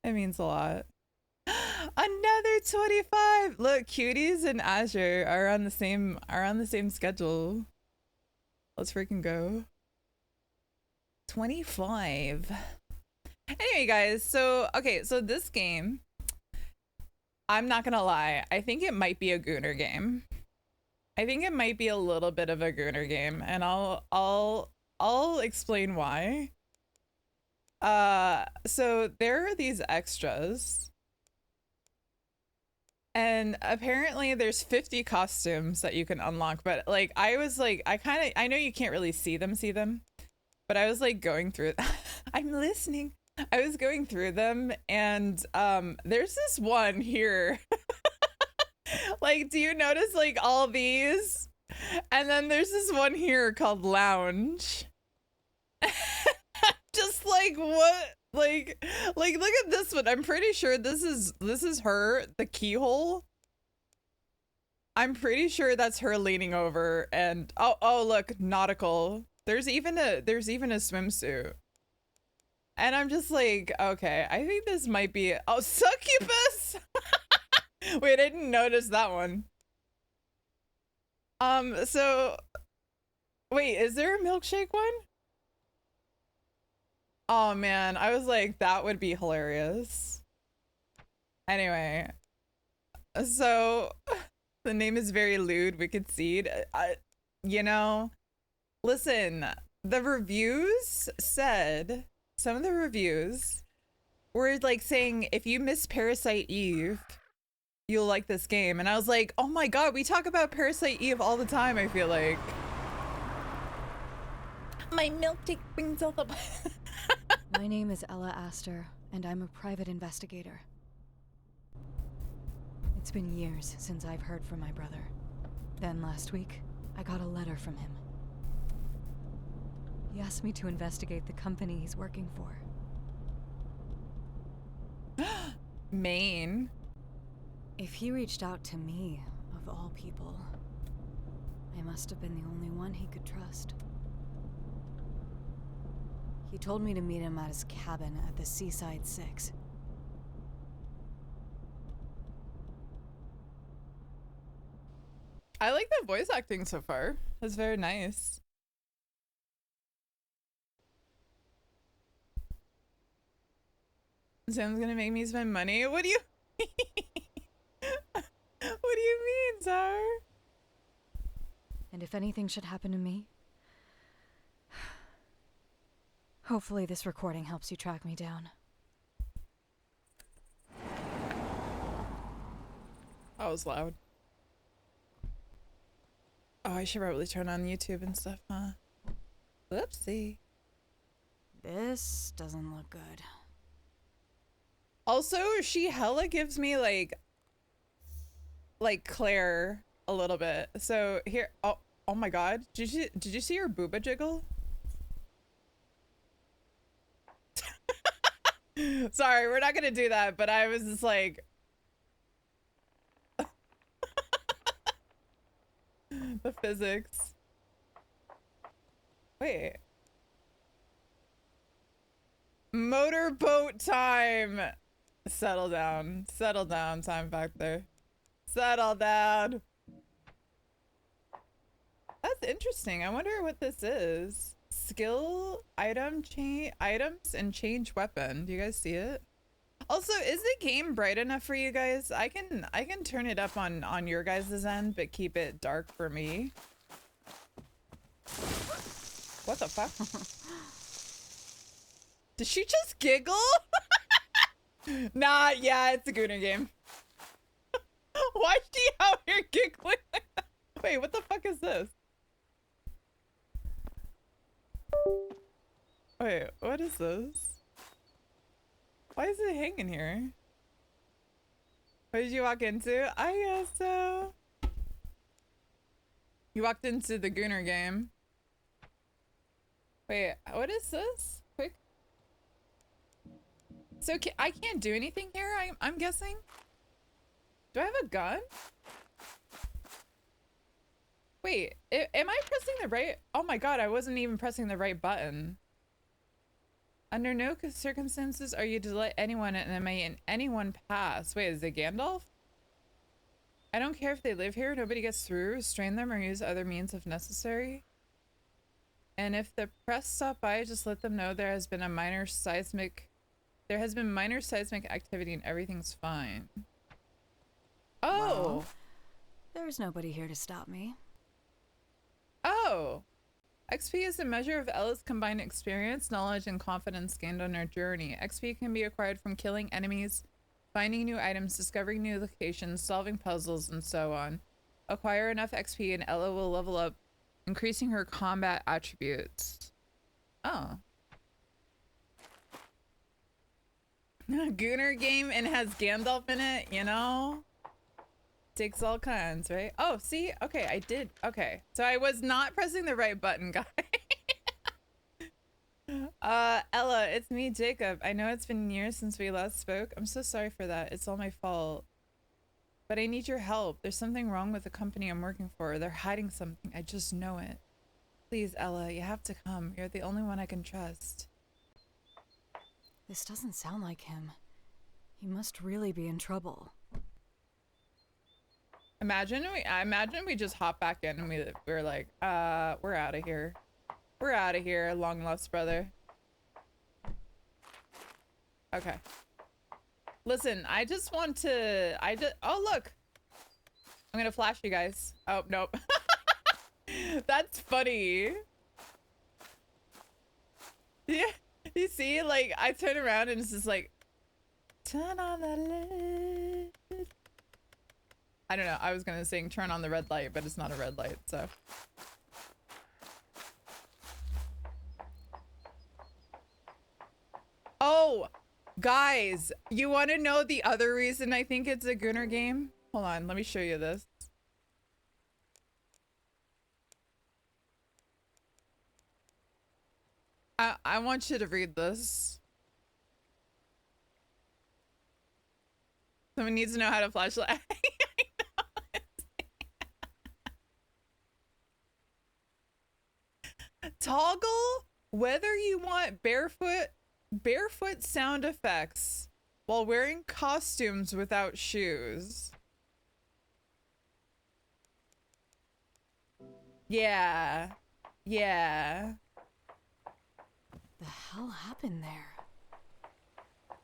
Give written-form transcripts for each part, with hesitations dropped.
It means a lot. Another 25. Look, Cuties and Azure are on the same schedule. Let's freaking go. 25. Anyway, guys, so okay, so this game, I'm not gonna lie, I think it might be a Gooner game. I think it might be a little bit of a Gooner game, and I'll explain why. So there are these extras, and apparently there's 50 costumes that you can unlock, but like I was like I know you can't really see them, but I was like going through I'm listening. I was going through them, and there's this one here. Like, do you notice like all these? And then there's this one here called Lounge. Just like what? Like look at this one. I'm pretty sure this is her, the keyhole. I'm pretty sure that's her leaning over, and oh look, nautical. There's even a swimsuit. And I'm just like, okay, I think this might be succubus. Wait, I didn't notice that one. So wait, is there a milkshake one? Oh man, I was like, that would be hilarious. Anyway, so the name is very lewd, Wicked Seed. You know, listen, the reviews said, some of the reviews were like saying, if you miss Parasite Eve, you'll like this game. And I was like, oh my god, we talk about Parasite Eve all the time, I feel like. My milkshake brings all the... My name is Ella Astor, and I'm a private investigator. It's been years since I've heard from my brother. Then last week, I got a letter from him. He asked me to investigate the company he's working for. Maine. If he reached out to me, of all people, I must have been the only one he could trust. He told me to meet him at his cabin at the Seaside 6. I like the voice acting so far. It's very nice. Sam's gonna make me spend money? What do you What do you mean, Zar? And if anything should happen to me, hopefully this recording helps you track me down. That was loud. Oh, I should probably turn on YouTube and stuff, huh? Whoopsie. This doesn't look good. Also, she hella gives me like Claire a little bit. So here, oh my god, did you see her booba jiggle? Sorry, we're not gonna do that, but I was just like, the physics. Wait. Motorboat time. Settle down, time factor. Settle down. That's interesting. I wonder what this is. Skill, item, change items, and change weapon. Do you guys see it? Also, is the game bright enough for you guys? I can turn it up on your guys' end, but keep it dark for me. What the fuck? Did she just giggle? Nah, yeah, it's a Gooner game. Why is she out here giggling? Wait, what the fuck is this? Wait, what is this? Why is it hanging here? What did you walk into? I guess so. You walked into the Gooner game. Wait, what is this? Quick. So I can't do anything here, I'm guessing? Do I have a gun? Wait, am I pressing the right? Oh my god, I wasn't even pressing the right button. Under no circumstances are you to let anyone and may anyone pass. Wait, is it Gandalf? I don't care if they live here. Nobody gets through. Restrain them or use other means if necessary. And if the press stop by, just let them know there has been minor seismic activity and everything's fine. Oh! Well, there's nobody here to stop me. Oh! XP is a measure of Ella's combined experience, knowledge, and confidence gained on her journey. XP can be acquired from killing enemies, finding new items, discovering new locations, solving puzzles, and so on. Acquire enough XP and Ella will level up, increasing her combat attributes. Oh. Gunnar game and has Gandalf in it, you know? Takes all kinds, right? Oh, see? Okay, I did. Okay. So I was not pressing the right button, guy. Ella, it's me, Jacob. I know it's been years since we last spoke. I'm so sorry for that. It's all my fault. But I need your help. There's something wrong with the company I'm working for. They're hiding something. I just know it. Please, Ella, you have to come. You're the only one I can trust. This doesn't sound like him. He must really be in trouble. I imagine we just hop back in and we're like, we're out of here. We're out of here, long lost brother. Okay. Listen, I just want to, oh look. I'm gonna flash you guys. Oh, nope. That's funny. Yeah, you see, like, I turn around and it's just like, turn on the light. I don't know, I was gonna sing turn on the red light, but it's not a red light, so. Oh, guys, you want to know the other reason I think it's a Gunnar game? Hold on, let me show you this. I want you to read this. Someone needs to know how to flashlight. Toggle whether you want barefoot sound effects while wearing costumes without shoes. Yeah. Yeah. The hell happened there?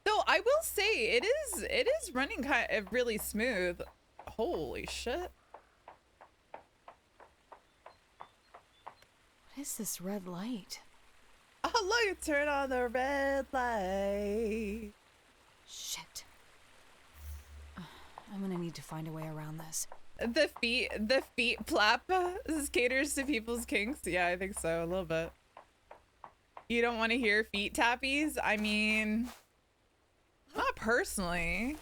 Though I will say it is running kind of really smooth. Holy shit. What is this red light? Oh look, turn on the red light. Shit. I'm gonna need to find a way around this. The feet plap caters to people's kinks. Yeah, I think so, a little bit. You don't want to hear feet tappies? I mean, not personally.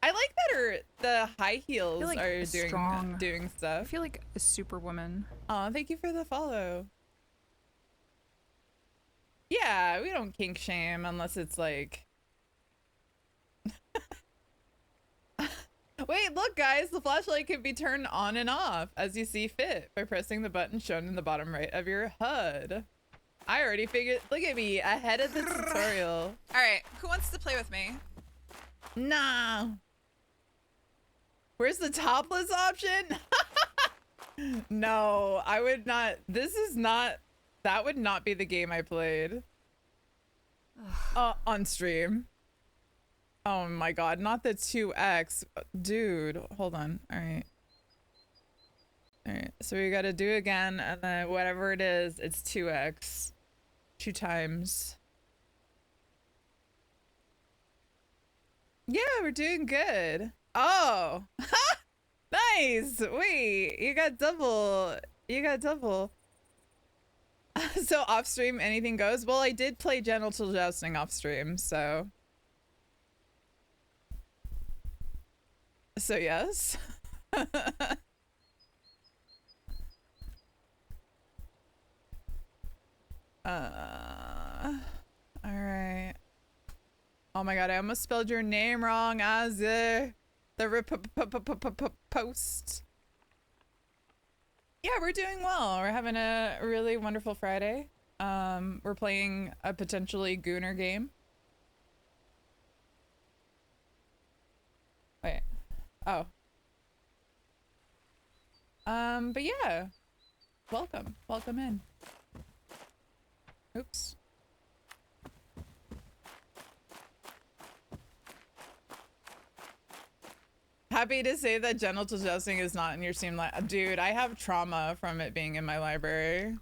I like that the high heels like are strong. doing I stuff. feel like a superwoman. Oh, thank you for the follow. Yeah, we don't kink shame unless it's like... Wait, look guys, the flashlight can be turned on and off as you see fit by pressing the button shown in the bottom right of your HUD. I already figured, look at me, ahead of the tutorial. All right, who wants to play with me? Nah. Where's the topless option? No, I would not, that would not be the game I played. On stream. Oh my god, not the 2x. Dude, hold on. Alright. Alright, so we gotta do it again, and then whatever it is, it's 2x. 2 times. Yeah, we're doing good. Oh! Nice! Wait, you got double. You got double. So off stream, anything goes? Well, I did play genital jousting off stream, so... So yes. Alright. Oh my god, I almost spelled your name wrong as the post. Yeah, we're doing well. We're having a really wonderful Friday. We're playing a potentially Gooner game. Wait. Oh. But yeah. Welcome. Welcome in. Oops. Happy to say that genital jousting is not in your Steam library. Dude, I have trauma from it being in my library.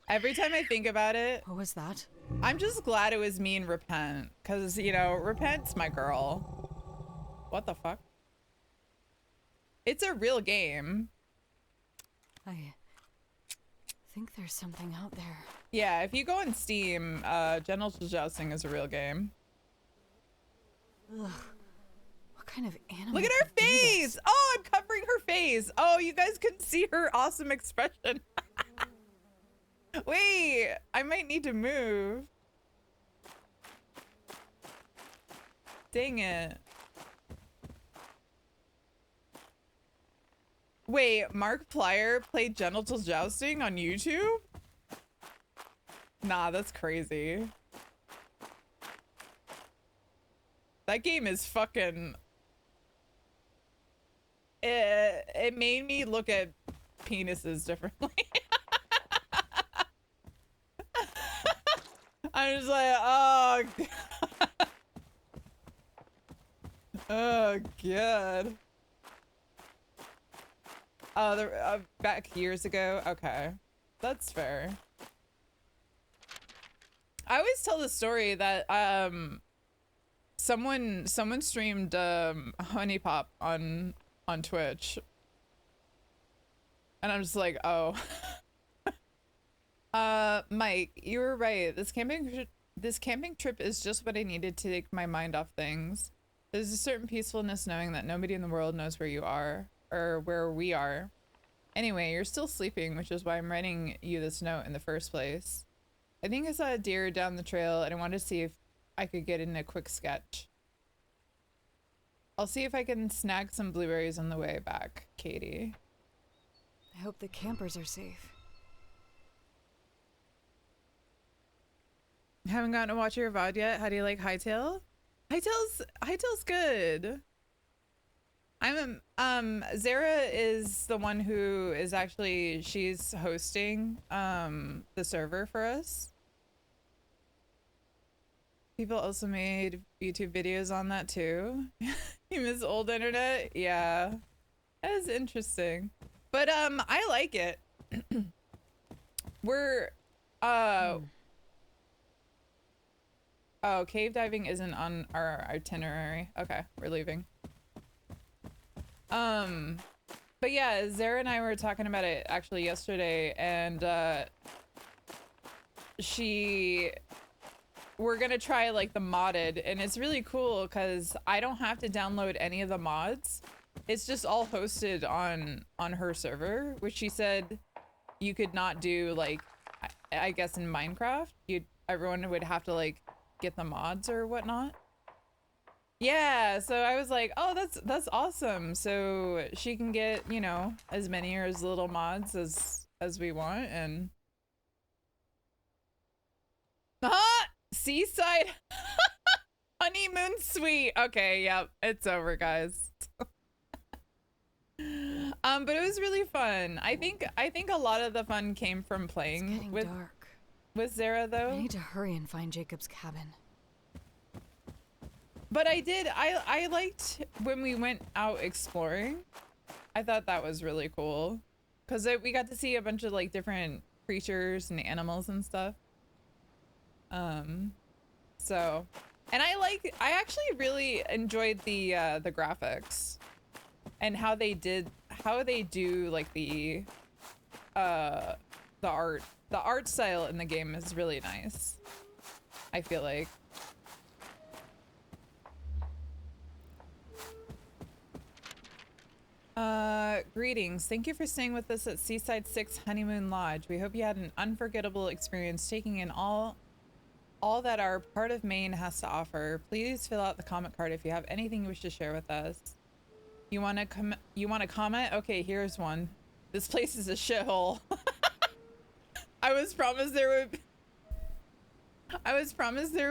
Every time I think about it, What was that? I'm just glad it was me and Repent. Because, you know, Repent's my girl. What the fuck? It's a real game. I think there's something out there. Yeah, if you go on Steam, genital jousting is a real game. Ugh. What kind of animal? Look at her could do face! this? Oh, I'm covering her face. Oh, you guys couldn't see her awesome expression. Wait, I might need to move. Dang it. Wait, Mark Plyer played genital jousting on YouTube? Nah, that's crazy. That game is fucking... It made me look at penises differently. I'm just like, oh, God. Oh, God. Oh, back years ago? Okay. That's fair. I always tell the story that, someone streamed, Honey Pop on Twitch. And I'm just like, oh. Mike, you were right. This camping trip is just what I needed to take my mind off things. There's a certain peacefulness knowing that nobody in the world knows where you are, or where we are. Anyway, you're still sleeping, which is why I'm writing you this note in the first place. I think I saw a deer down the trail, and I wanted to see if I could get in a quick sketch. I'll see if I can snag some blueberries on the way back, Katie. I hope the campers are safe. Haven't gotten to watch your VOD yet. How do you like Hightail? Hightail's good. Zara is the one who is actually, she's hosting the server for us. People also made YouTube videos on that too. You miss old internet? Yeah. That is interesting. But I like it. We're oh, cave diving isn't on our itinerary. Okay, we're leaving. But yeah, Zara and I were talking about it actually yesterday, and we're gonna try like the modded, and it's really cool because I don't have to download any of the mods. It's just all hosted on her server, which she said you could not do, like, I guess in Minecraft, everyone would have to like get the mods or whatnot. Yeah, so I was like, oh, that's awesome. So she can get, you know, as many or as little mods as we want. And seaside honeymoon suite. Okay, yep, it's over, guys. But it was really fun. I think a lot of the fun came from playing with Zara, though. I need to hurry and find Jacob's cabin. But I liked when we went out exploring. I thought that was really cool. Because we got to see a bunch of like different creatures and animals and stuff. So, and I actually really enjoyed the graphics. And how they do like the art style in the game is really nice, I feel like. Greetings. Thank you for staying with us at Seaside 6 Honeymoon Lodge. We hope you had an unforgettable experience taking in all that our part of Maine has to offer. Please fill out the comment card if you have anything you wish to share with us. You want to comment? Okay, here's one. This place is a shithole. I was promised there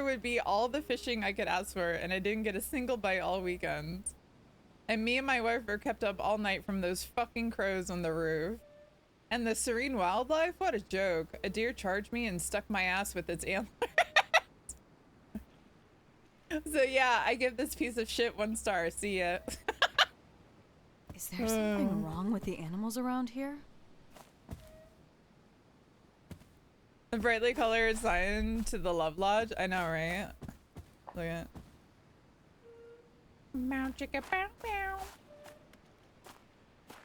would be all the fishing I could ask for, and I didn't get a single bite all weekend. And me and my wife were kept up all night from those fucking crows on the roof. And the serene wildlife? What a joke. A deer charged me and stuck my ass with its antlers. So yeah, I give this piece of shit 1 star. See ya. Is there something wrong with the animals around here? A brightly colored sign to the Love Lodge. I know, right? Look at. Meow chicka bow meow.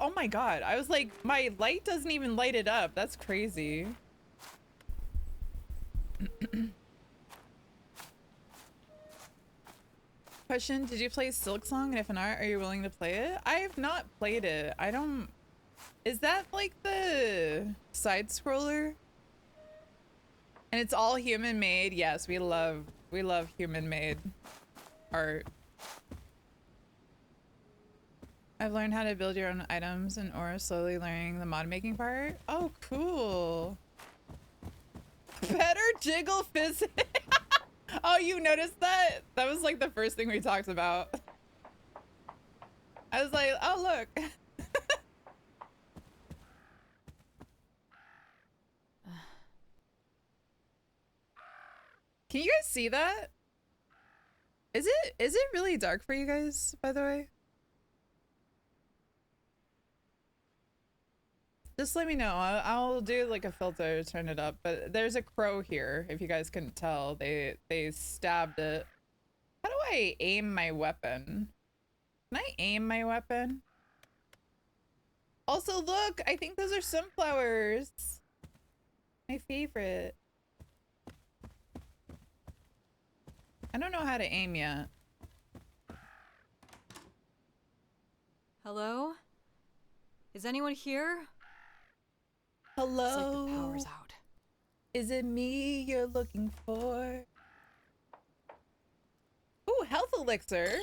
Oh my god, I was like, my light doesn't even light it up. That's crazy. Question, did you play Silksong? And if not, are you willing to play it? I have not played it. I don't... Is that like the side scroller? And it's all human made. Yes, we love human made art. I've learned how to build your own items and or slowly learning the mod making part. Oh, cool. Better jiggle physics. Oh, you noticed that? That was like the first thing we talked about. I was like, oh, look. Can you guys see that? Is it really dark for you guys, by the way? Just let me know. I'll do like a filter to turn it up. But there's a crow here, if you guys couldn't tell. They stabbed it. How do I aim my weapon? Can I aim my weapon? Also, look! I think those are sunflowers. My favorite. I don't know how to aim yet. Hello? Is anyone here? Hello? It's like the power's out. Is it me you're looking for? Ooh, health elixir.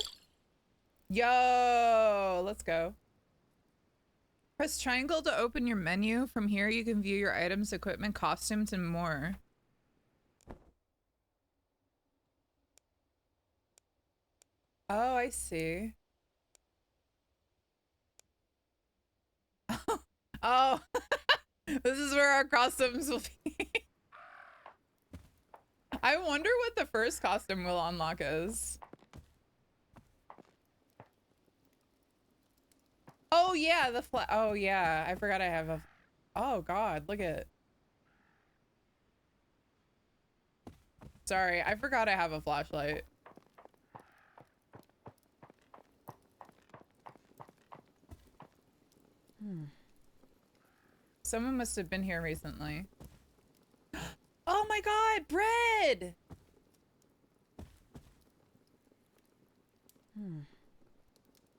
Yo, let's go. Press triangle to open your menu. From here, you can view your items, equipment, costumes, and more. Oh, I see. Oh, this is where our costumes will be. I wonder what the first costume will unlock is. Oh yeah, oh yeah, I forgot I have a... Oh god, look at... Sorry, I forgot I have a flashlight. Someone must have been here recently. Oh my god, bread!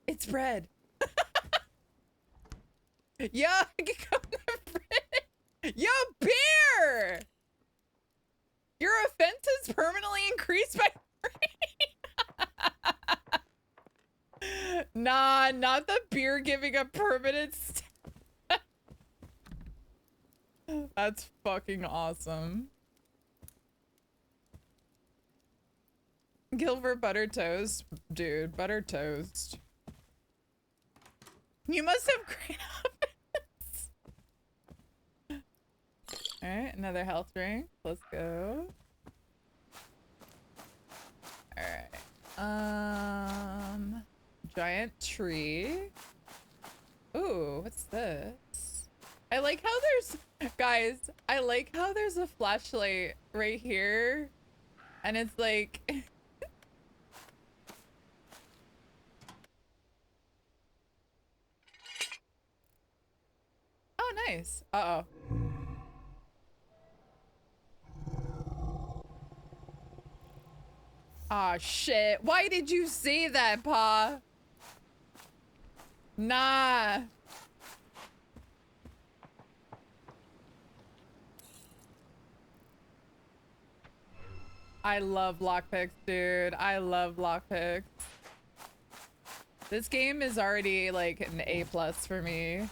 It's bread. Yo, bread. Yo, beer! Your offense is permanently increased by 3. Nah, not the beer giving a permanent That's fucking awesome. Gilbert butter toast. Dude, butter toast. You must have great habits. Alright, another health drink. Let's go. Alright. Giant tree. Ooh, what's this? I like how there's... Guys, I like how there's a flashlight right here. And it's like... Oh, nice. Uh-oh. Aw, shit. Why did you say that, Pa? Nah. I love lockpicks, dude. I love lockpicks. This game is already like an A+ for me.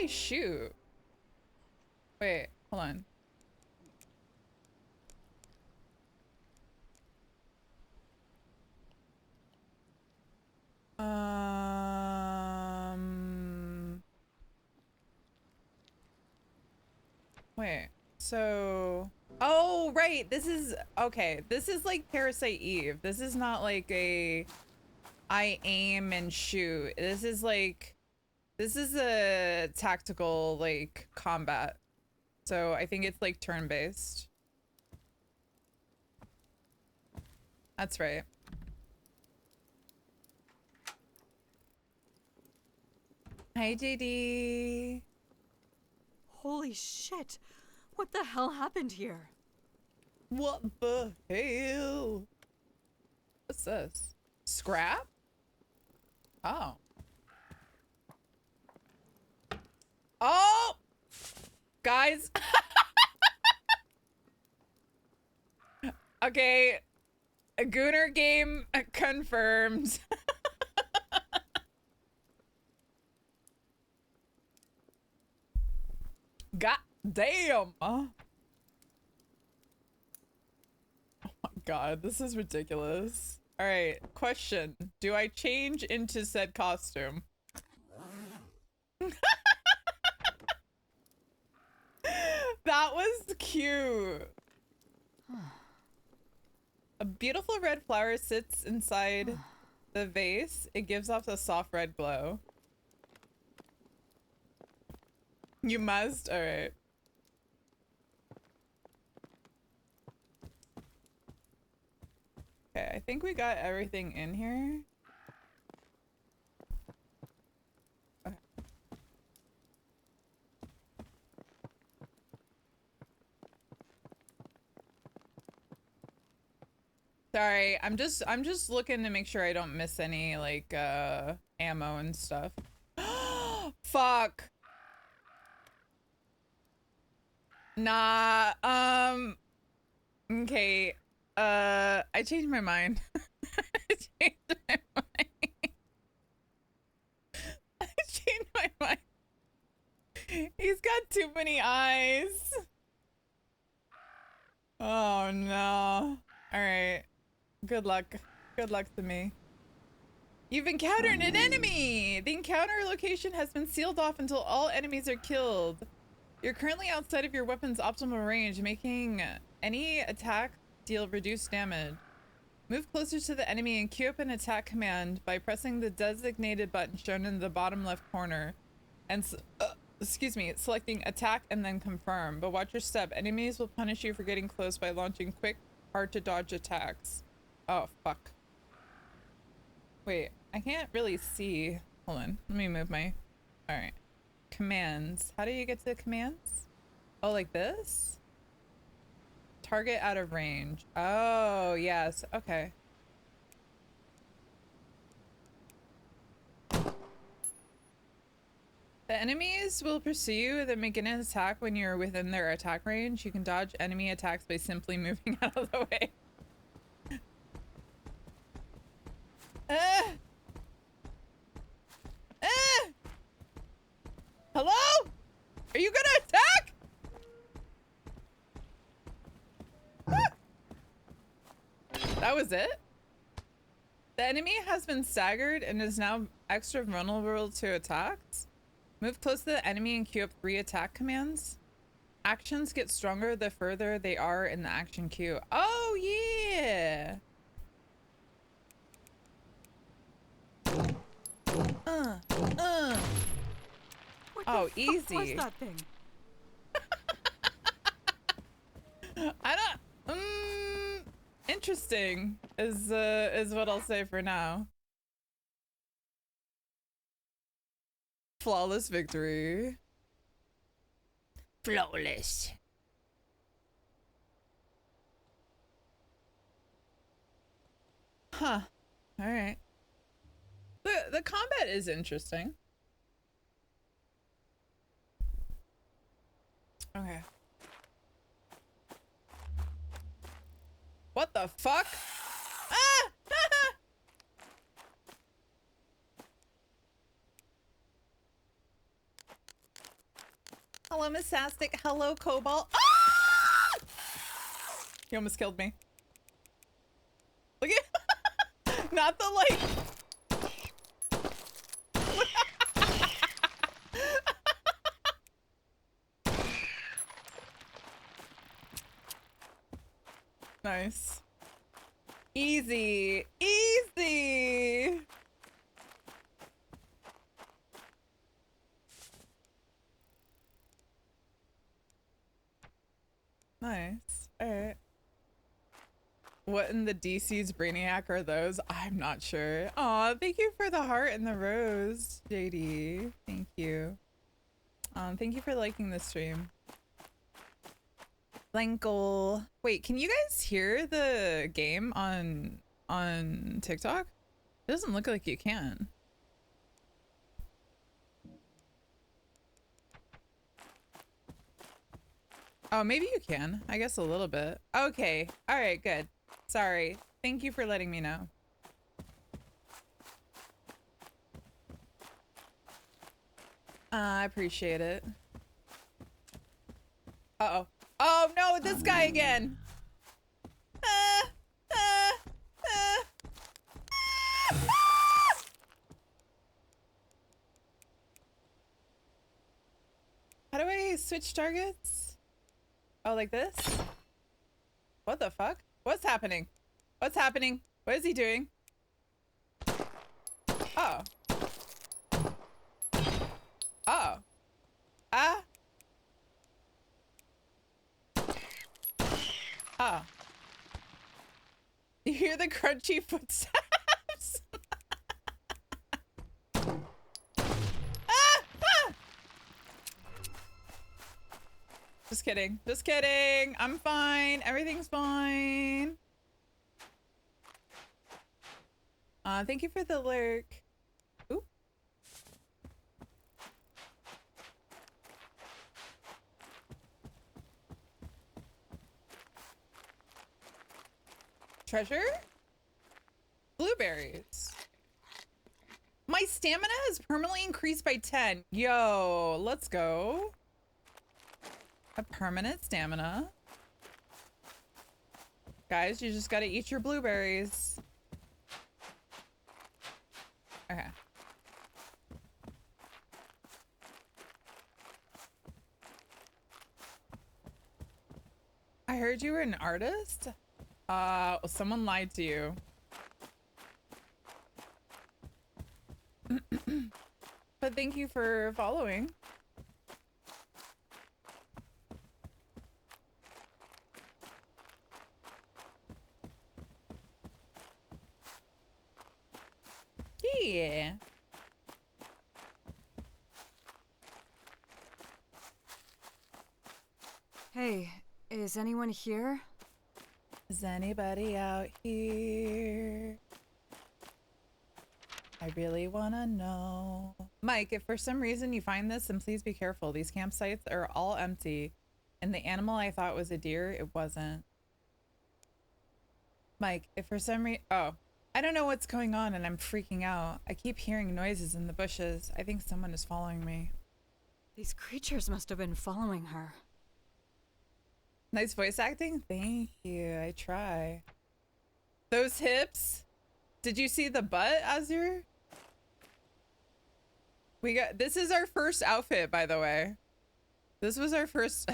shoot? Wait, hold on. Wait, so... Oh, right, this is... Okay, this is like Parasite Eve. This is not like a... I aim and shoot. This is like... This is a tactical, like, combat. So I think it's like turn-based. That's right. Hi, JD. Holy shit! What the hell happened here? What the hell? What's this? Scrap? Oh. Oh! Guys. Okay. A Gooner game confirmed. God damn. Oh my god, this is ridiculous. All right, question. Do I change into said costume? That was cute. A beautiful red flower sits inside the vase. It gives off a soft red glow. You must? All right. Okay, I think we got everything in here. Okay. Sorry, I'm just looking to make sure I don't miss any like ammo and stuff. Fuck. Nah, okay. I changed my mind. I changed my mind. I changed my mind. He's got too many eyes. Oh no. Alright. Good luck. Good luck to me. You've encountered an enemy! The encounter location has been sealed off until all enemies are killed. You're currently outside of your weapon's optimal range, making any attack deal reduced damage. Move closer to the enemy and queue up an attack command by pressing the designated button shown in the bottom left corner and selecting attack and then confirm. But watch your step. Enemies will punish you for getting close by launching quick, hard to dodge attacks. Oh, fuck. Wait, I can't really see. Hold on, let me move my... Alright. Commands. How do you get to the commands? Oh, like this? Target out of range. Oh, yes. Okay. The enemies will pursue you, then begin an attack when you're within their attack range. You can dodge enemy attacks by simply moving out of the way. Hello? Are you gonna attack? That was it? The enemy has been staggered and is now extra vulnerable to attacks. Move close to the enemy and queue up 3 attack commands. Actions get stronger the further they are in the action queue. Oh, yeah! Oh, easy. What was that thing? I don't... interesting is what I'll say for now. Flawless victory. Flawless. Huh. All right. The combat is interesting. Okay. What the fuck? Ah! Hello, Misastic. Hello, Cobalt. Ah! You almost killed me. Look at not the like. Nice. Easy. Easy. Nice. All right. What in the DC's Brainiac are those? I'm not sure. Aw, thank you for the heart and the rose, JD. Thank you. Thank you for liking the stream. Blankle. Wait, can you guys hear the game on TikTok? It doesn't look like you can. Oh, maybe you can. I guess a little bit. Okay. All right, good. Sorry. Thank you for letting me know. I appreciate it. Uh-oh. Oh, no, this guy again. How do I switch targets? Oh, like this? What the fuck? What's happening? What's happening? What is he doing? Oh. Oh. Ah. Oh. You hear the crunchy footsteps? Just kidding. Just kidding. I'm fine. Everything's fine. Thank you for the lurk. Ooh. Treasure? Blueberries. My stamina is permanently increased by 10. Yo, let's go. A permanent stamina. Guys, you just gotta eat your blueberries. Okay. I heard you were an artist? Someone lied to you. But thank you for following. Yeah. Hey, is anyone here? Is anybody out here? I really wanna know. Mike, if for some reason you find this, then please be careful. These campsites are all empty. And the animal I thought was a deer, it wasn't. Mike, if for some reason... Oh. I don't know what's going on and I'm freaking out. I keep hearing noises in the bushes. I think someone is following me. These creatures must have been following her. Nice voice acting? Thank you. I try. Those hips? Did you see the butt, Azure? We got... This is our first outfit, by the way. This was our first...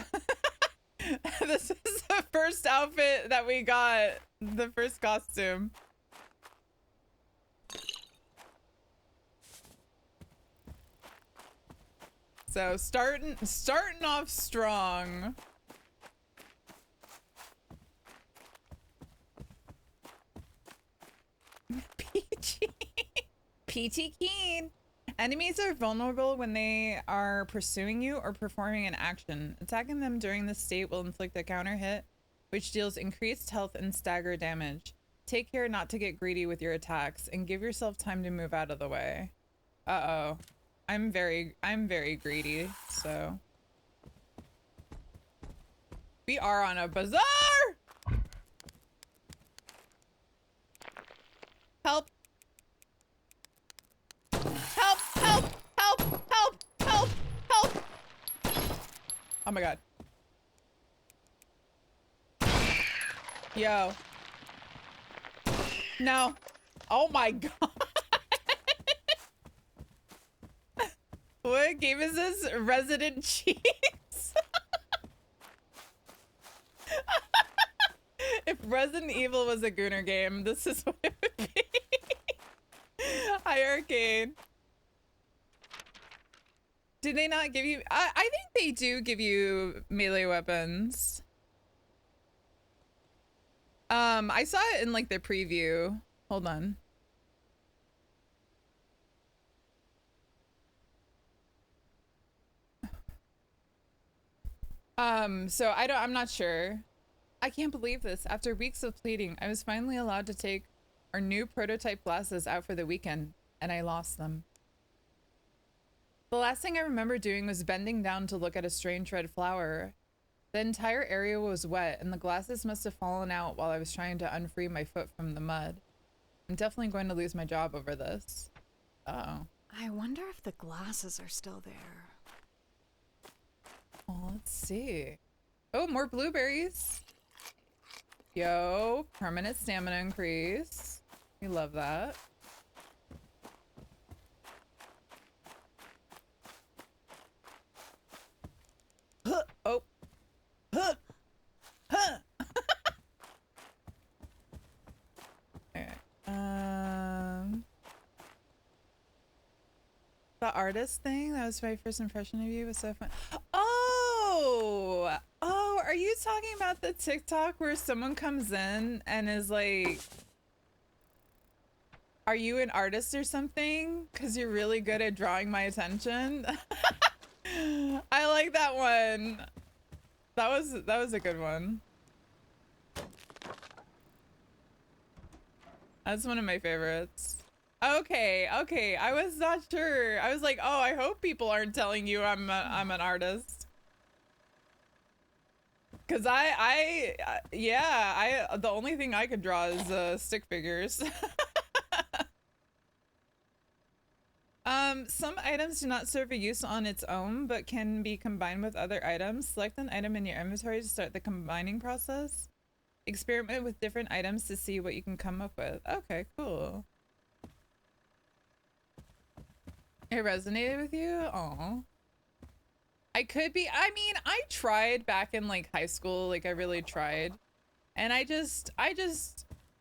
This is the first outfit that we got. The first costume. So starting off strong. Peachy. Peachy keen. Enemies are vulnerable when they are pursuing you or performing an action. Attacking them during this state will inflict a counter hit, which deals increased health and stagger damage. Take care not to get greedy with your attacks and give yourself time to move out of the way. Uh-oh. I'm very greedy, so. We are on a bazaar! Help! Help! Help! Help! Help! Help! Help! my god. Yo. No. Oh my god. What game is this? Resident Cheese? If Resident Evil was a Gooner game, this is what it would be. Hi, Arcade. Do they not give you... I think they do give you melee weapons. I saw it in, like, the preview. Hold on. So I'm not sure. I can't believe this. After weeks of pleading, I was finally allowed to take our new prototype glasses out for the weekend, and I lost them. The last thing I remember doing was bending down to look at a strange red flower. The entire area was wet, and the glasses must have fallen out while I was trying to unfree my foot from the mud. I'm definitely going to lose my job over this. Oh. I wonder if the glasses are still there. Oh, let's see. Oh, more blueberries. Yo, permanent stamina increase. We love that. Oh. Okay. The artist thing, that was my first impression of you, was so fun. Oh, are you talking about the TikTok where someone comes in and is like, are you an artist or something? Because you're really good at drawing my attention. I like that one. That was a good one. That's one of my favorites. Okay, I was not sure. I was like, oh, I hope people aren't telling you I'm an artist. Cause the only thing I could draw is stick figures. Some items do not serve a use on its own, but can be combined with other items. Select an item in your inventory to start the combining process. Experiment with different items to see what you can come up with. Okay, cool. It resonated with you? Aw. I tried back in like high school, like I really tried. And I just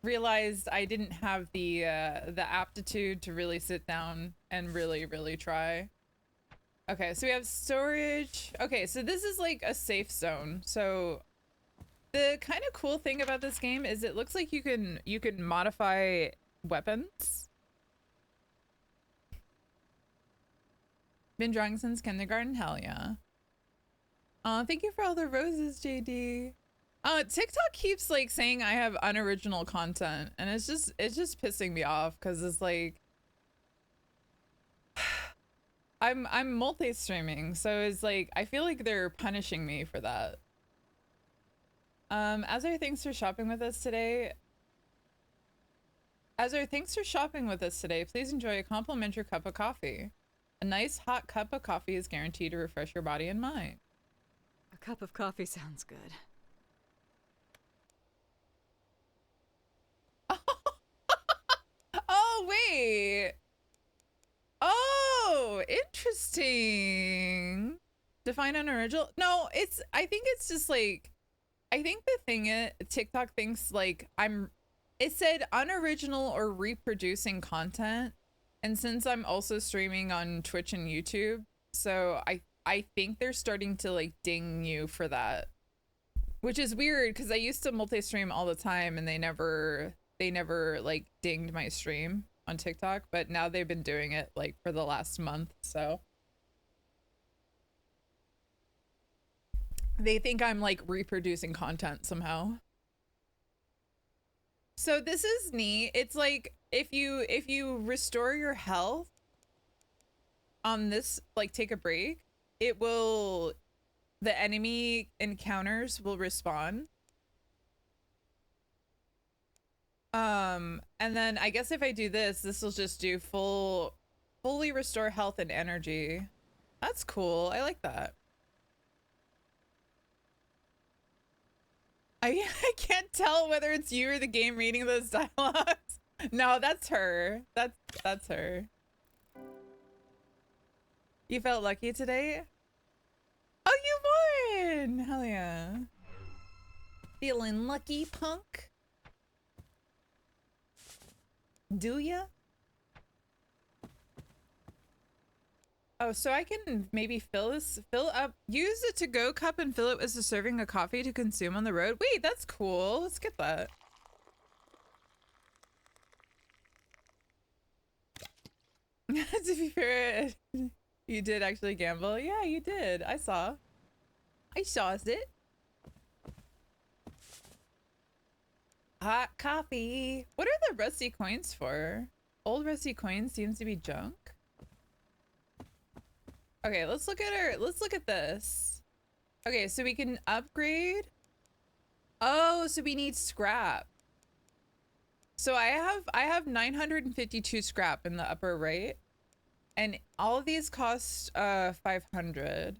realized I didn't have the aptitude to really sit down and really try. Okay, so we have storage. Okay, so this is like a safe zone. So the kind of cool thing about this game is it looks like you can modify weapons. Been drawing since kindergarten, hell yeah. Thank you for all the roses, JD. TikTok keeps like saying I have unoriginal content, and it's just pissing me off because it's like I'm multi-streaming, so it's like I feel like they're punishing me for that. Azar, thanks for shopping with us today. Please enjoy a complimentary cup of coffee. A nice hot cup of coffee is guaranteed to refresh your body and mind. A cup of coffee sounds good. Oh, wait. Oh, interesting. Define unoriginal? No, I think it's just like, I think the thing is, TikTok thinks like it said unoriginal or reproducing content. And since I'm also streaming on Twitch and YouTube, so I think they're starting to like ding you for that. Which is weird because I used to multi-stream all the time and they never like dinged my stream on TikTok, but now they've been doing it like for the last month, so they think I'm like reproducing content somehow. So this is neat. It's like if you restore your health on this, like take a break, the enemy encounters will respawn. And then I guess if I do this will just do fully restore health and energy. That's cool. I like that. I can't tell whether it's you or the game reading those dialogues. No, that's her. That's her. You felt lucky today? Oh, you won! Hell yeah. Feeling lucky, punk? Do ya? Oh, so I can maybe fill up, use a to-go cup and fill it as a serving of coffee to consume on the road. Wait, that's cool. Let's get that. To be fair, you did actually gamble. Yeah, you did. I saw it. Hot coffee. What are the rusty coins for? Old rusty coins seems to be junk. Okay, let's look at this. Okay, so we can upgrade. Oh, so we need scrap. So I have 952 scrap in the upper right. And all of these cost 500.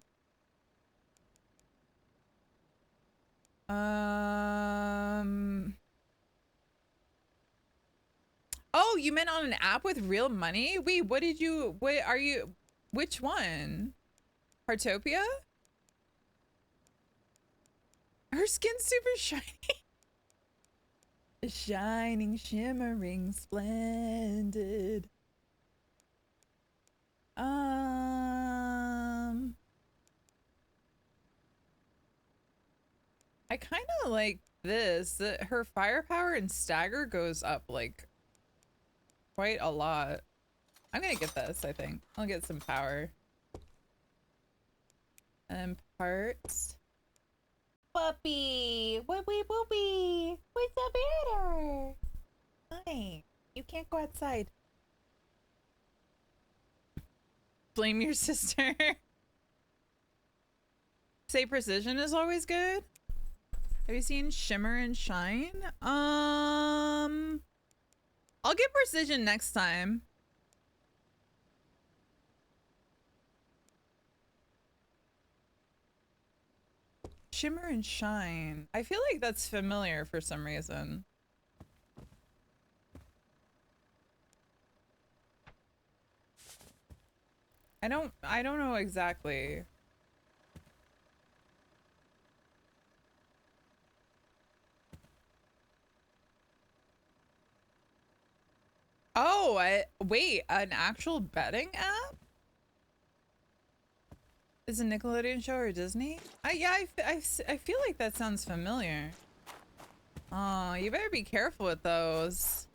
Oh, you meant on an app with real money? Wait, which one? Heartopia? Her skin's super shiny. Shining, shimmering, splendid. I kind of like this, that her firepower and stagger goes up like quite a lot. I'm gonna get this, I think. I'll get some power. And parts. Puppy! Whoopie whoopie! What's the matter? Hi. You can't go outside. Blame your sister. Say precision is always good. Have you seen Shimmer and Shine? I'll get precision next time. Shimmer and Shine. I feel like that's familiar for some reason. I don't know exactly. Oh, wait, an actual betting app? Is it a Nickelodeon show or Disney? Yeah, I feel like that sounds familiar. Oh, you better be careful with those.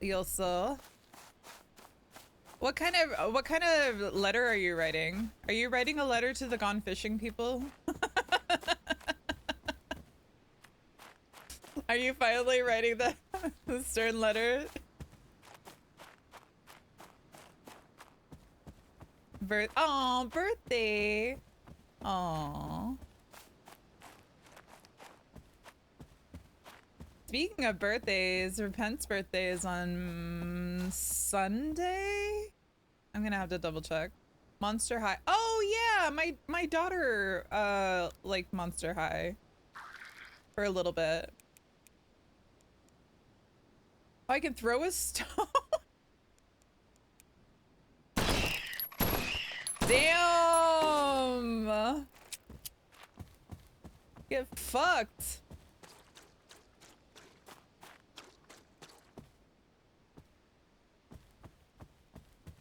Ilsa. What kind of letter are you writing? Are you writing a letter to the gone fishing people? Are you finally writing the stern letter? Birthday. Aw. Speaking of birthdays, Repent's birthday is on Sunday. I'm gonna have to double check. Monster High. Oh yeah, my daughter liked Monster High for a little bit. Oh, I can throw a stone. Damn. Get fucked.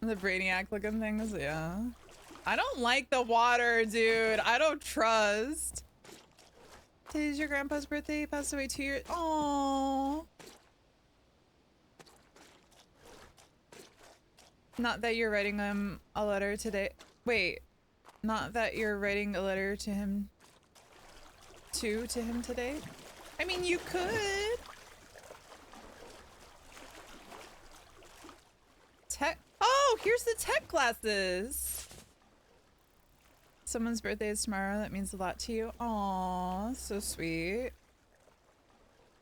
The Brainiac looking things, yeah. I don't like the water, dude. I don't trust. Today's your grandpa's birthday. He passed away 2 years. Aww. Not that you're writing him a letter today. Wait. Not that you're writing a letter to him. To him today? I mean, you could. Tech. Oh, here's the tech classes. Someone's birthday is tomorrow. That means a lot to you. Aw, so sweet.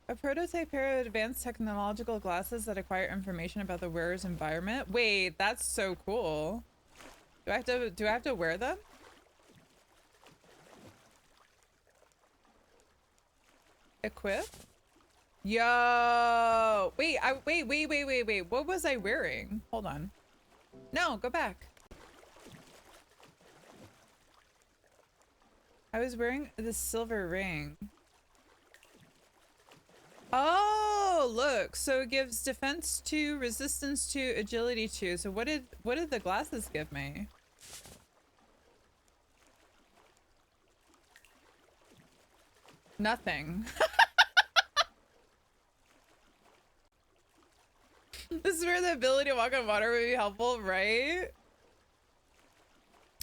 A prototype pair of advanced technological glasses that acquire information about the wearer's environment. Wait, that's so cool. Do I have to wear them? Equip? Yo! Wait, wait. What was I wearing? Hold on. No, go back. I was wearing the silver ring. Oh, look. So it gives defense 2, resistance 2, agility 2. So what did the glasses give me? Nothing. This is where the ability to walk on water would be helpful, right?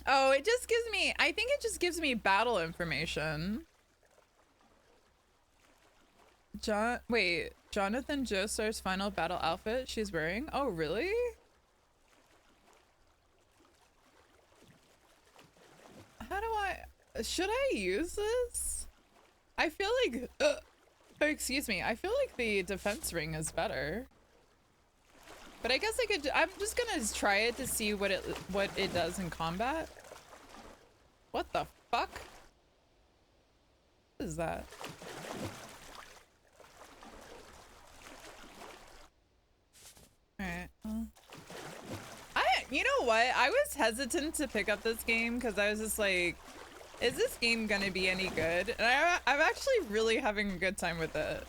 Oh, it just gives me, I think it just gives me battle information. Wait, Jonathan Joestar's final battle outfit she's wearing? Oh, really? How do should I use this? I feel like, oh, excuse me. I feel like the defense ring is better. But I guess I'm just gonna try it to see what it does in combat. What the fuck? What is that? Alright. You know what? I was hesitant to pick up this game because I was just like, is this game gonna be any good? And I'm actually really having a good time with it.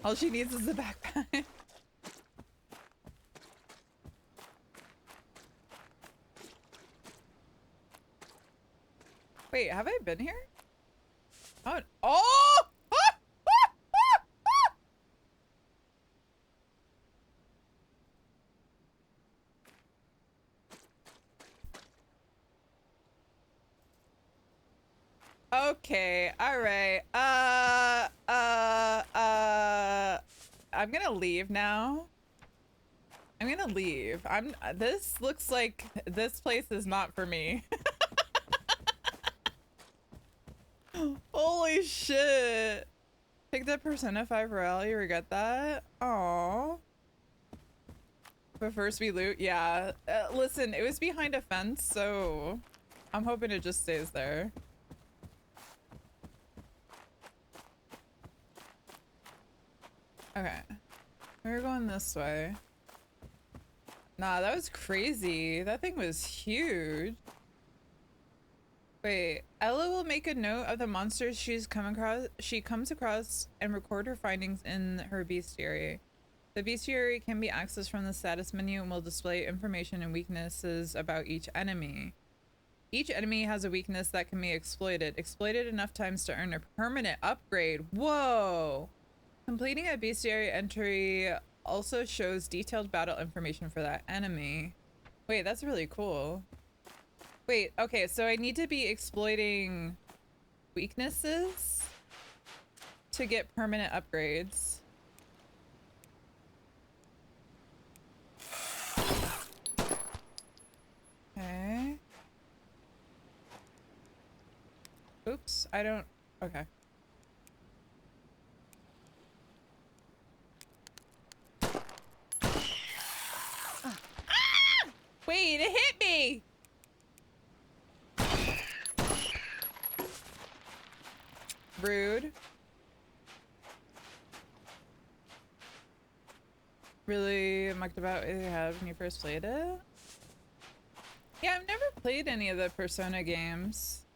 All she needs is a backpack. Wait, have I been here? Oh! Oh! Okay, all right. I'm gonna leave now. I'm gonna leave. This looks like this place is not for me. Holy shit. Picked up Persona 5 Royale, you regret that? Aww. But first we loot, yeah. Listen, it was behind a fence, so I'm hoping it just stays there. Okay. We're going this way. Nah, that was crazy. That thing was huge. Wait, Ella will make a note of the monsters she comes across and record her findings in her bestiary. The bestiary can be accessed from the status menu and will display information and weaknesses about each enemy. Each enemy has a weakness that can be exploited. Exploited enough times to earn a permanent upgrade. Whoa! Completing a bestiary entry also shows detailed battle information for that enemy. Wait, that's really cool. Wait, okay, so I need to be exploiting weaknesses to get permanent upgrades. Okay. Oops, I don't... Okay. Wait, it hit me! Rude. Really mucked about what you had when you first played it? Yeah, I've never played any of the Persona games.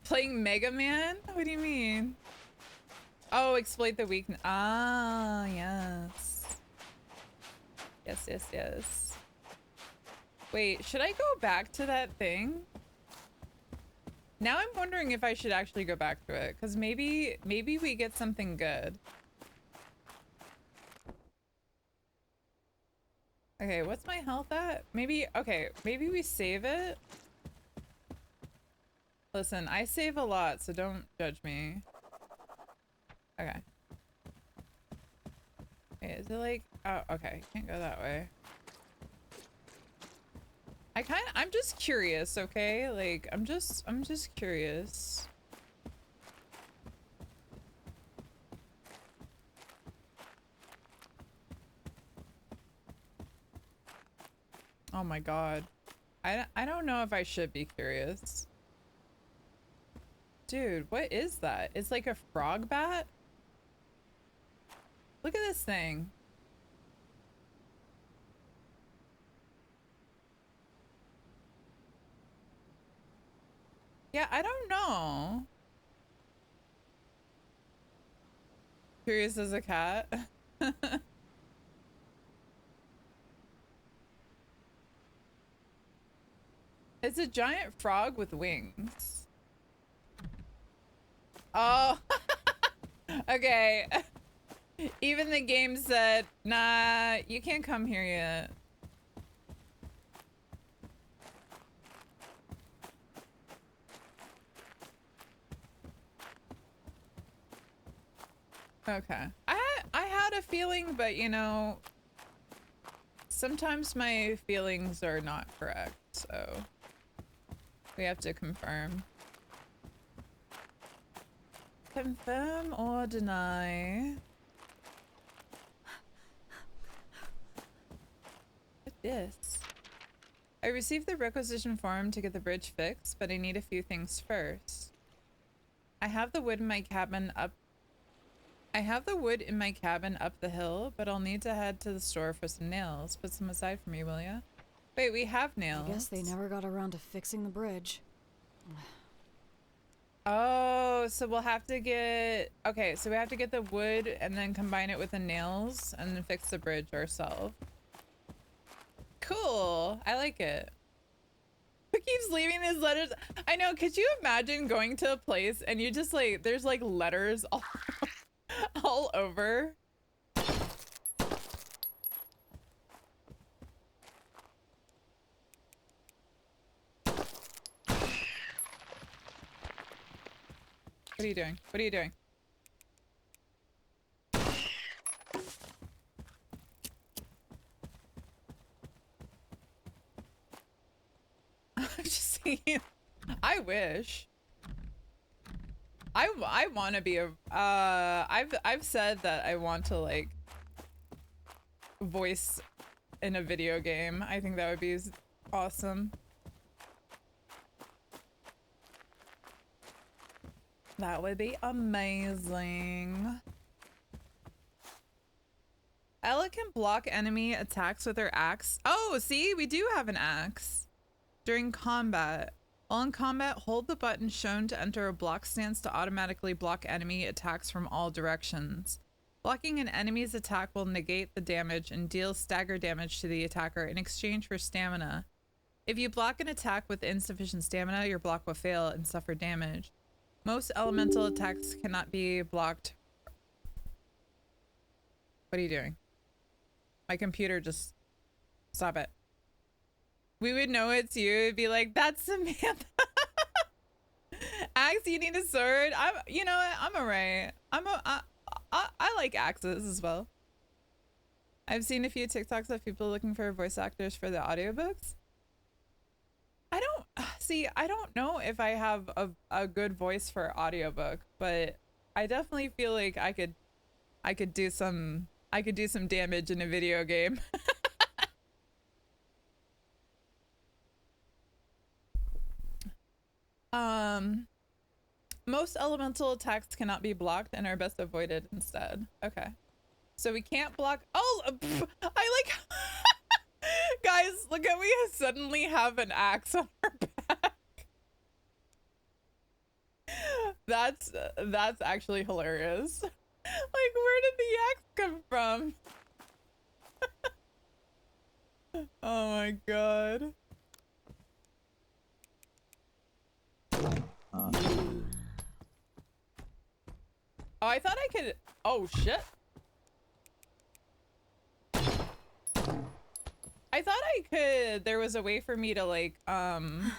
Playing Mega Man? What do you mean? Oh, exploit the weakness. Ah, yes. Yes. Wait, should I go back to that thing? Now I'm wondering if I should actually go back to it, because maybe we get something good. Okay, what's my health at? Okay, maybe we save it. Listen, I save a lot, so don't judge me. Okay. Wait, is it like... Oh, okay, can't go that way. I'm just curious, okay? Like, I'm just curious. Oh my god. I don't know if I should be curious. Dude, what is that? It's like a frog bat? Look at this thing. Yeah, I don't know. Curious as a cat. It's a giant frog with wings. Oh, okay. Even the game said, nah, you can't come here yet. Okay. I had a feeling, but you know, sometimes my feelings are not correct, so we have to confirm. Confirm or deny. What's this? I received the requisition form to get the bridge fixed, but I need a few things first. I have the wood in my cabin up the hill, but I'll need to head to the store for some nails. Put some aside for me, will ya? Wait, we have nails. I guess they never got around to fixing the bridge. Oh, so we'll have to get... Okay, so we have to get the wood and then combine it with the nails and then fix the bridge ourselves. Cool. I like it. Who keeps leaving these letters? I know, could you imagine going to a place and you just like... There's like letters all over? What are you doing? What are you doing? I'm just saying. I wish. I want to be a I've said that I want to like voice in a video game. I think that would be awesome. That would be amazing. Ella can block enemy attacks with her axe. Oh, see, we do have an axe. During combat. While in combat, hold the button shown to enter a block stance to automatically block enemy attacks from all directions. Blocking an enemy's attack will negate the damage and deal stagger damage to the attacker in exchange for stamina. If you block an attack with insufficient stamina, your block will fail and suffer damage. Most elemental attacks cannot be blocked. What are you doing? My computer just... Stop it. We would know it's you. It'd be like, that's Samantha. Axe, you need a sword. You know what? I'm alright. I like axes as well. I've seen a few TikToks of people looking for voice actors for the audiobooks. I don't know if I have a good voice for audiobook, but I definitely feel like I could do some damage in a video game. Most elemental attacks cannot be blocked and are best avoided instead. Okay. So we can't block. Oh, I like. Guys, look at we suddenly have an axe on our back. That's actually hilarious. Like, where did the axe come from? Oh my god. Oh, I thought I could. Oh shit. I thought I could. There was a way for me to like oh,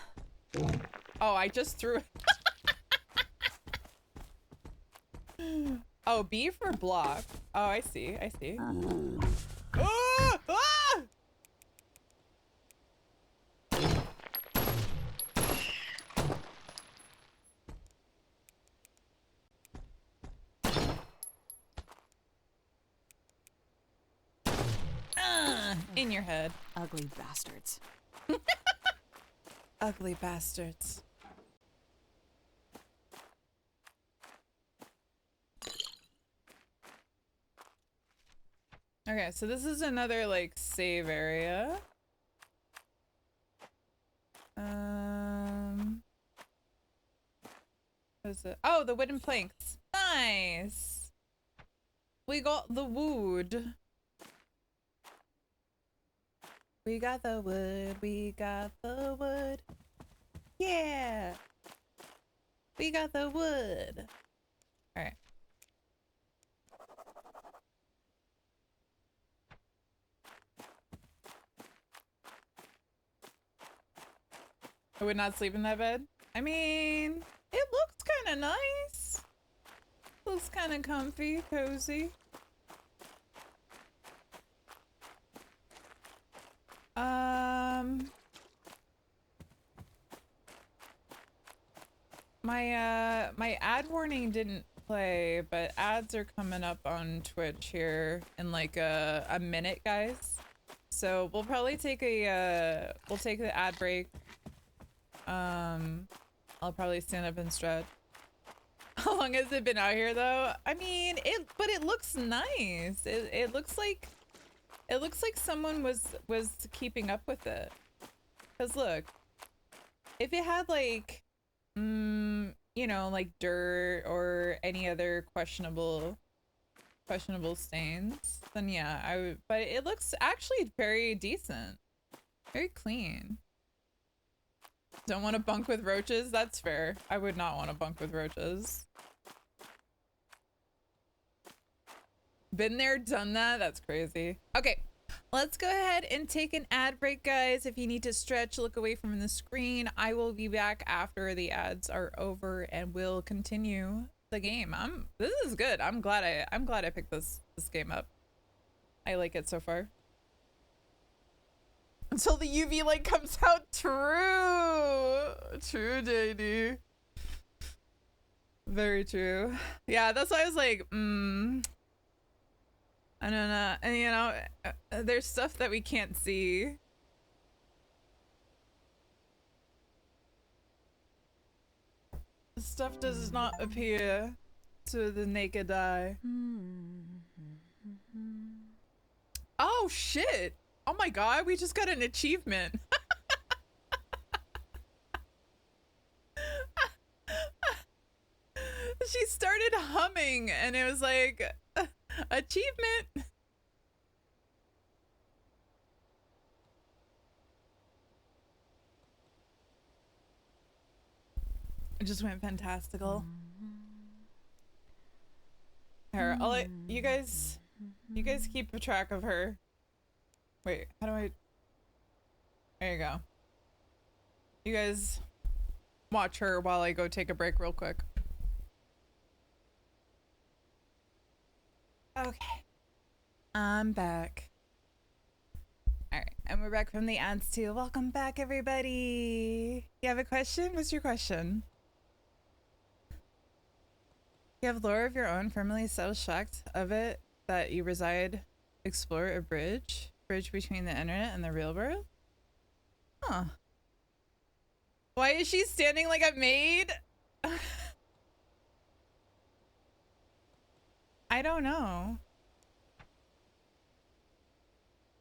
I just threw Oh, B for block. Oh, I see. I see. Oh! Ah! In your head. Ugly bastards. Ugly bastards. Okay, so this is another like save area. What is it? Oh, the wooden planks. Nice. We got the wood. We got the wood. We got the wood. Yeah. We got the wood. All right. I would not sleep in that bed. I mean, it looks kind of nice. Looks kind of comfy, cozy. My ad warning didn't play, but ads are coming up on Twitch here in like a minute, guys. So we'll probably take a we'll take the ad break. I'll probably stand up and stretch. How long has it been out here though? I mean, but it looks nice. It looks like someone was keeping up with it. 'Cause look, if it had like you know, like dirt or any other questionable stains, then yeah, I would, but it looks actually very decent. Very clean. Don't want to bunk with roaches? That's fair. I would not want to bunk with roaches. Been there, done that? That's crazy. Okay, let's go ahead and take an ad break, guys. If you need to stretch, look away from the screen. I will be back after the ads are over and we'll continue the game. This is good. I'm glad I picked this game up. I like it so far. Until the UV light comes out. True, JD. Very true. Yeah, that's why I was like, I don't know. And you know, there's stuff that we can't see. Stuff does not appear to the naked eye. Oh shit! Oh my god, we just got an achievement. She started humming and it was like, achievement. It just went fantastical. Here, I'll let you guys keep a track of her. Wait, how do I? There you go. You guys watch her while I go take a break real quick. Okay. I'm back. Alright, and we're back from the ads too. Welcome back, everybody. You have a question? What's your question? You have lore of your own, firmly established fact of it that you reside, explore a bridge between the internet and the real world? Huh. Why is she standing like a maid? I don't know.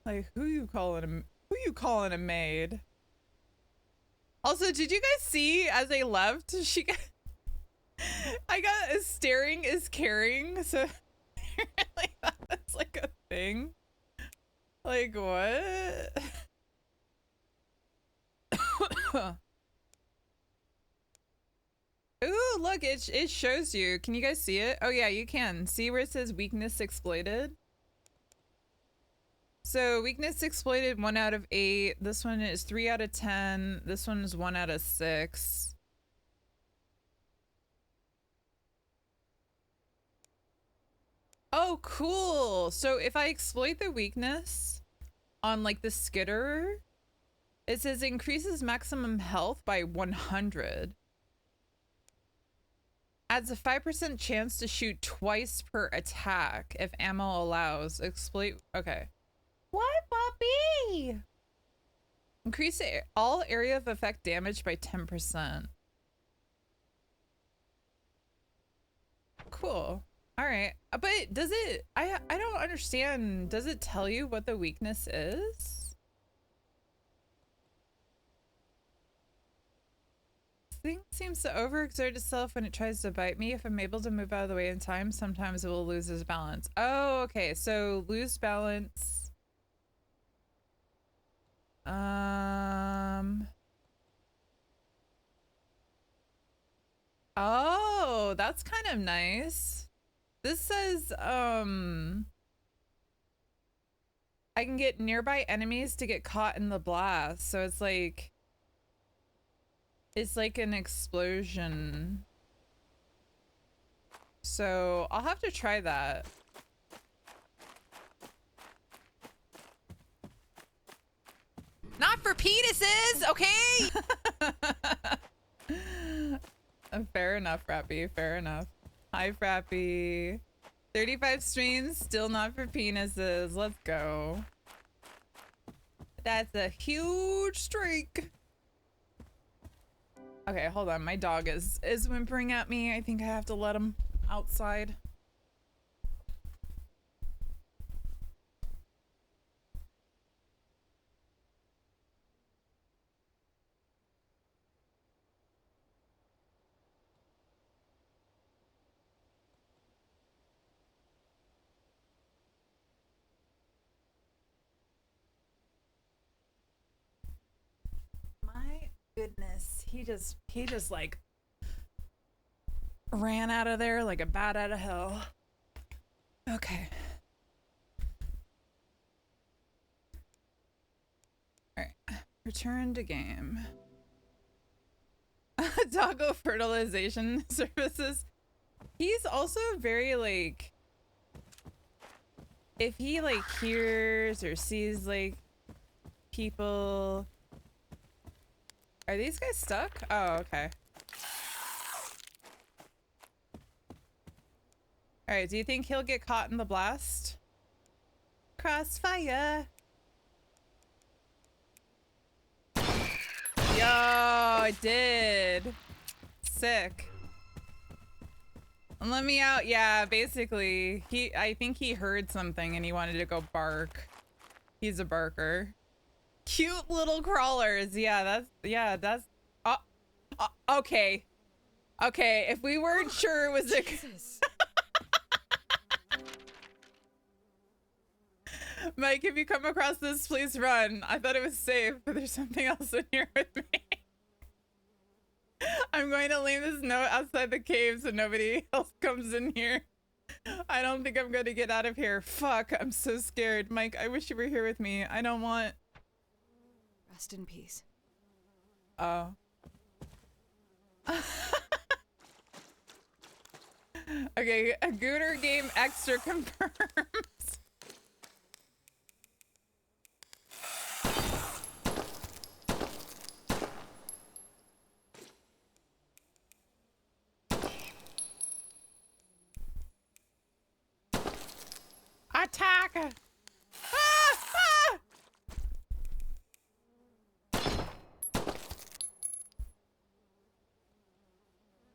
Like, who you calling a maid? Also, did you guys see as I left, I got a staring is caring, so apparently that's like a thing. Like, what? Ooh, look, it shows you. Can you guys see it? Oh yeah, you can. See where it says weakness exploited? So weakness exploited 1 out of 8. This one is 3 out of 10. This one is 1 out of 6. Oh, cool. So if I exploit the weakness on like the skitterer, it says increases maximum health by 100. Adds a 5% chance to shoot twice per attack if ammo allows. Exploit. Okay. What, puppy? Increase all area of effect damage by 10%. Cool. All right, but does it? I don't understand. Does it tell you what the weakness is? Thing seems to overexert itself when it tries to bite me. If I'm able to move out of the way in time, sometimes it will lose its balance. Oh, okay. So lose balance. Oh, that's kind of nice. This says, I can get nearby enemies to get caught in the blast. So it's like an explosion. So I'll have to try that. Not for penises, okay? Fair enough, Frappy. Fair enough. Hi, Frappy. 35 streams, still not for penises. Let's go. That's a huge streak. Okay, hold on. My dog is whimpering at me. I think I have to let him outside. My goodness, he just like ran out of there like a bat out of hell. Okay. All right, return to game. Doggo fertilization services. He's also very like, if he like hears or sees like people. Are these guys stuck? Oh, okay. All right, do you think he'll get caught in the blast? Crossfire. Yo, I did. Sick. Let me out. Yeah, basically, I think he heard something and he wanted to go bark. He's a barker. Cute little crawlers. Yeah, that's okay. Okay, if we weren't sure it was a Mike, if you come across this, please run. I thought it was safe, but there's something else in here with me. I'm going to leave this note outside the cave so nobody else comes in here. I don't think I'm going to get out of here. Fuck, I'm so scared. Mike, I wish you were here with me. I don't want... Rest in peace. Oh. Okay, a Gooner Game Extra confirms. Attack! Ah! Ah!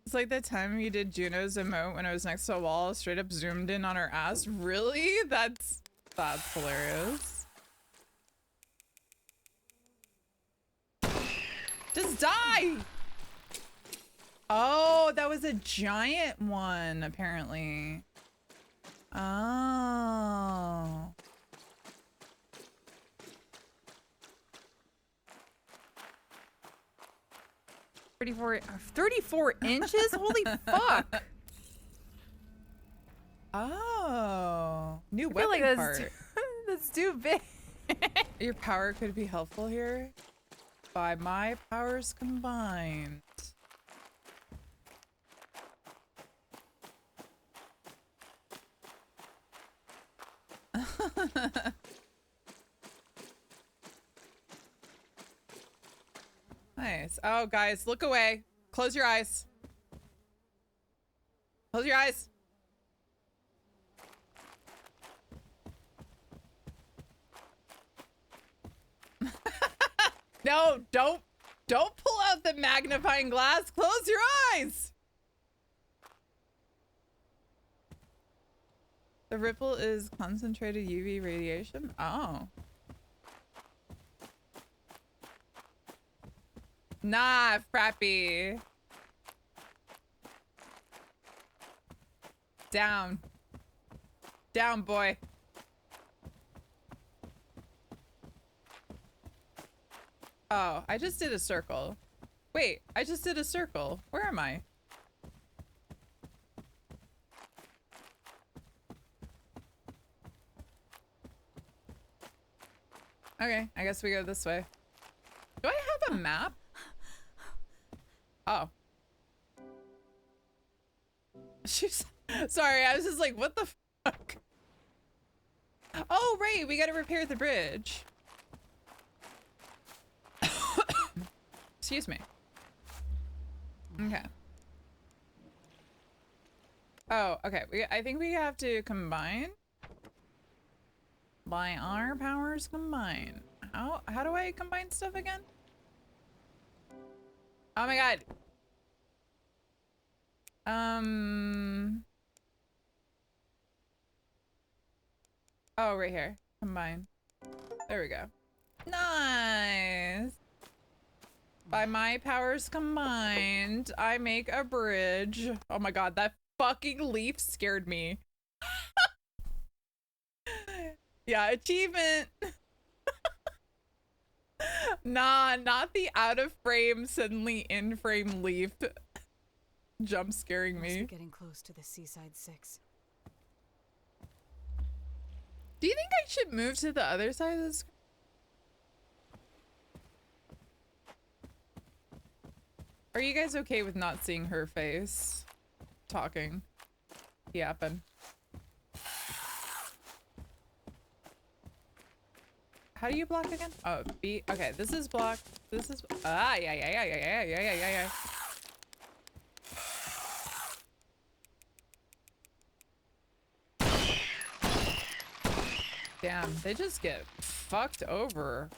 It's like the time you did Juno's emote when I was next to a wall, straight up zoomed in on her ass. Really? That's hilarious. Just die! Oh, that was a giant one, apparently. Oh. 34 inches? Holy fuck. Oh. New weapon like part. That's too big. Your power could be helpful here. By my powers combined. Nice. Oh, guys, look away. Close your eyes. Close your eyes. No, don't pull out the magnifying glass. Close your eyes. The ripple is concentrated UV radiation? Oh. Nah, Frappy. Down. Down, boy. Oh, I just did a circle. Wait, I just did a circle. Where am I? Okay, I guess we go this way. Do I have a map? Oh. She's sorry, I was just like, what the fuck? Oh, right, we gotta repair the bridge. Excuse me. Okay. Oh, okay. I think we have to combine. By our powers combine. How do I combine stuff again? Oh my god. Oh, right here. Combine. There we go. Nice. By my powers combined, I make a bridge. Oh my god, that fucking leaf scared me. Yeah, achievement. Nah, not the out of frame, suddenly in frame leaf jump scaring me. We're getting close to the Seaside 6. Do you think I should move to the other side of the screen? Are you guys okay with not seeing her face? Talking. Yapping. How do you block again? Oh, B. Okay, this is block. This is. Ah, yeah. Damn, they just get fucked over.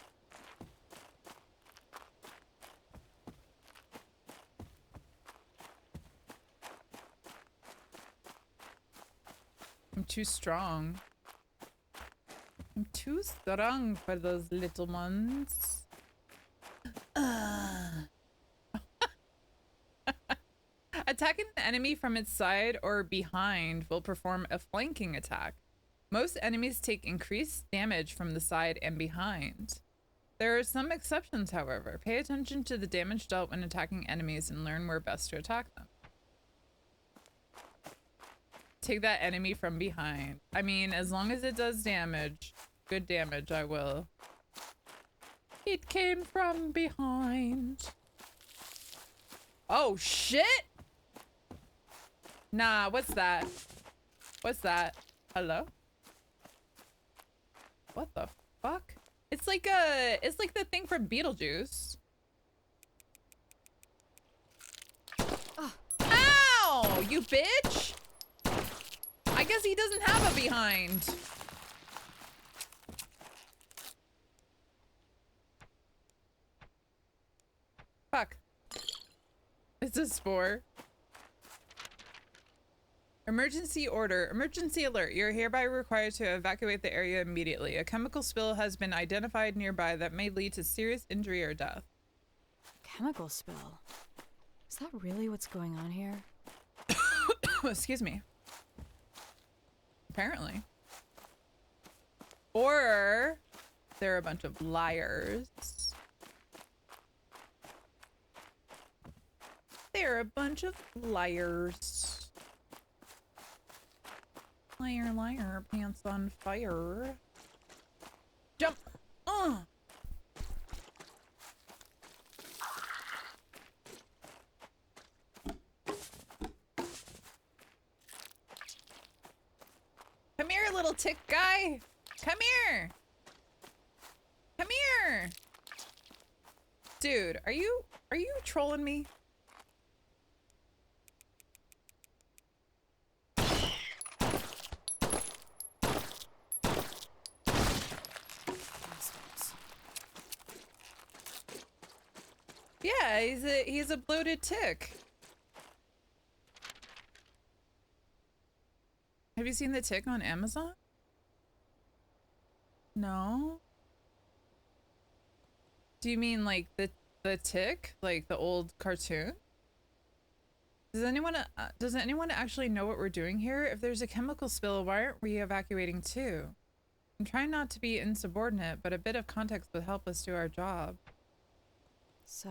I'm too strong. I'm too strong for those little ones. Attacking the enemy from its side or behind will perform a flanking attack. Most enemies take increased damage from the side and behind. There are some exceptions, however. Pay attention to the damage dealt when attacking enemies and learn where best to attack them. Take that enemy from behind. I mean, as long as it does damage, good damage, I will. It came from behind. Oh, shit! Nah, what's that? What's that? Hello? What the fuck? It's like the thing from Beetlejuice. Ow! You bitch! I guess he doesn't have a behind. Fuck. It's a spore. Emergency order. Emergency alert. You're hereby required to evacuate the area immediately. A chemical spill has been identified nearby that may lead to serious injury or death. Chemical spill? Is that really what's going on here? Excuse me. Apparently. Or they're a bunch of liars. They're a bunch of liars. Liar, liar, pants on fire. Jump! Come here, little tick guy! Come here! Come here! Dude, are you trolling me? Yeah, he's a bloated tick. Have you seen The Tick on Amazon? No? Do you mean like the Tick? Like the old cartoon? Does anyone actually know what we're doing here? If there's a chemical spill, why aren't we evacuating too? I'm trying not to be insubordinate, but a bit of context would help us do our job. So,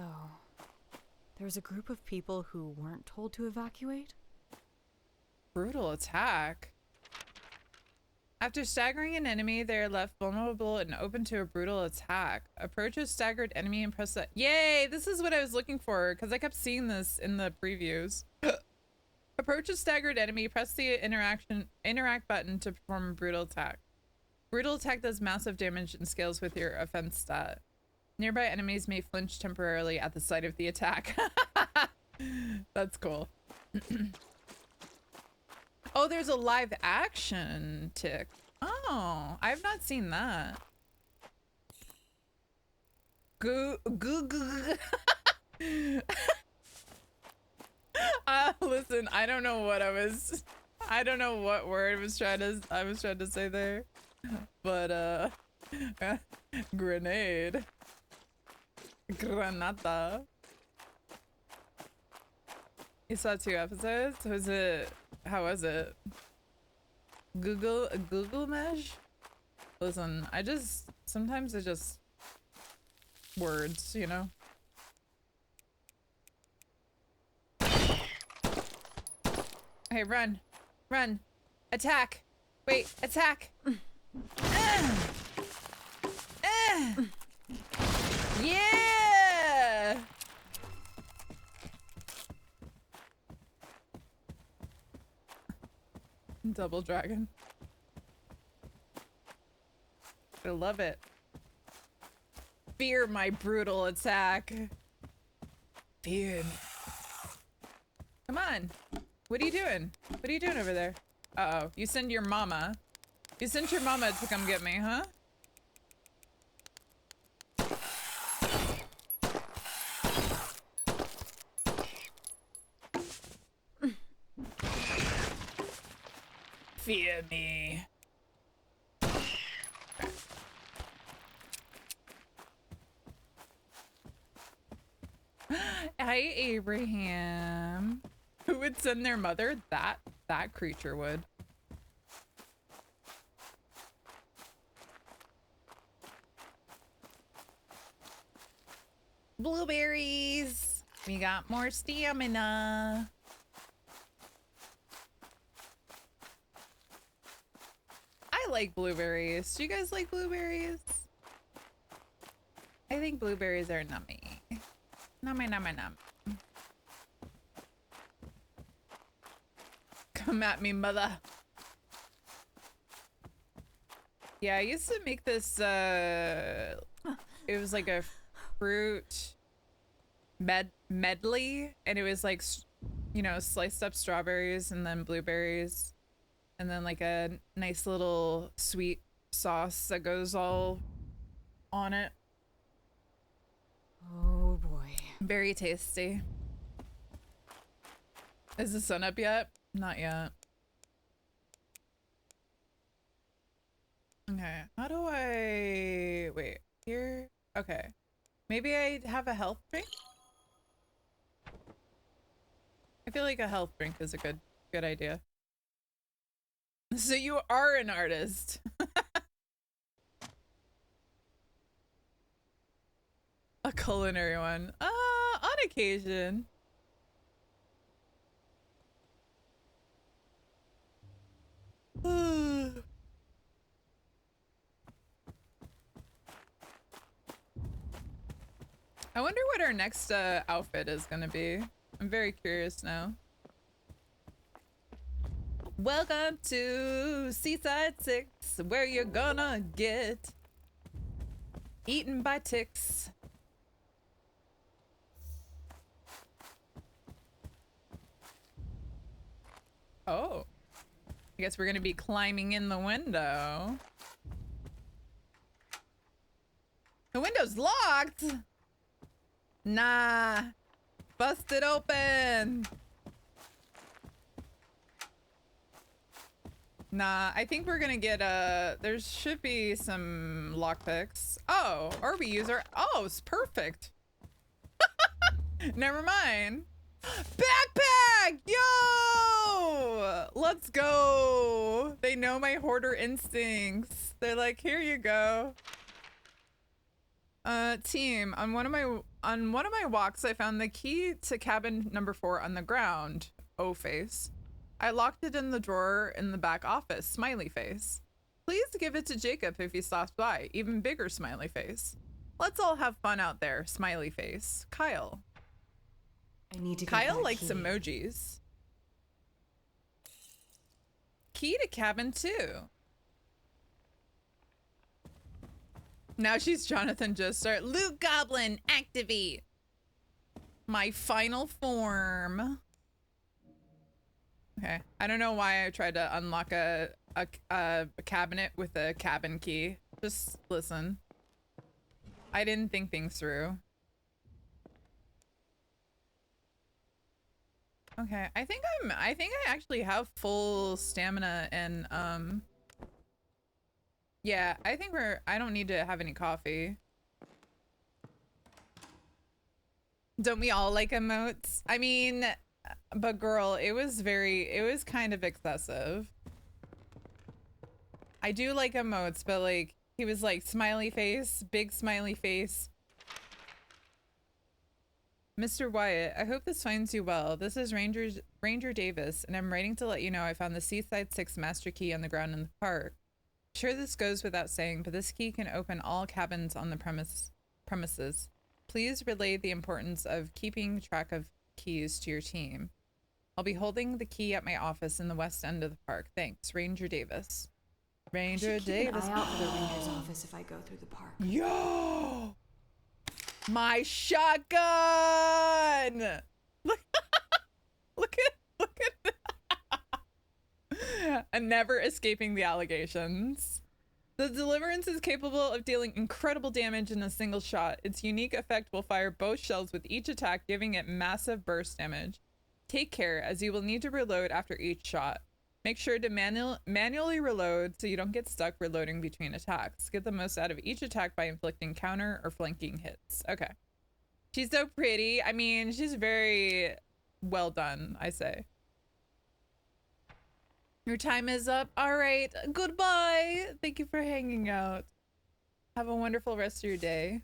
there's a group of people who weren't told to evacuate? Brutal attack. After staggering an enemy, they are left vulnerable and open to a brutal attack. Approach a staggered enemy and press that. Yay! This is what I was looking for, because I kept seeing this in the previews. Approach a staggered enemy, press the interact button to perform a brutal attack. Brutal attack does massive damage and scales with your offense stat. Nearby enemies may flinch temporarily at the sight of the attack. That's cool. Oh, there's a live action Tick. Oh, I've not seen that. Listen, I don't know what I don't know what word I was trying to say there. But grenade. Granata. You saw 2 episodes? How was it? Google mesh? Listen, sometimes it's just words, you know? Okay, run. Run. Attack. Wait, attack. Yeah! Double dragon. I love it. Fear my brutal attack. Fear me. Come on. What are you doing? What are you doing over there? Uh-oh. You send your mama. You sent your mama to come get me, huh? Fear me. Hi, Abraham. Who would send their mother? That creature would. Blueberries. We got more stamina. I like blueberries. Do you guys like blueberries? I think blueberries are nummy. Nummy, nummy, num. Come at me, mother. Yeah, I used to make this, it was like a fruit medley, and it was like, you know, sliced up strawberries and then blueberries, and then like a nice little sweet sauce that goes all on it. Oh boy. Very tasty. Is the sun up yet? Not yet. Okay, how do I... Wait, here? Okay. Maybe I have a health drink? I feel like a health drink is a good idea. So you are an artist. A culinary one. On occasion. I wonder what our next outfit is gonna be. I'm very curious now. Welcome to Seaside 6, where you're gonna get eaten by ticks. Oh. I guess we're gonna be climbing in the window. The window's locked! Nah. Bust it open! Nah, I think we're gonna get there should be some lockpicks. Oh, or we use our, oh, it's perfect. Never mind. Backpack! Yo! Let's go! They know my hoarder instincts. They're like, here you go. Team, on one of my walks, I found the key to cabin number 4 on the ground. O face. I locked it in the drawer in the back office. Smiley face. Please give it to Jacob if he stops by. Even bigger smiley face. Let's all have fun out there. Smiley face. Kyle. I need to get Kyle that likes key. emojis. Key to cabin 2. Now she's Jonathan Joestar. Loot Goblin, activate. My final form. Okay. I don't know why I tried to unlock a cabinet with a cabin key. Just listen. I didn't think things through. Okay, I think I actually have full stamina and yeah, I don't need to have any coffee. Don't we all like emotes? I mean, but girl, it was kind of excessive. I do like emotes, but like he was like smiley face, big smiley face. Mr. Wyatt, I hope this finds you well. This is Ranger Davis, and I'm writing to let you know I found the Seaside 6 master key on the ground in the park. Sure, this goes without saying, but this key can open all cabins on the premises. Please relay the importance of keeping track of keys to your team. I'll be holding the key at my office in the west end of the park. Thanks, Ranger Davis. Ranger Davis. Keep an eye out for the ranger's office if I go through the park. Yo! My shotgun! Look, look at that. And never escaping the allegations. The Deliverance is capable of dealing incredible damage in a single shot. Its unique effect will fire both shells with each attack, giving it massive burst damage. Take care, as you will need to reload after each shot. Make sure to manually reload so you don't get stuck reloading between attacks. Get the most out of each attack by inflicting counter or flanking hits. Okay. She's so pretty. I mean, she's very well done, I say. Your time is up. All right. Goodbye. Thank you for hanging out. Have a wonderful rest of your day.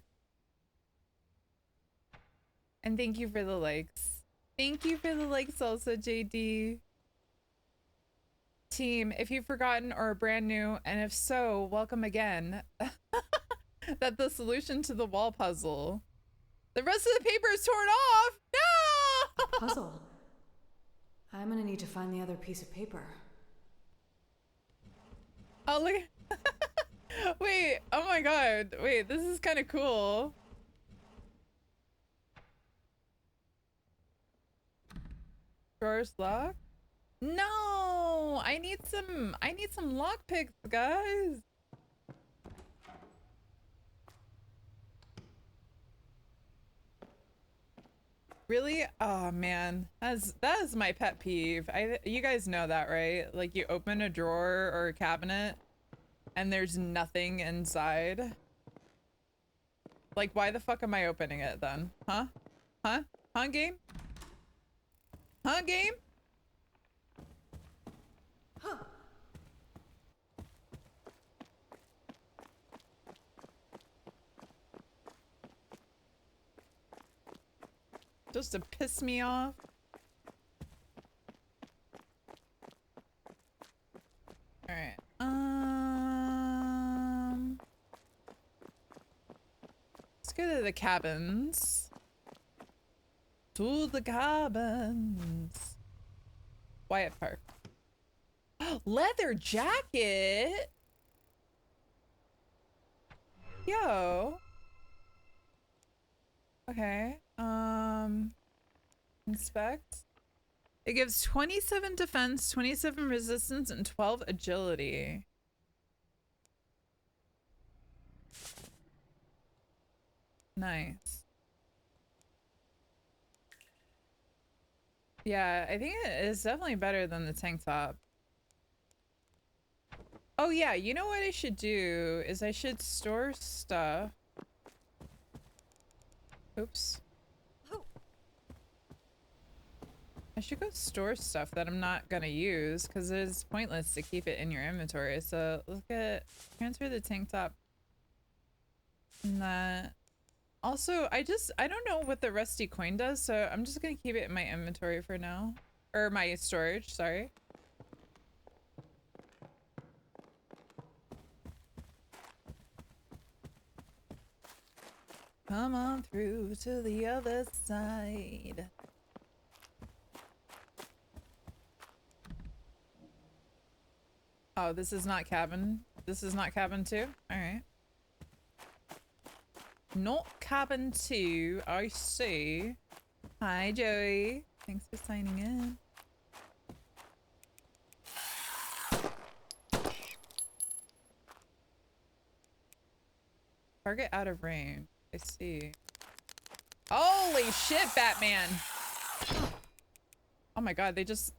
And thank you for the likes. Thank you for the likes also, JD. Team, if you've forgotten or are brand new, and if so, welcome again, that the solution to the wall puzzle. The rest of the paper is torn off! No! Puzzle. I'm gonna need to find the other piece of paper. Oh, look. Wait, oh my god. Wait, this is kind of cool. Drawers locked? No, I need some lockpicks, guys. Really? Oh man, that is my pet peeve. You guys know that, right? Like you open a drawer or a cabinet and there's nothing inside. Like why the fuck am I opening it then? Huh? Huh? Huh, game? Huh, game? Huh. Just to piss me off. All right. Let's go to the cabins. To the cabins. Wyatt Park. Leather jacket. Yo. Okay. Inspect. It gives 27 defense, 27 resistance, and 12 agility. Nice. Yeah, I think it is definitely better than the tank top. Oh yeah, you know what I should do is I should store stuff. Oops. I should go store stuff that I'm not gonna use because it's pointless to keep it in your inventory. So look at transfer the tank top. And that. Also, I don't know what the rusty coin does, so I'm just gonna keep it in my inventory for now. Or my storage, sorry. Come on through to the other side. Oh, this is not cabin. This is not cabin 2? Alright. Not cabin 2, I see. Hi, Joey. Thanks for signing in. Target out of range. I see. Holy shit, Batman! Oh my god,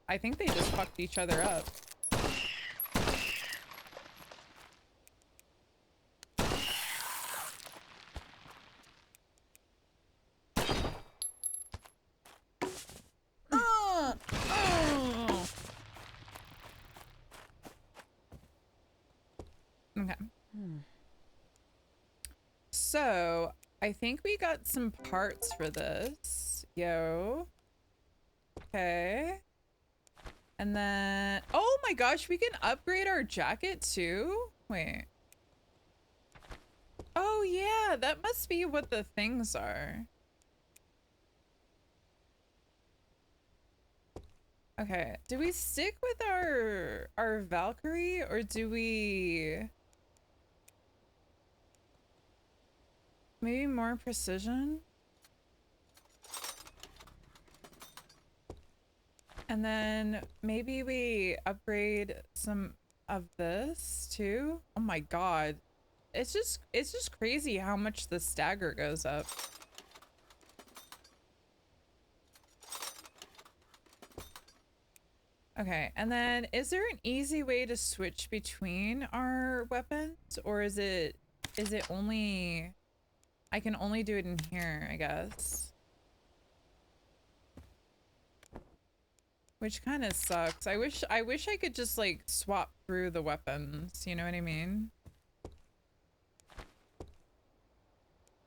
I think they just fucked each other up. Okay. So, I think we got some parts for this. Yo. Okay. And then, oh my gosh, we can upgrade our jacket too? Wait. Oh yeah, that must be what the things are. Okay, do we stick with our Valkyrie or do we maybe more precision? And then maybe we upgrade some of this too. Oh my god. It's just crazy how much the stagger goes up. Okay, and then is there an easy way to switch between our weapons, or is it only I can only do it in here, I guess. Which kind of sucks. I wish I could just like swap through the weapons, you know what I mean?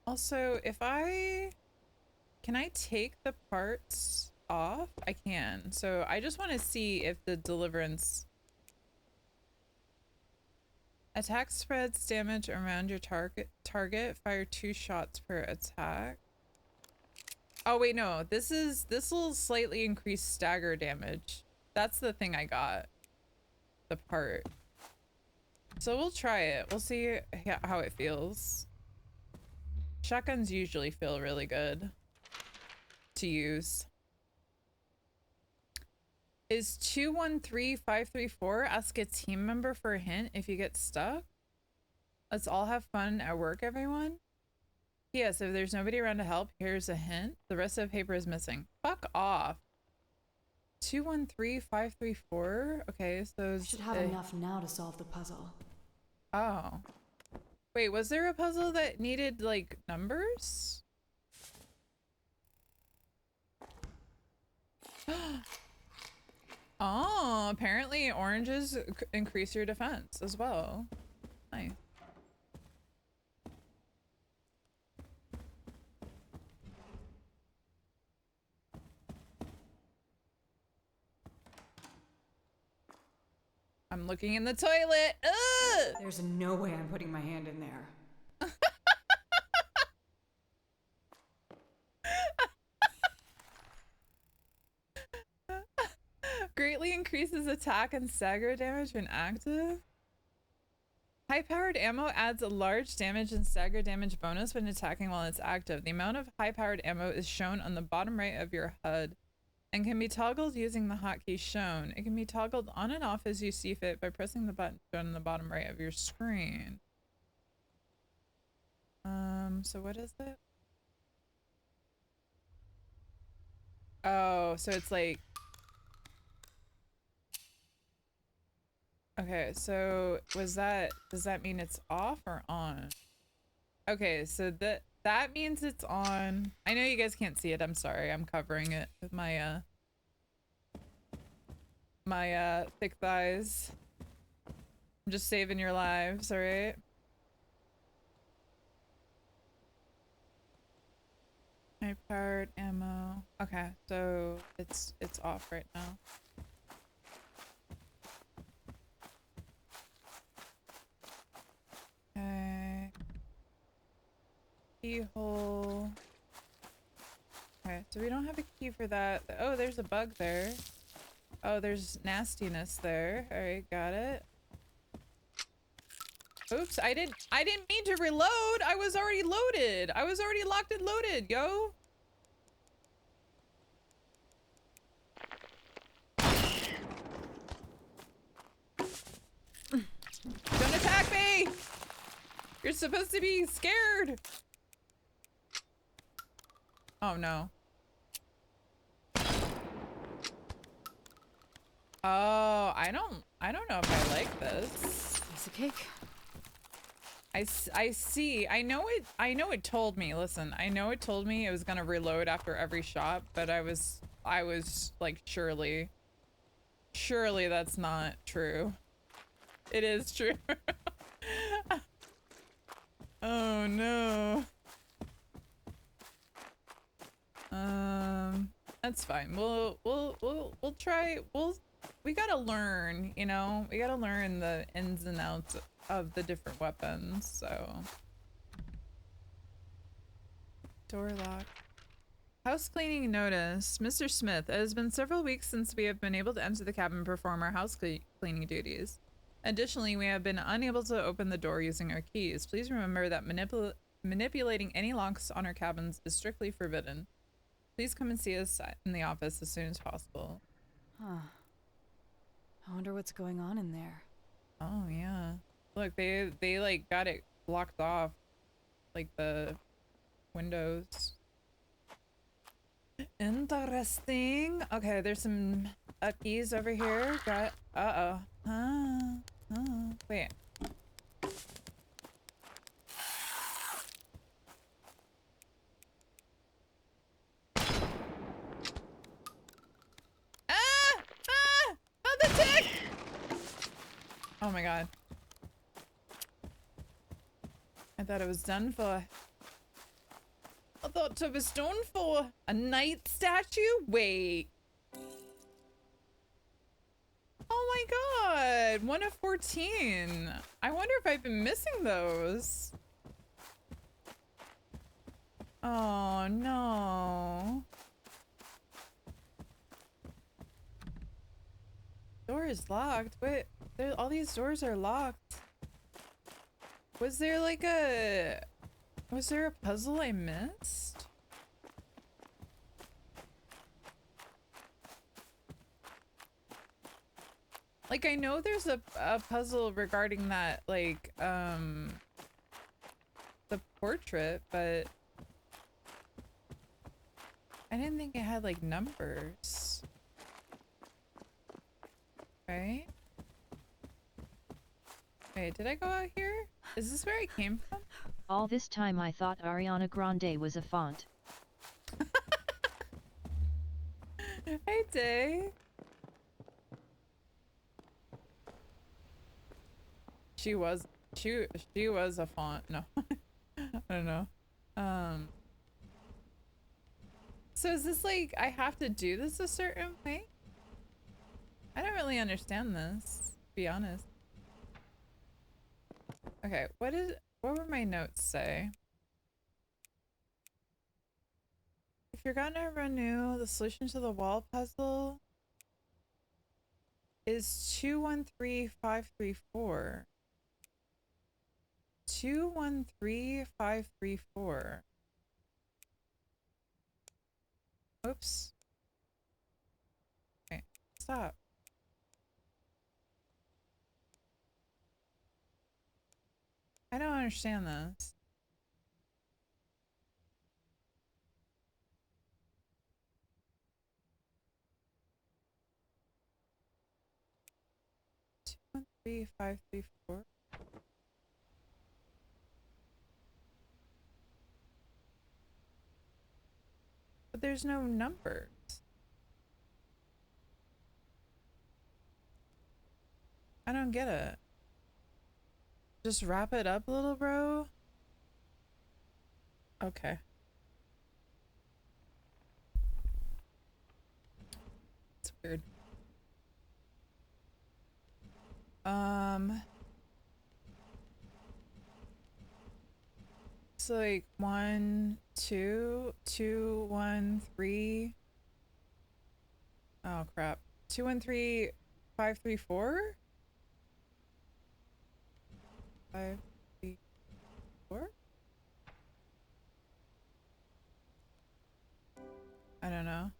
Also, can I take the parts off? I can. So I just want to see if the deliverance attack spreads damage around your target. Fire 2 shots per attack. Oh wait, no. This will slightly increase stagger damage. That's the thing I got. The part. So we'll try it. We'll see how it feels. Shotguns usually feel really good to use. Is 213534 ask a team member for a hint if you get stuck? Let's all have fun at work, everyone. Yes, if there's nobody around to help, here's a hint. The rest of the paper is missing. Fuck off. 213534? Okay, so should have enough now to solve the puzzle. Oh. Wait, was there a puzzle that needed, like, numbers? Oh, apparently oranges increase your defense as well. Nice. I'm looking in the toilet. Ugh! There's no way I'm putting my hand in there. Greatly increases attack and stagger damage when active. High-powered ammo adds a large damage and stagger damage bonus when attacking while it's active. The amount of high-powered ammo is shown on the bottom right of your HUD and can be toggled using the hotkey shown. It can be toggled on and off as you see fit by pressing the button shown on the bottom right of your screen. So what is it? Oh, so it's like Okay, so does that mean it's off or on? Okay, so that means it's on. I know you guys can't see it. I'm sorry. I'm covering it with my thick thighs. I'm just saving your lives, all right? High powered ammo. Okay, so it's off right now. Okay. Keyhole. Okay, so we don't have a key for that. Oh, there's a bug there. Oh, there's nastiness there. All right, got it. Oops, I didn't mean to reload. I was already loaded. I was already locked and loaded, yo. Don't attack me. You're supposed to be scared. Oh no. Oh, I don't know if I like this. Piece of cake. I see. I know it told me. Listen, I know it told me it was gonna reload after every shot, but I was like, surely that's not true. It is true. Oh no. That's fine. We'll try. We gotta learn, you know? We gotta learn the ins and outs of the different weapons, so. Door lock. House cleaning notice. Mr. Smith, it has been several weeks since we have been able to enter the cabin and perform our house cleaning duties. Additionally, we have been unable to open the door using our keys. Please remember that manipulating any locks on our cabins is strictly forbidden. Please come and see us in the office as soon as possible. Huh. I wonder what's going on in there. Oh, yeah. Look, they like got it blocked off. Like the windows. Interesting. Okay, there's some keys over here. Got wait. Not the tick! Oh my god. I thought it was done for. I thought it was done for. A knight statue? Wait. Oh my god. 1 of 14. I wonder if I've been missing those. Oh no. Door is locked. Wait, all these doors are locked. Was there like a puzzle I missed? Like, I know there's a puzzle regarding that, like, the portrait, but I didn't think it had, like, numbers. Right? Wait, did I go out here? Is this where I came from? All this time I thought Ariana Grande was a font. Hey, Day. She was a font. No. I don't know. So is this like I have to do this a certain way? I don't really understand this, to be honest. Okay, what were my notes say? If you're gonna renew, the solution to the wall puzzle is 213534. 213534. Oops. Okay, stop. I don't understand this. 53534. But there's no numbers. I don't get it. Just wrap it up, little bro. Okay. It's weird. It's like 1, 2, 2, 1, 3. Oh crap. 2, 1, 3, 5, 3, 4? 5, 3, 4? I don't know.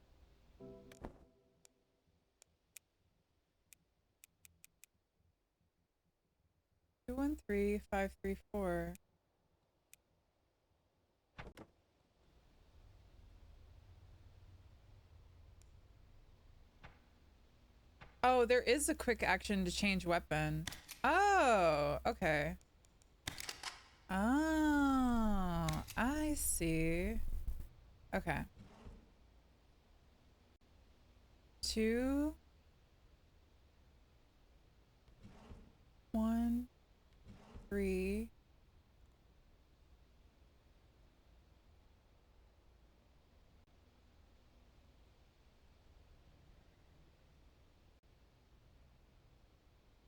Two, 1, 3, 5, 3, 4. Oh, there is a quick action to change weapon. Oh, okay. Oh, I see. Okay. 2, 1, 3.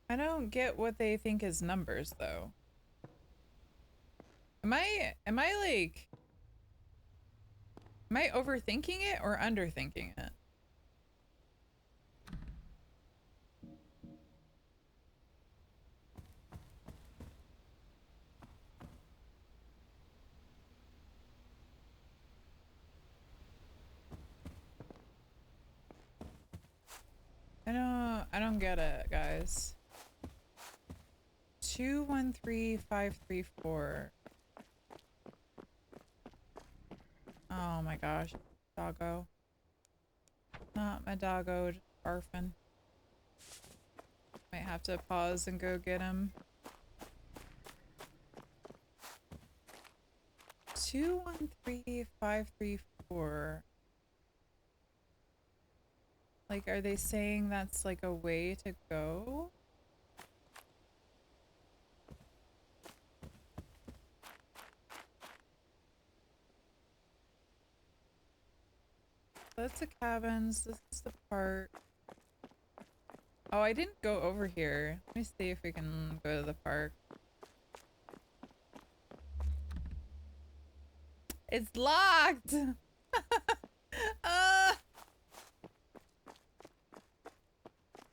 I don't get what they think is numbers though. Am I like, am I overthinking it or underthinking it? I don't get it, guys. 2, 1, 3, 5, 3, 4. Oh my gosh, doggo. Not my doggo, just barfing. Might have to pause and go get him. 2, 1, 3, 5, 3, 4. Like, are they saying that's like a way to go? That's the cabins. This is the park. Oh, I didn't go over here. Let me see if we can go to the park. It's locked!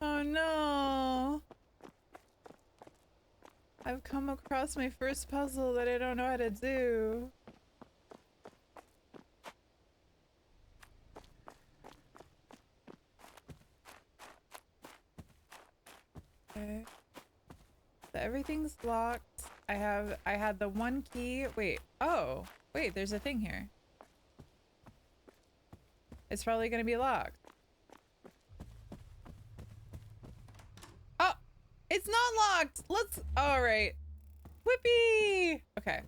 Oh no! I've come across my first puzzle that I don't know how to do. Okay. So everything's locked. I had the one key. Wait. Oh, wait, there's a thing here. It's probably gonna be locked. Oh, it's not locked. Let's, all right. Whippy. Okay,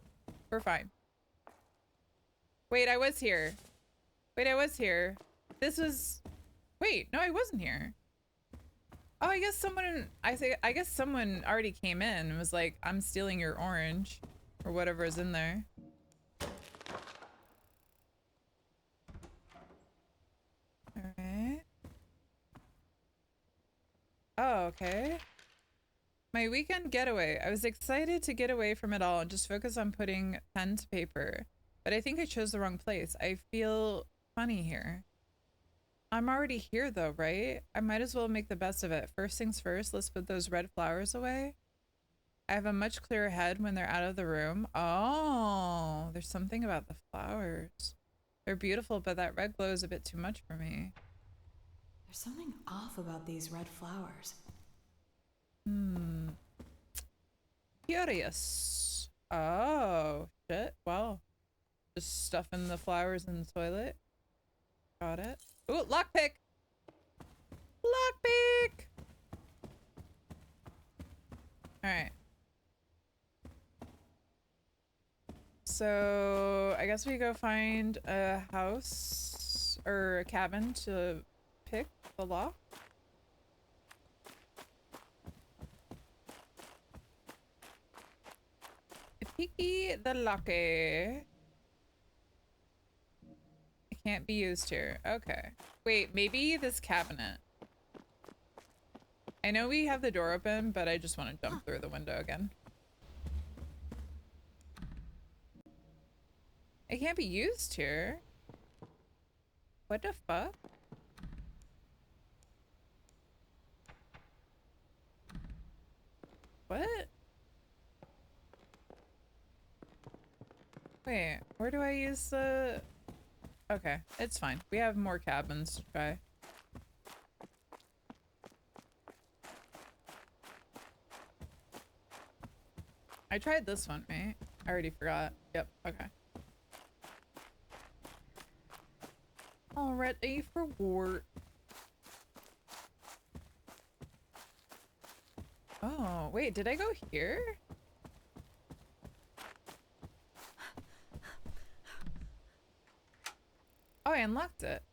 we're fine. Wait, I was here. Wait, I was here. This was, wait, no, I wasn't here. Oh, I guess someone, I guess someone already came in and was like, I'm stealing your orange or whatever is in there. All right. Oh, okay. My weekend getaway. I was excited to get away from it all and just focus on putting pen to paper. But I think I chose the wrong place. I feel funny here. I'm already here though, right? I might as well make the best of it. First things first, let's put those red flowers away. I have a much clearer head when they're out of the room. Oh, there's something about the flowers. They're beautiful, but that red glow is a bit too much for me. There's something off about these red flowers. Curious. Oh, shit. Well, just stuffing the flowers in the toilet. Got it. Ooh, lockpick! Lockpick! Alright. So I guess we go find a house or a cabin to pick the lock. Picky the locky. It can't be used here. Okay. Wait, maybe this cabinet. I know we have the door open, but I just want to jump through the window again. It can't be used here. What the fuck? What? Wait, where do I use the... Okay, it's fine. We have more cabins to try. I tried this one, right? I already forgot. Yep, okay. All ready for war. Oh, wait, did I go here? Oh, I unlocked it.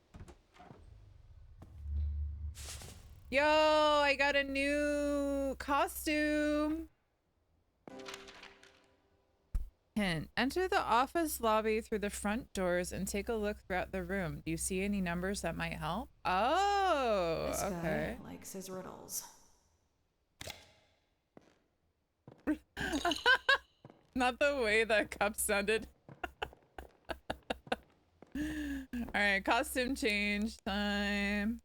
Yo, I got a new costume. Hint. Enter the office lobby through the front doors and take a look throughout the room. Do you see any numbers that might help? Oh, This okay. guy likes his riddles. Not the way that cup sounded. All right, costume change time.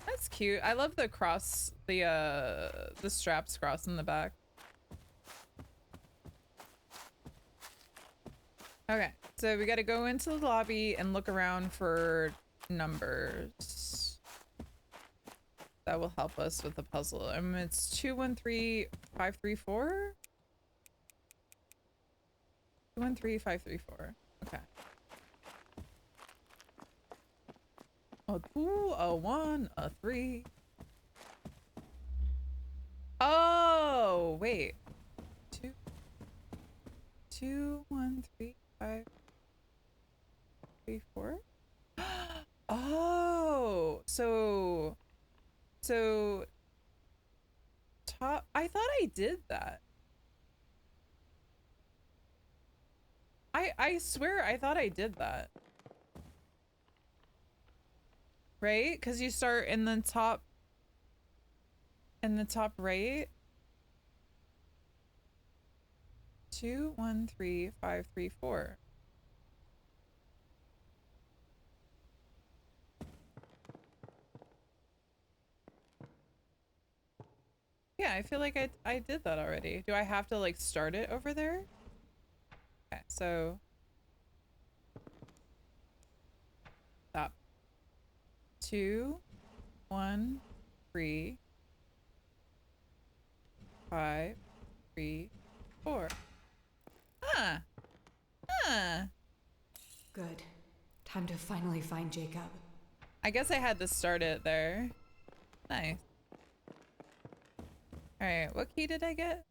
That's cute. I love the cross, the straps cross in the back. Okay, so we got to go into the lobby and look around for numbers. That will help us with the puzzle. It's 213534. 213534. Okay. A 2, a 1, a 3. Oh, wait. 2, 2, 1, 3, 5, 3, 4. Oh, so top. I thought I did that. I swear I thought I did that. Right? Because you start in the top right. 2, 1, 3, 5, 3, 4. Yeah, I feel like I did that already. Do I have to like start it over there? Okay, so stop. 2, 1, 3, 5, 3, 4. Huh. Huh. Good. Time to finally find Jacob. I guess I had to start it there. Nice. Alright, what key did I get?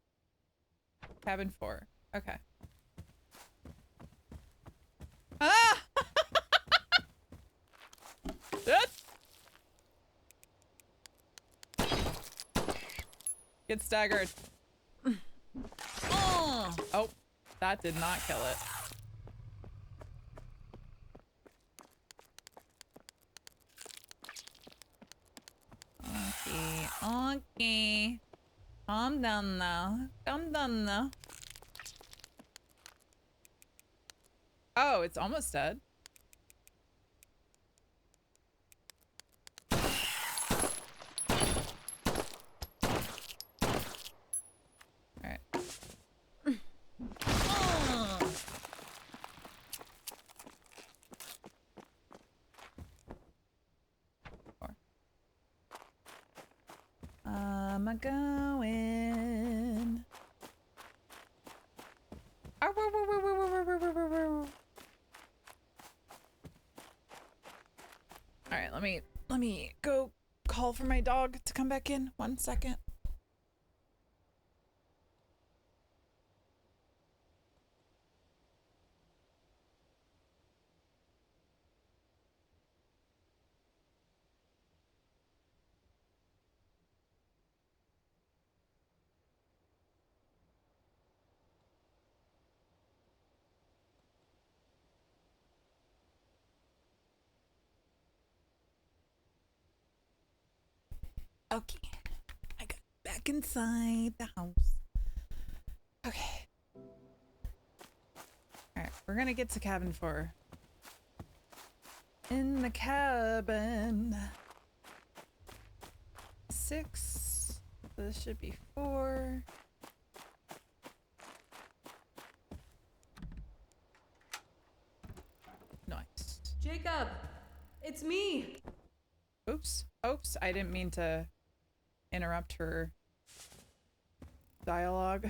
Cabin 4. Okay. Ah! Get staggered. Oh, that did not kill it. Okay, okay. Calm down now. Calm down now. Oh, it's almost dead. Alright. I'm a going. Ow, woo, woo, woo, woo, woo, woo, woo, woo, woo. All right, let me Let me go call for my dog to come back in. 1 second. Okay, I got back inside the house. Okay. Alright, we're gonna get to cabin 4. In the cabin. 6. This should be 4. Nice. Jacob! It's me! Oops. Oops, I didn't mean to interrupt her dialogue.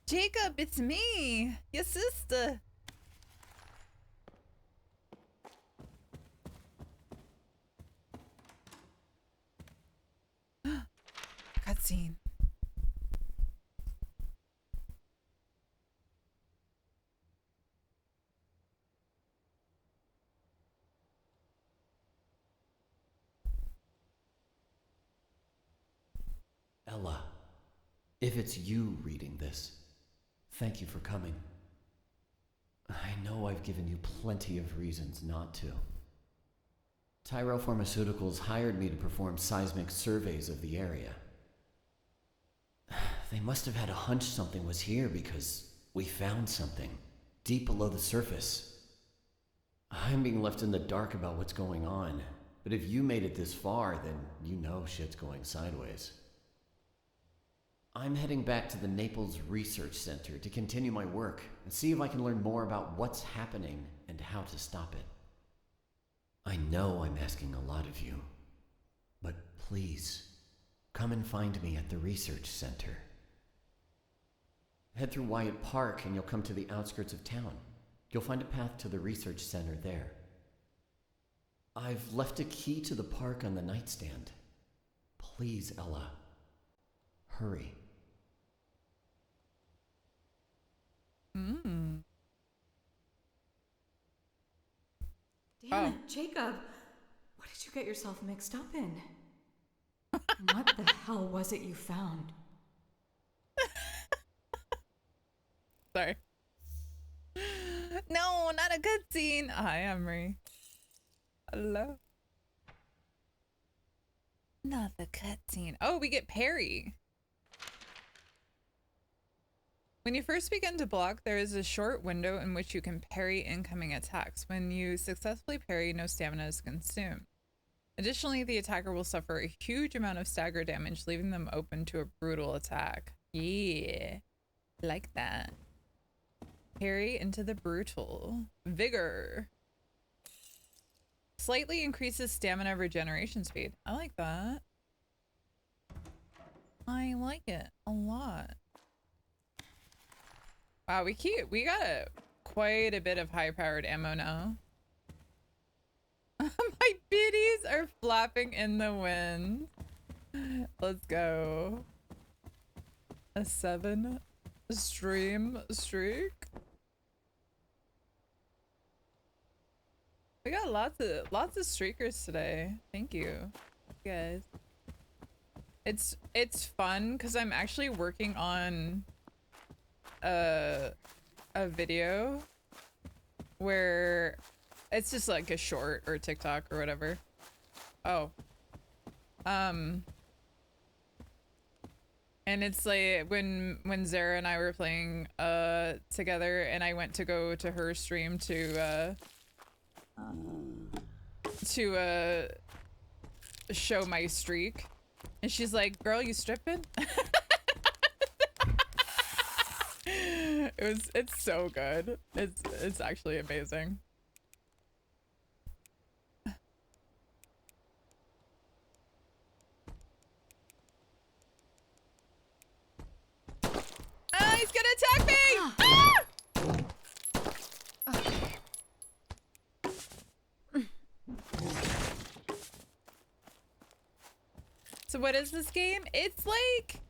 Jacob, it's me, your sister. Cutscene. Ella, if it's you reading this, thank you for coming. I know I've given you plenty of reasons not to. Tyrell Pharmaceuticals hired me to perform seismic surveys of the area. They must have had a hunch something was here because we found something deep below the surface. I'm being left in the dark about what's going on, but if you made it this far, then you know shit's going sideways. I'm heading back to the Naples Research Center to continue my work and see if I can learn more about what's happening and how to stop it. I know I'm asking a lot of you, but please, come and find me at the Research Center. Head through Wyatt Park and you'll come to the outskirts of town. You'll find a path to the Research Center there. I've left a key to the park on the nightstand. Please, Ella, hurry. Damn Oh. it, Jacob! What did you get yourself mixed up in? What the hell was it you found? Sorry. No, not a cutscene. Hi, Emery. Hello. Not the cutscene. Oh, we get parry. When you first begin to block, there is a short window in which you can parry incoming attacks. When you successfully parry, no stamina is consumed. Additionally, the attacker will suffer a huge amount of stagger damage, leaving them open to a brutal attack. Yeah, like that. Parry into the brutal. Vigor. Slightly increases stamina regeneration speed. I like that. I like it a lot. Wow, we got quite a bit of high-powered ammo now. My biddies are flapping in the wind. Let's go. A 7 stream streak. We got lots of streakers today. Thank you, guys. It's fun because I'm actually working on a video where it's just like a short or TikTok or whatever. Oh. And it's like when Zara and I were playing together and I went to go to her stream to show my streak, and she's like, "Girl, you stripping?" It's so good. It's actually amazing. Ah, he's gonna attack me! Ah! So what is this game? It's like,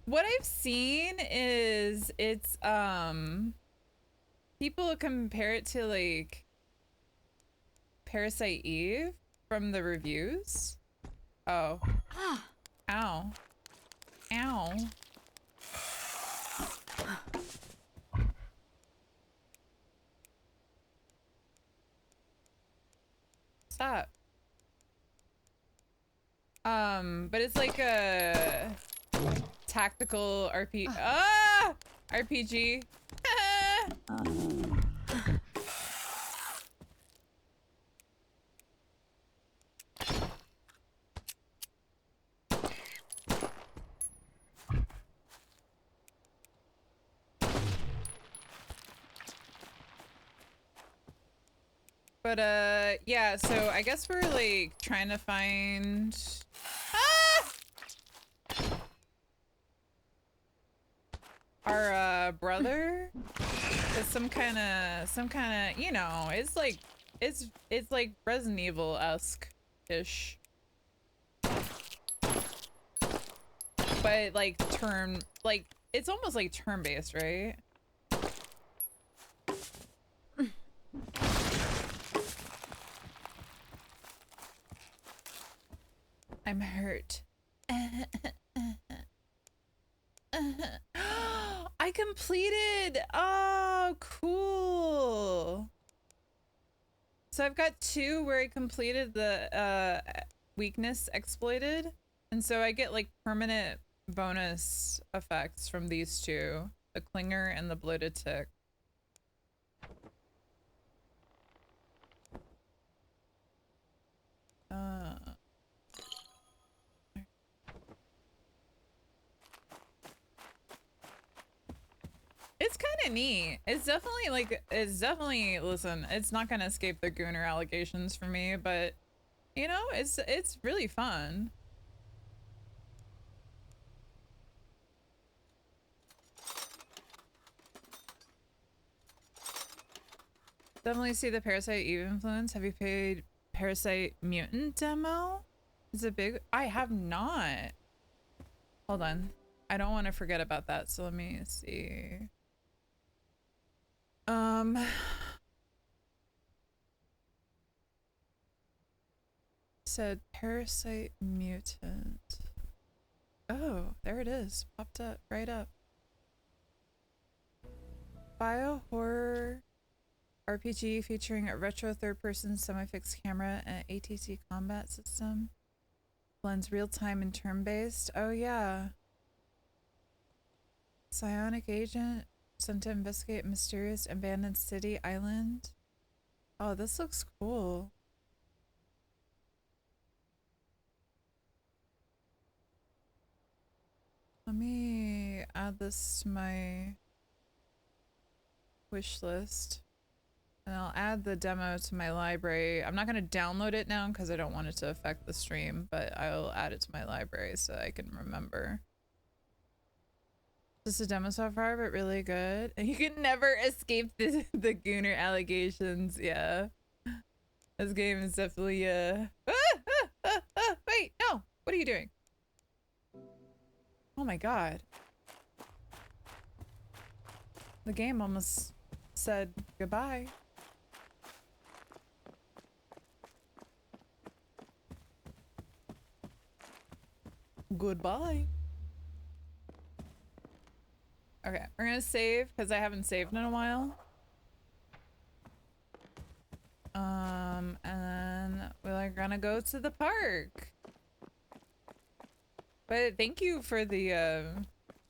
what I've seen is it's, people compare it to like Parasite Eve from the reviews. Oh. Ow. Ow. Stop. But it's like a tactical RPG. But yeah, so I guess we're like trying to find our brother. It's some kind of, you know, it's like Resident Evil-esque ish. But like it's almost like turn-based, right? I'm hurt. I completed. Oh, cool. So I've got 2 where I completed the weakness exploited, and so I get like permanent bonus effects from these 2, the clinger and the bloated tick. It's kind of neat. It's definitely, listen, it's not gonna escape the Gunner allegations for me, but you know, it's really fun. Definitely see the Parasite Eve influence. Have you played Parasite Mutant demo? Is it big? I have not. Hold on. I don't want to forget about that, so let me see. Said Parasite Mutant. Oh, there it is. Popped up, right up. Bio-horror RPG featuring a retro third-person semi-fixed camera and ATC combat system. Blends real-time and turn-based. Oh yeah. Psionic agent sent to investigate mysterious abandoned city island. Oh, this looks cool. Let me add this to my wish list. And I'll add the demo to my library. I'm not going to download it now because I don't want it to affect the stream, but I'll add it to my library so I can remember. Just a demo so far, but really good. And you can never escape the Gunner allegations. Yeah. This game is definitely, wait, no! What are you doing? Oh my god. The game almost said goodbye. Goodbye. Okay, we're gonna save because I haven't saved in a while. And then we're gonna go to the park. But thank you for the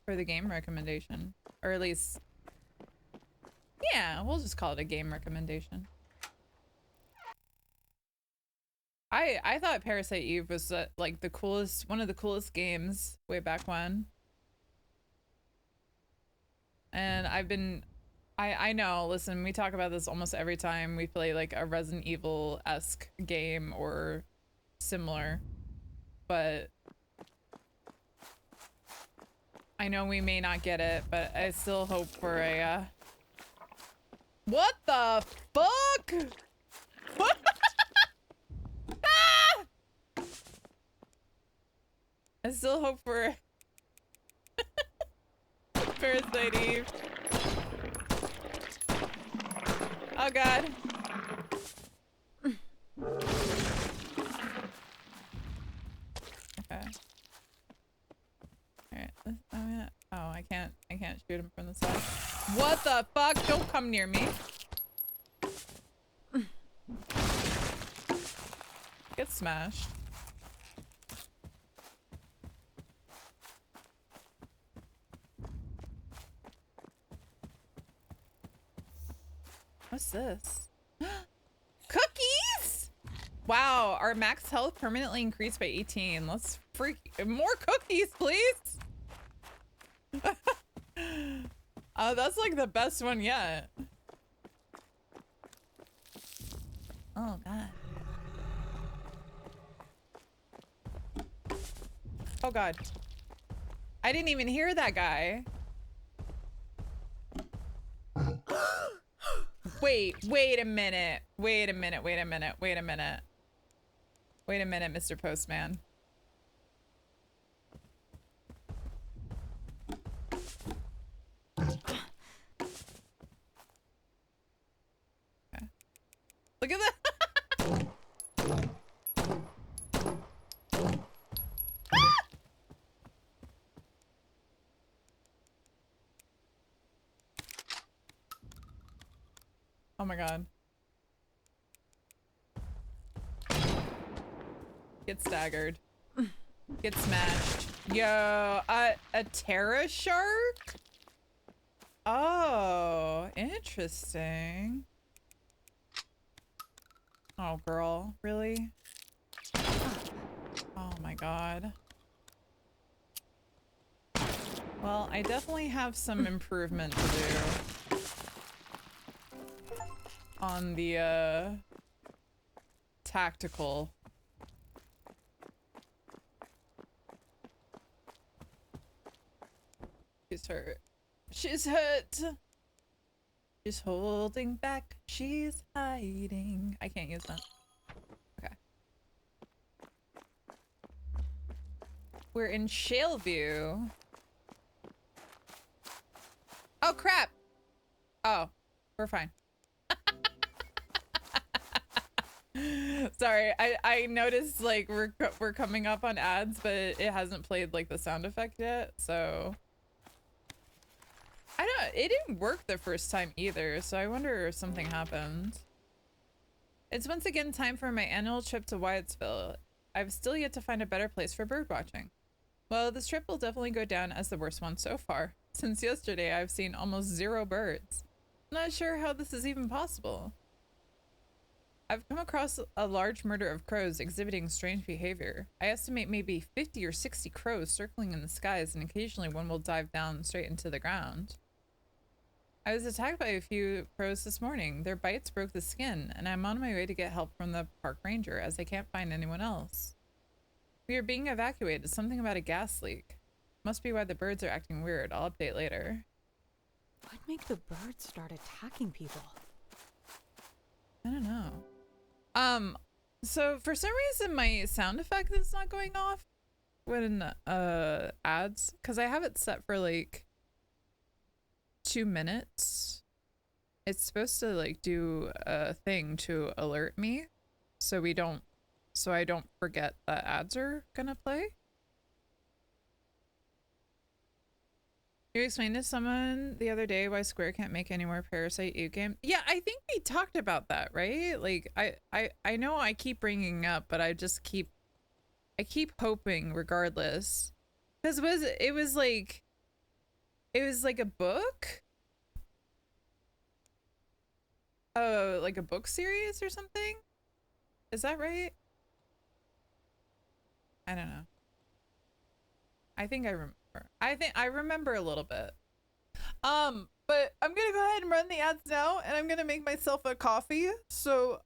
game recommendation, or at least, yeah, we'll just call it a game recommendation. I thought Parasite Eve was like the coolest, one of the coolest games way back when. And I know, listen, we talk about this almost every time we play like a Resident Evil-esque game or similar, but I know we may not get it, but I still hope for a, what the fuck? What? Ah! still hope for Parasite Eve. Oh god. Okay. Alright. Oh, I can't shoot him from the side. What the fuck? Don't come near me. Get smashed. What's this? Cookies! Wow, our max health permanently increased by 18. Let's freak more cookies, please. That's like the best one yet. Oh god. Oh god. I didn't even hear that guy. Wait a minute. Wait a minute, Mr. Postman. Okay. Look at that. Oh my god. Get staggered. Get smashed. Yo, a Terra shark? Oh, interesting. Oh, girl, really? Oh my god. Well, I definitely have some improvement to do on the tactical. She's hurt. She's hurt. She's holding back. She's hiding. I can't use that. Okay. We're in Shaleview. Oh crap. Oh, we're fine. Sorry, I noticed like we're coming up on ads, but it hasn't played like the sound effect yet, so it didn't work the first time either, so I wonder if something happened. It's once again time for my annual trip to Wyattsville. I've still yet to find a better place for bird watching. Well, this trip will definitely go down as the worst one so far. Since yesterday, I've seen almost 0 birds. I'm not sure how this is even possible. I've come across a large murder of crows exhibiting strange behavior. I estimate maybe 50 or 60 crows circling in the skies, and occasionally one will dive down straight into the ground. I was attacked by a few crows this morning. Their bites broke the skin, and I'm on my way to get help from the park ranger as I can't find anyone else. We are being evacuated. Something about a gas leak. Must be why the birds are acting weird. I'll update later. What'd make the birds start attacking people? I don't know. So for some reason my sound effect is not going off when ads, because I have it set for like 2 minutes. It's supposed to like do a thing to alert me so I don't forget that ads are gonna play. You explained to someone the other day why Square can't make any more Parasite Eve game. Yeah, I think we talked about that, right? Like, I know I keep bringing up, but I keep hoping regardless. Because it was like a book? Oh, like a book series or something? Is that right? I don't know. I think I remember. I remember a little bit. But I'm gonna go ahead and run the ads now, and I'm gonna make myself a coffee. So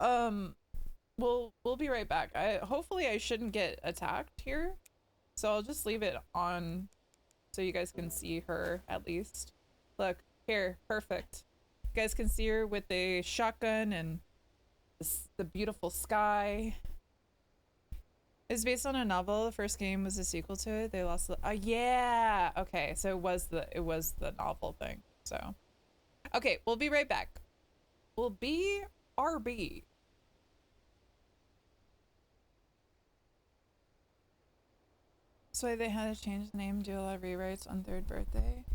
we'll be right back. Hopefully I shouldn't get attacked here, so I'll just leave it on so you guys can see her at least. Look here, perfect. You guys can see her with a shotgun and the beautiful sky. It's based on a novel. The first game was a sequel to it. They lost the. Yeah. Okay. So it was the novel thing. So, okay, we'll be right back. We'll be RB. So they had to change the name, do a lot of rewrites on third birthday.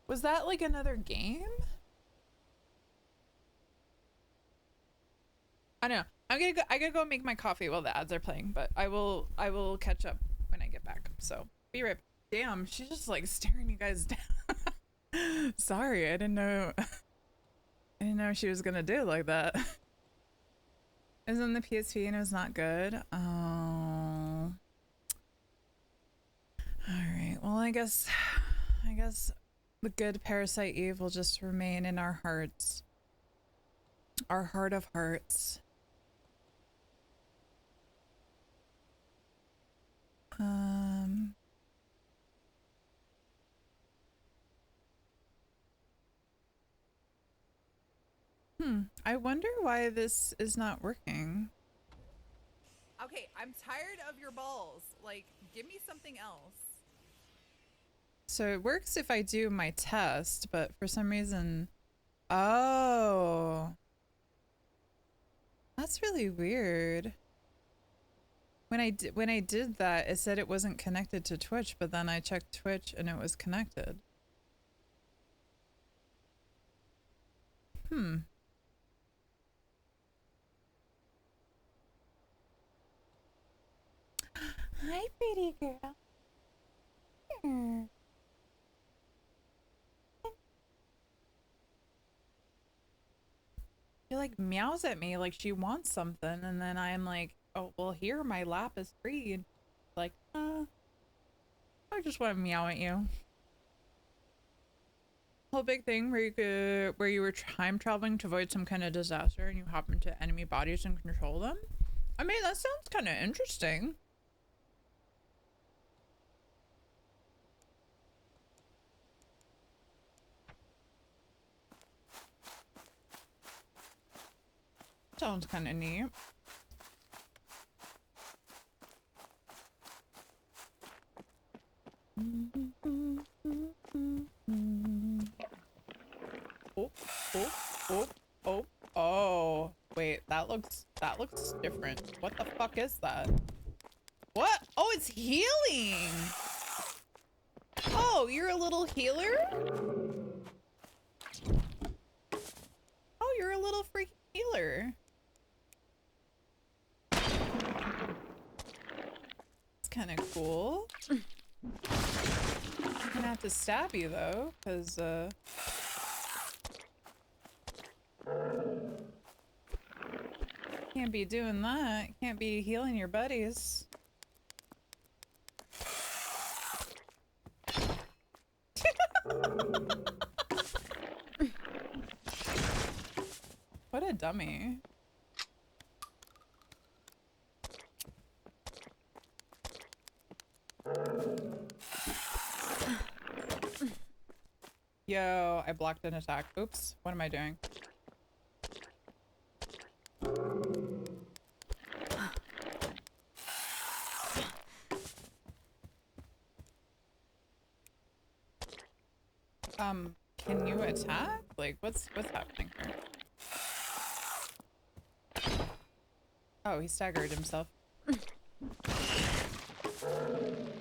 Was that like another game? I don't know. I gotta go make my coffee while the ads are playing, but I will catch up when I get back. So be right back. Damn, she's just like staring you guys down. Sorry, I didn't know she was gonna do it like that. It was on the PSP and it was not good. Oh. Alright, well I guess the good Parasite Eve will just remain in our hearts. Our heart of hearts. I wonder why this is not working. Okay, I'm tired of your balls. Like, give me something else. So it works if I do my test, but for some reason... Oh. That's really weird. When I did that, it said it wasn't connected to Twitch, but then I checked Twitch and it was connected. Hi, pretty girl. Here. She like meows at me like she wants something, and then I'm like, oh, well, here, my lap is free. And like, I just want to meow at you. Whole big thing where you were time traveling to avoid some kind of disaster and you hop into enemy bodies and control them. I mean, that sounds kind of interesting. Sounds kind of neat. Oh, wait, that looks different. What the fuck is that? What? Oh, it's healing. Oh, you're a little healer? Oh, you're a little freaking healer. It's kind of cool. I'm gonna have to stab you though, because can't be doing that. Can't be healing your buddies. What a dummy. Yo, I blocked an attack. Oops, what am I doing? Can you attack? Like, what's happening here? Oh, he staggered himself.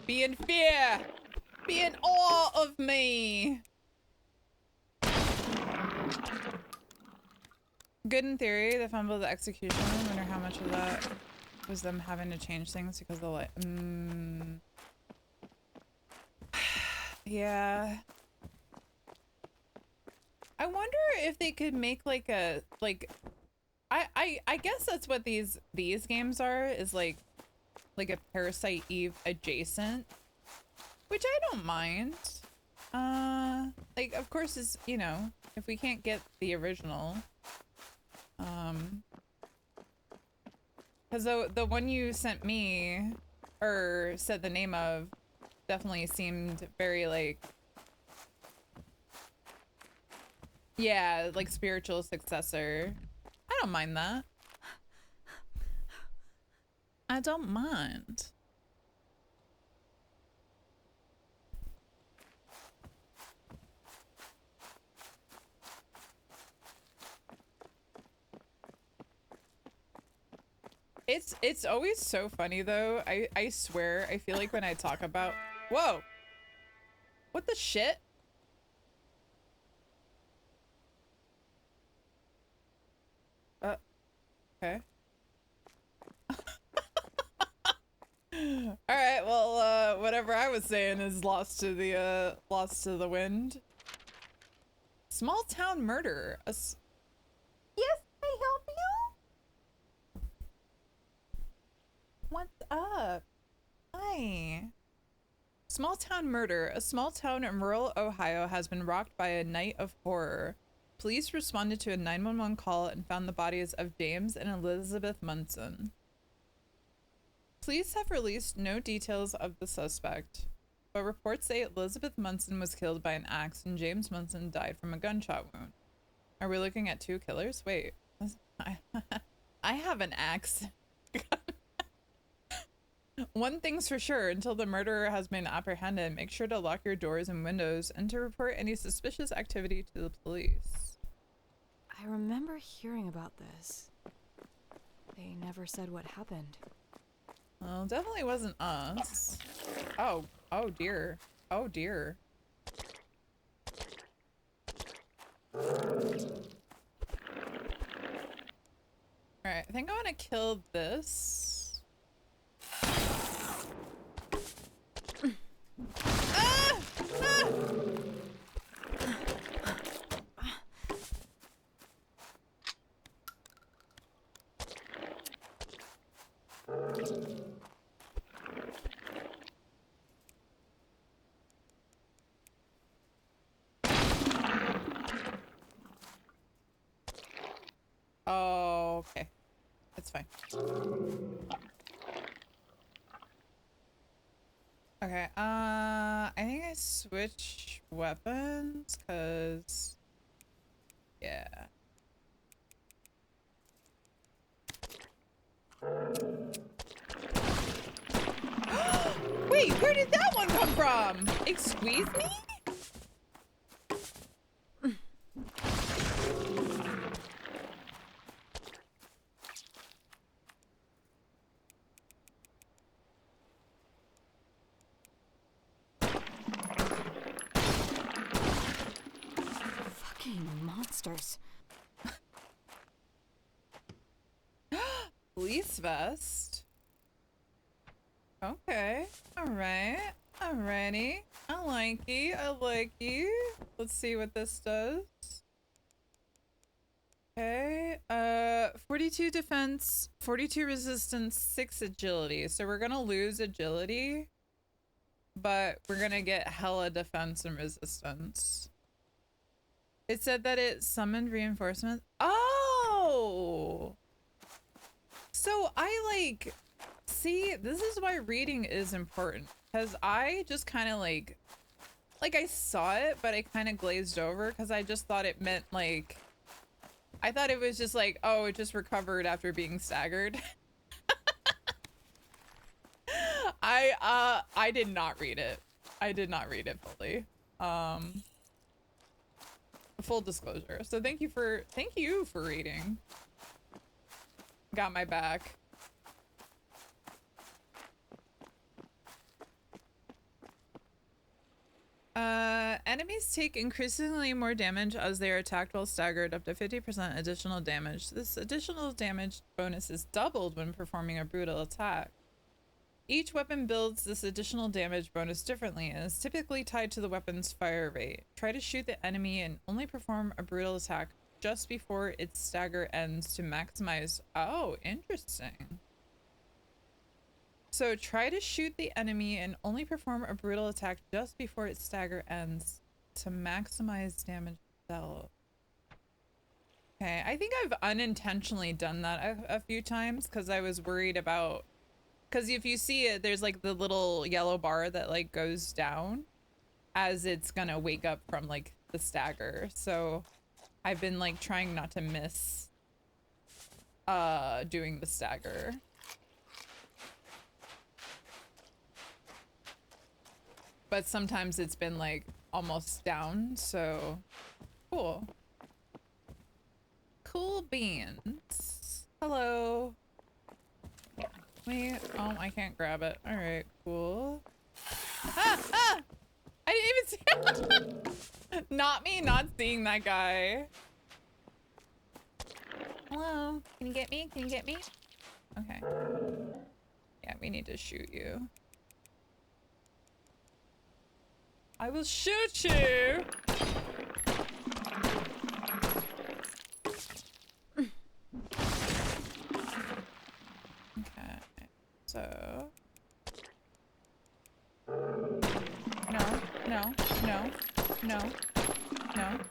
Be in fear! Be in awe of me! Good in theory, the fumble, the execution. I wonder how much of that was them having to change things because the light. Yeah. I wonder if they could make like a I guess that's what these games are, is like a Parasite Eve adjacent, which I don't mind. Like, of course, is, you know, if we can't get the original, because the one you sent me or said the name of definitely seemed very like, yeah, like spiritual successor. I don't mind that. I don't mind. It's always so funny though. I swear, I feel like when I talk about whoa. What the shit? Okay. All right, well, whatever I was saying is lost to the wind. Small town murder. Yes, can I help you? What's up? Hi. Small town murder. A small town in rural Ohio has been rocked by a night of horror. Police responded to a 911 call and found the bodies of James and Elizabeth Munson. Police have released no details of the suspect, but reports say Elizabeth Munson was killed by an axe and James Munson died from a gunshot wound. Are we looking at two killers? Wait, I have an axe. One thing's for sure, until the murderer has been apprehended, make sure to lock your doors and windows and to report any suspicious activity to the police. I remember hearing about this. They never said what happened. Well, definitely wasn't us. Oh dear. Oh dear. Alright, I think I want to kill this. Ah! Ah! Oh, okay. That's fine. Okay, I think I switch weapons, cause yeah. Wait, where did that one come from? Excuse me? Monsters. Police vest. Okay. Alright. Alrighty. I like you. I like you. Let's see what this does. Okay. 42 defense, 42 resistance, 6 agility. So we're gonna lose agility, but we're gonna get hella defense and resistance. It said that it summoned reinforcements. Oh! So I see, this is why reading is important. Because I just kind of like I saw it, but I kind of glazed over because I just thought it meant I thought it was just oh, it just recovered after being staggered. I did not read it. I did not read it fully. Full disclosure. So thank you for reading. Got my back. Enemies take increasingly more damage as they are attacked while staggered, up to 50% additional damage. This additional damage bonus is doubled when performing a brutal attack. Each weapon builds this additional damage bonus differently and is typically tied to the weapon's fire rate. Try to shoot the enemy and only perform a brutal attack just before its stagger ends to maximize. Oh, interesting. So try to shoot the enemy and only perform a brutal attack just before its stagger ends to maximize damage dealt. Okay, I think I've unintentionally done that a few times because I was worried about, because if you see it, there's the little yellow bar that goes down as it's gonna wake up from the stagger. So I've been trying not to miss doing the stagger. but sometimes it's been like almost down, so cool. Cool beans. Hello. Wait, oh, I can't grab it. All right, cool. Ah, ah! I didn't even see Not me not seeing that guy. Hello, can you get me? Can you get me? Okay. Yeah, we need to shoot you. I will shoot you! Okay, so... No,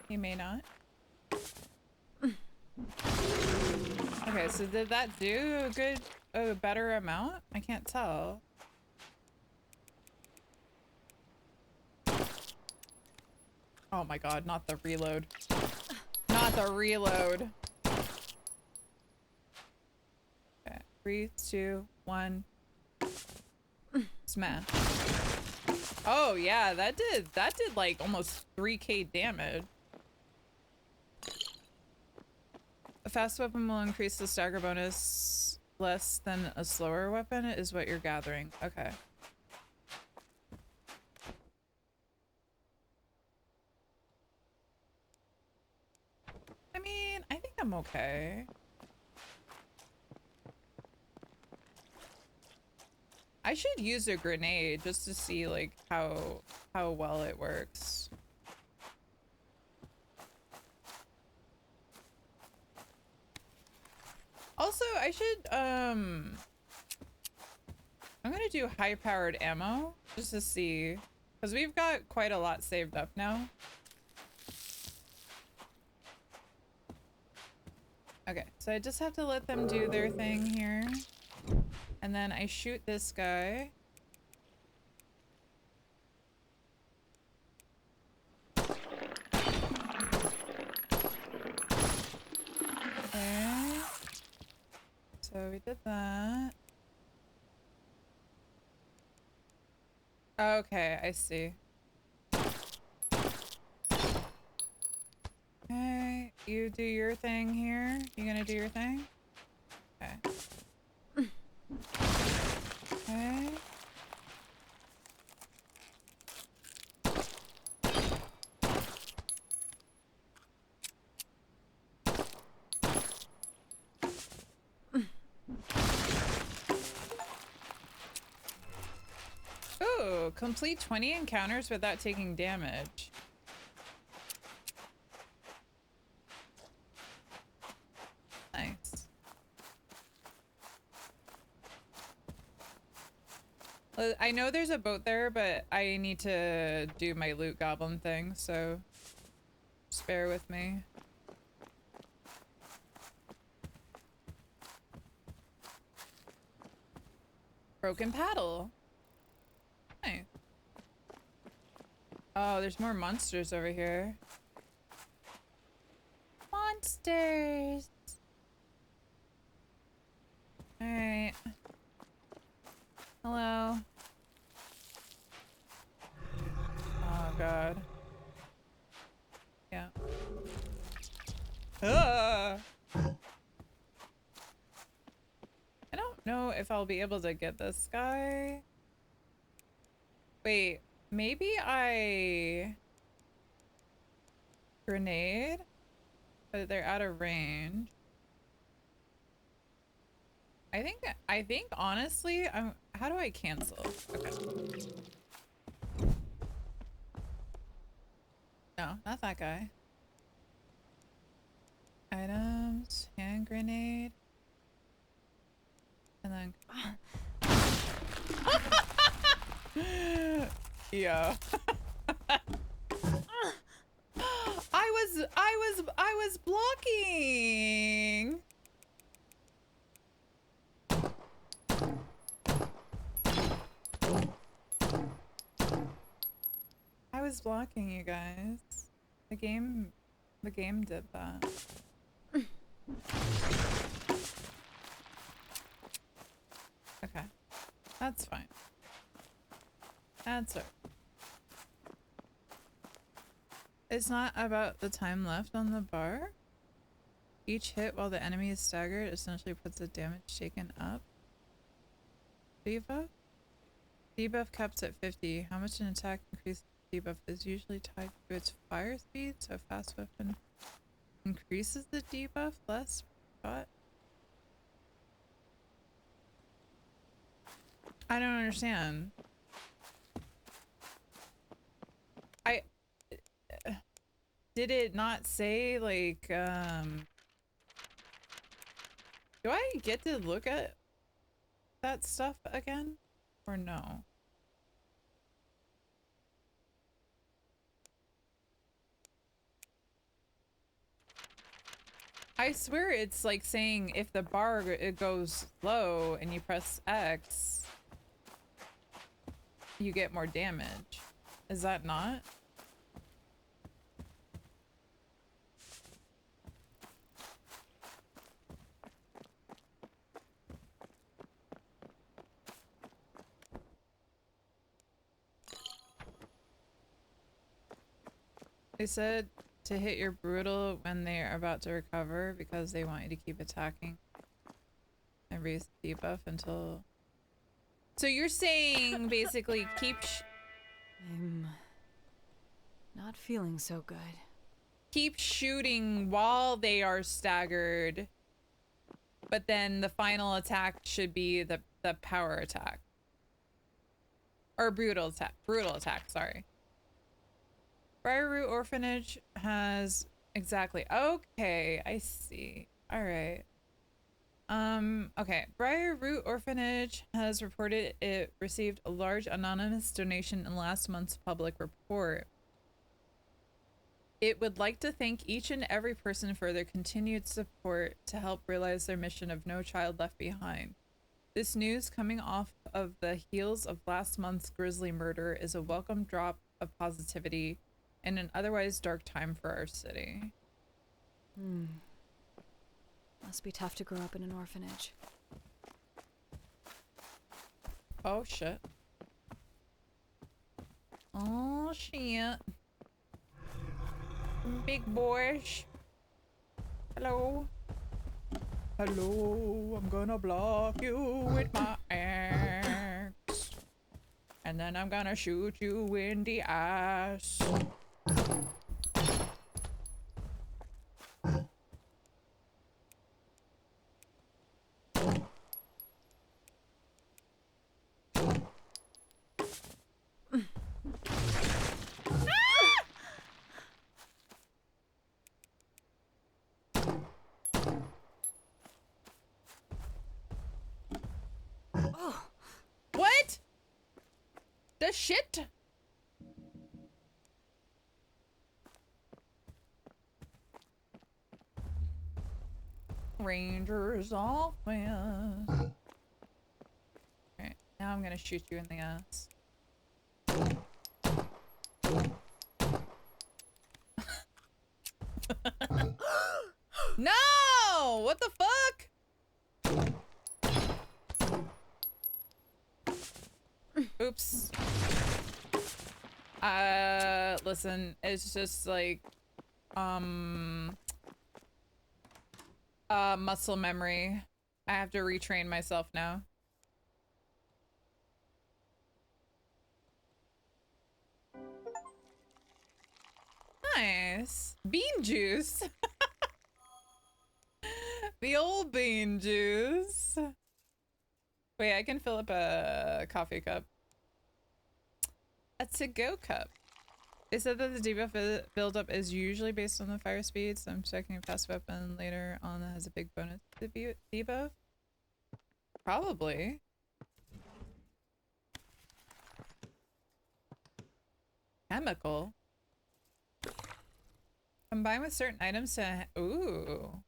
he may not. Okay, so did that do a better amount? I can't tell. Oh my god, not the reload. Not the reload. Okay, 3, 2, 1. Smash. Oh yeah, that did like almost 3k damage. A fast weapon will increase the stagger bonus less than a slower weapon is what you're gathering. Okay. I mean, I think I'm okay. I should use a grenade just to see like how well it works. Also, I should I'm gonna do high-powered ammo just to see, because we've got quite a lot saved up now. Okay, so I just have to let them do their thing here. And then I shoot this guy. Okay. So we did that. Okay, I see. Okay, you do your thing here. You gonna do your thing? Okay. Okay. Ooh, complete 20 encounters without taking damage. Nice. I know there's a boat there, but I need to do my loot goblin thing, so just bear with me. Broken paddle. Nice. Oh, there's more monsters over here. Monsters. All right. Hello. Oh god. Yeah. Ah! I don't know if I'll be able to get this guy. Wait, maybe I grenade, but they're out of range. I think honestly, how do I cancel? Okay. No, not that guy. Items, hand grenade. And then yeah. I was blocking. I was blocking, you guys. The game did that. Okay. That's fine. That's it. It's not about the time left on the bar. Each hit while the enemy is staggered essentially puts the damage taken up. Debuff? Debuff caps at 50. How much an attack increase debuff is usually tied to its fire speed, so fast weapon increases the debuff less shot. I don't understand. Did it not say like do I get to look at that stuff again or no? I swear it's like saying if the bar it goes low and you press X, you get more damage. Is that not? They said to hit your brutal when they are about to recover because they want you to keep attacking and raise the debuff until... So you're saying basically keep I'm not feeling so good. keep shooting while they are staggered, but then the final attack should be the power attack. Or brutal attack, sorry. Briarroot Orphanage has exactly. Okay, I see. All right. Okay. Briarroot Orphanage has reported it received a large anonymous donation in last month's public report. It would like to thank each and every person for their continued support to help realize their mission of No Child Left Behind. This news, coming off of the heels of last month's grisly murder, is a welcome drop of positivity in an otherwise dark time for our city. Must be tough to grow up in an orphanage. Oh shit. Oh shit. Big boys. Hello. Hello, I'm gonna block you with my axe. And then I'm gonna shoot you in the ass. What? The shit? Rangers offense. Alright, now I'm gonna shoot you in the ass. No! What the fuck? Oops. Listen, it's just like, muscle memory. I have to retrain myself now. Nice. Bean juice. The old bean juice. Wait, I can fill up a coffee cup. A to-go cup. They said that the debuff buildup is usually based on the fire speed, so I'm checking a fast weapon later on that has a big bonus to debuff. Probably. Chemical. Combine with certain items to... Ooh.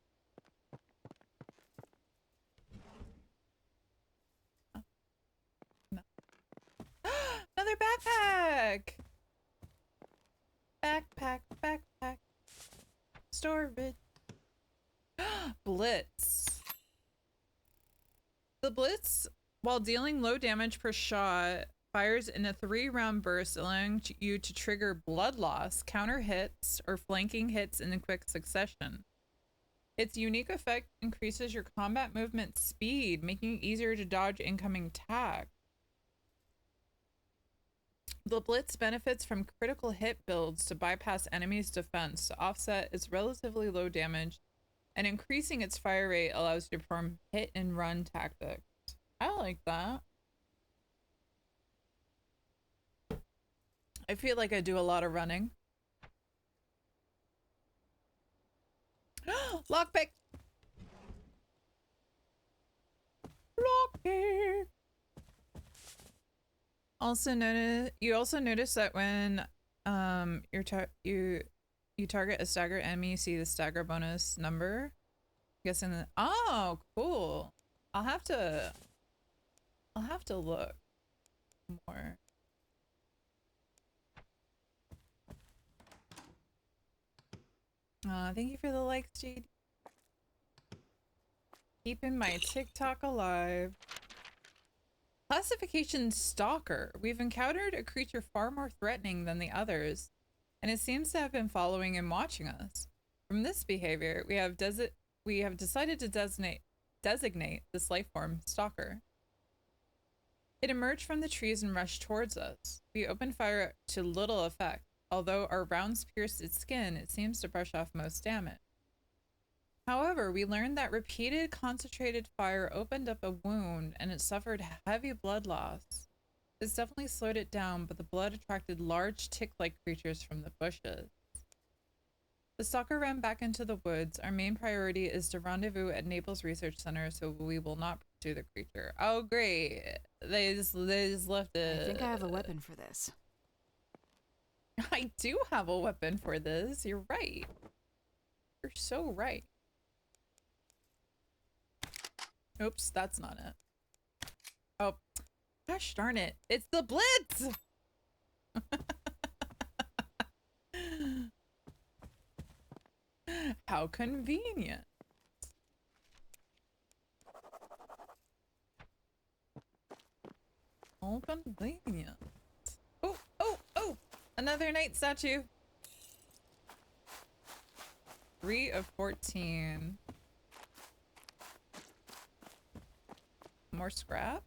Oh. No. Another backpack! Backpack. Storage. Blitz. The Blitz, while dealing low damage per shot, fires in a 3-round burst, allowing you to trigger blood loss, counter hits, or flanking hits in quick succession. Its unique effect increases your combat movement speed, making it easier to dodge incoming attacks. The Blitz benefits from critical hit builds to bypass enemies' defense to offset its relatively low damage, and increasing its fire rate allows you to perform hit and run tactics. I like that. I feel like I do a lot of running. Lockpick! Lockpick! You also notice that when you target a stagger enemy, you see the stagger bonus number. I'm guessing that. Oh, cool. I'll have to look more. Thank you for the likes, JD. Keeping my TikTok alive. Classification Stalker. We've encountered a creature far more threatening than the others, and it seems to have been following and watching us. From this behavior, we have decided to designate this life form Stalker. It emerged from the trees and rushed towards us. We opened fire to little effect. Although our rounds pierced its skin, it seems to brush off most damage. However, we learned that repeated concentrated fire opened up a wound and it suffered heavy blood loss. This definitely slowed it down, but the blood attracted large tick-like creatures from the bushes. The stalker ran back into the woods. Our main priority is to rendezvous at Naples Research Center, so we will not pursue the creature. Oh, great. They just left it. I think I have a weapon for this. I do have a weapon for this. You're right. You're so right. Oops, that's not it. Oh, gosh darn it. It's the Blitz! How convenient. How convenient. Oh, oh, oh! Another night statue. 3 of 14. More scrap.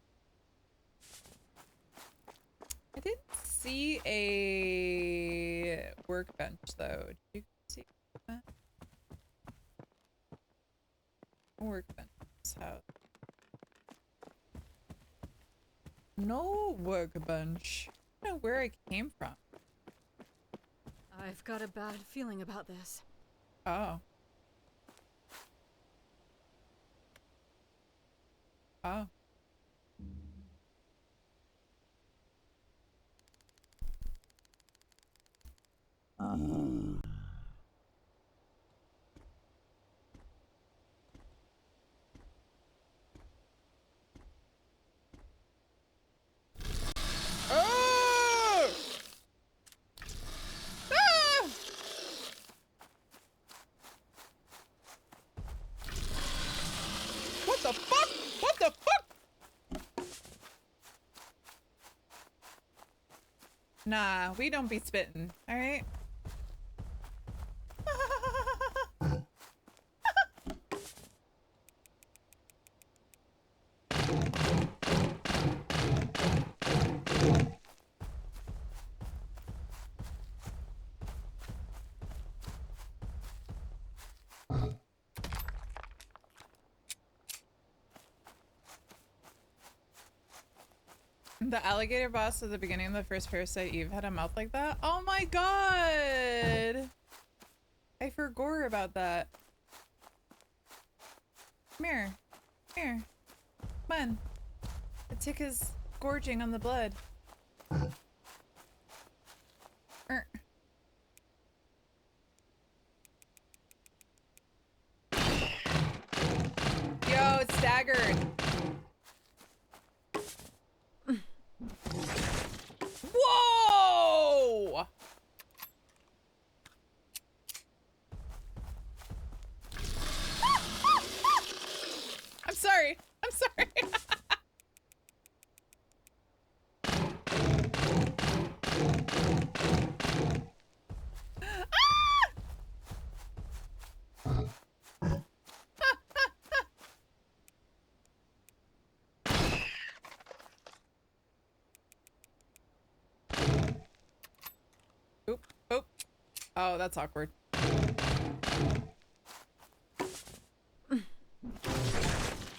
I didn't see a workbench though. Did you see that? Workbench house. No workbench. I don't know where I came from. I've got a bad feeling about this. Oh. Oh. Oh! Ah! What the fuck? What the fuck? Nah, we don't be spitting, alright? The alligator boss at the beginning of the first Parasite Eve had a mouth like that? Oh my god! I forgot about that. Come here. Come here. Come on. The tick is gorging on the blood. Yo, it's staggered. Whoa! I'm sorry. I'm sorry. Oh, that's awkward.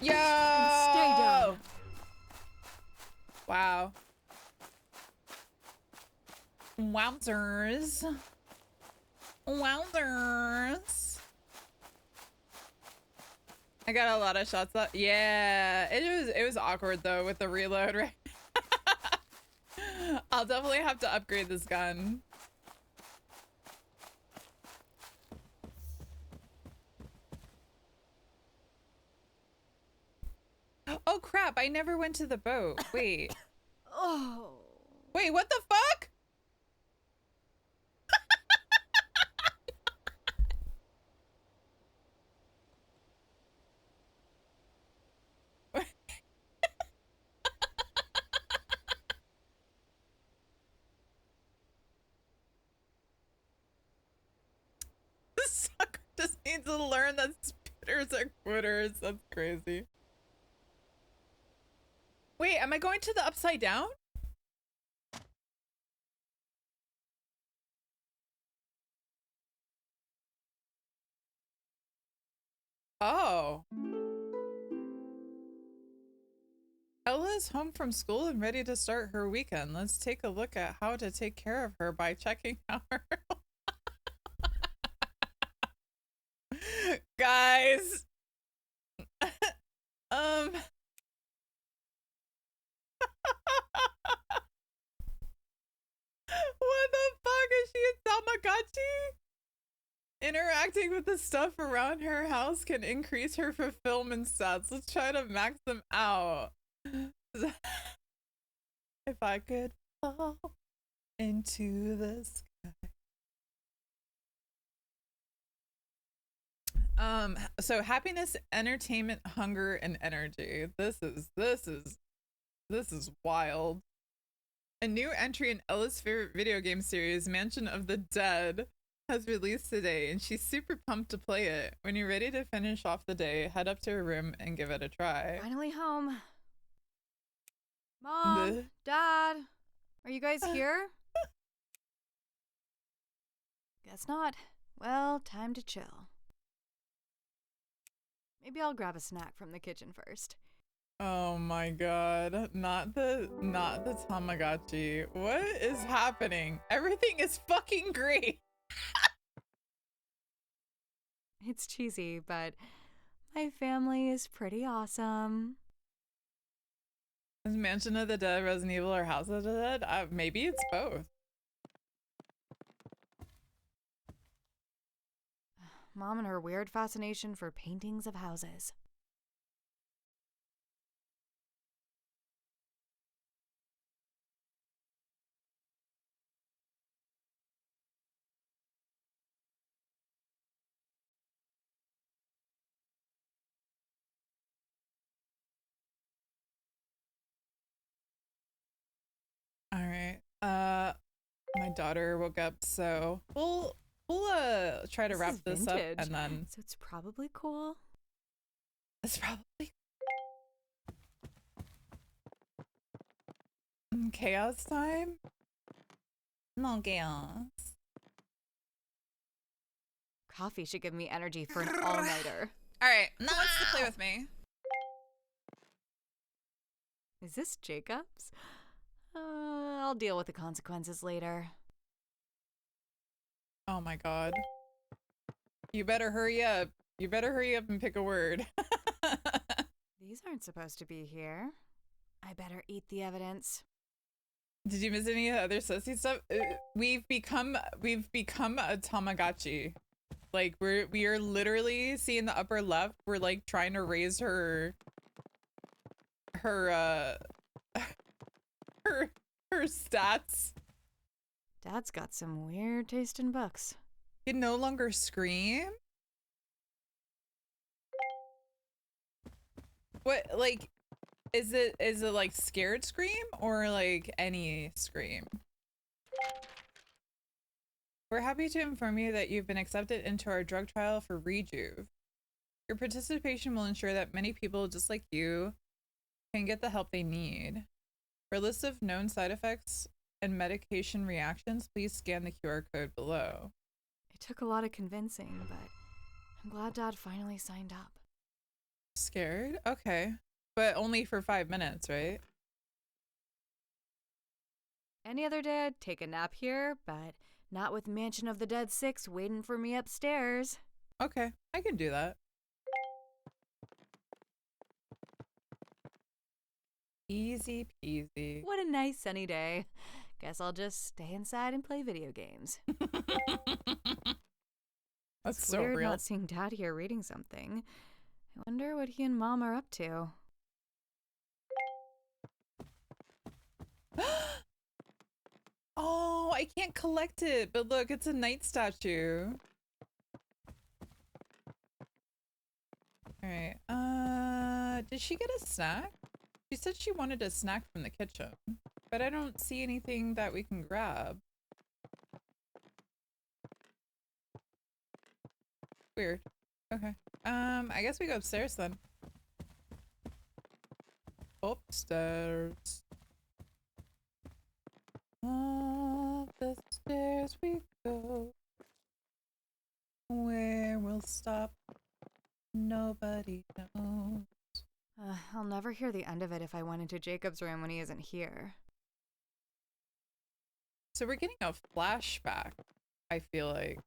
Yo! Stay down. Wow. Wowzers. Wowzers. I got a lot of shots up. Yeah, it was awkward though with the reload, right? I'll definitely have to upgrade this gun. Oh crap, I never went to the boat. Wait. Oh. Wait, what the fuck? This sucker just needs to learn that spitters are quitters. That's crazy. Wait, am I going to the upside down? Oh. Ella is home from school and ready to start her weekend. Let's take a look at how to take care of her by checking out her. Guys. What the fuck? Is she a Tamagotchi? Interacting with the stuff around her house can increase her fulfillment stats. Let's try to max them out. If I could fall into the sky. So happiness, entertainment, hunger, and energy. This is wild. A new entry in Ella's favorite video game series, Mansion of the Dead, has released today, and she's super pumped to play it. When you're ready to finish off the day, head up to her room and give it a try. Finally home. Mom, Dad, are you guys here? Guess not. Well, time to chill. Maybe I'll grab a snack from the kitchen first. Oh my god, not the Tamagotchi. What is happening? Everything is fucking great. It's cheesy, but my family is pretty awesome. Is Mansion of the Dead, Resident Evil, or House of the Dead? Maybe it's both. Mom and her weird fascination for paintings of houses. All right. My daughter woke up, so we'll try to wrap this up, and then so it's probably cool. it's probably chaos time. No chaos. Coffee should give me energy for an all-nighter. All right, now wants to play with me. Is this Jacob's? I'll deal with the consequences later. Oh my god. You better hurry up. You better hurry up and pick a word. These aren't supposed to be here. I better eat the evidence. Did you miss any other sussy stuff? We've become a Tamagotchi. Like we are literally, see in the upper left, we're like trying to raise her stats. Dad's got some weird taste in books. Can no longer scream? What, like, is it like scared scream or like any scream? We're happy to inform you that you've been accepted into our drug trial for Rejuve. Your participation will ensure that many people just like you can get the help they need. For a list of known side effects and medication reactions, please scan the QR code below. took a lot of convincing, but I'm glad Dad finally signed up. Scared? Okay. But only for 5 minutes, right? Any other day I'd take a nap here, but not with Mansion of the Dead 6 waiting for me upstairs. Okay, I can do that. Easy peasy. What a nice sunny day. Guess I'll just stay inside and play video games. That's It's so weird real. not seeing Dad here reading something. I wonder what he and Mom are up to. Oh, I can't collect it, but look, it's a knight statue. Alright, did she get a snack? She said she wanted a snack from the kitchen, but I don't see anything that we can grab. Weird. Okay. I guess we go upstairs then. Upstairs. Up the stairs we go. Where we'll stop, nobody knows. I'll never hear the end of it if I went into Jacob's room when he isn't here. So we're getting a flashback, I feel like,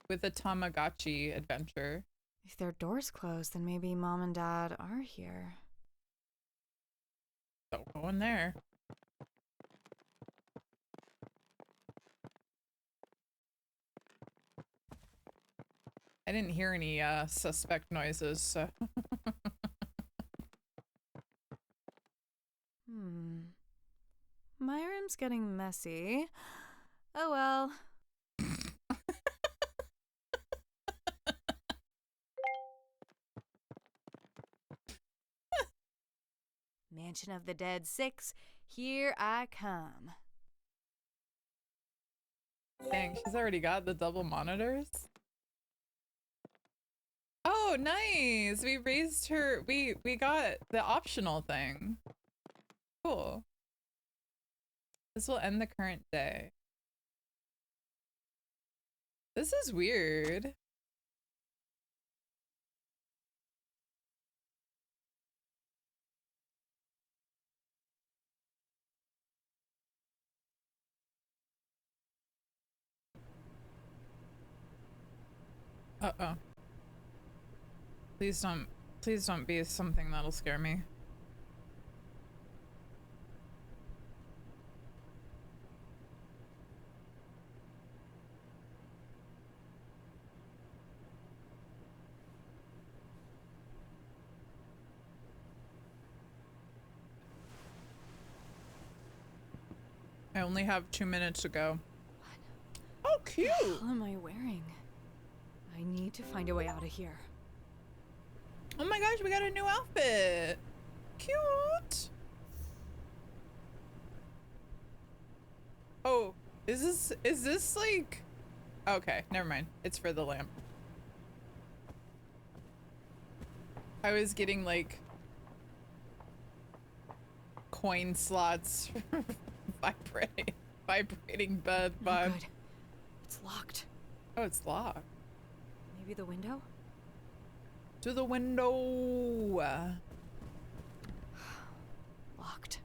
with the Tamagotchi adventure. If their door's closed, then maybe Mom and Dad are here. Don't go in there. I didn't hear any suspect noises, so My room's getting messy. Oh well. Mansion of the Dead 6, here I come. dang, she's already got the double monitors. Oh, nice. We raised her. We got the optional thing. Cool. This will end the current day. This is weird. Uh-oh. Please don't be something that'll scare me. I only have 2 minutes to go. Oh, cute! What am I wearing? I need to find a way out of here. Oh my gosh, we got a new outfit! Cute! Oh, is this like... Okay, never mind. It's for the lamp. I was getting like... coin slots vibrating bed No vibe. good. It's locked. Oh, it's locked. Maybe the window? To the window. Locked.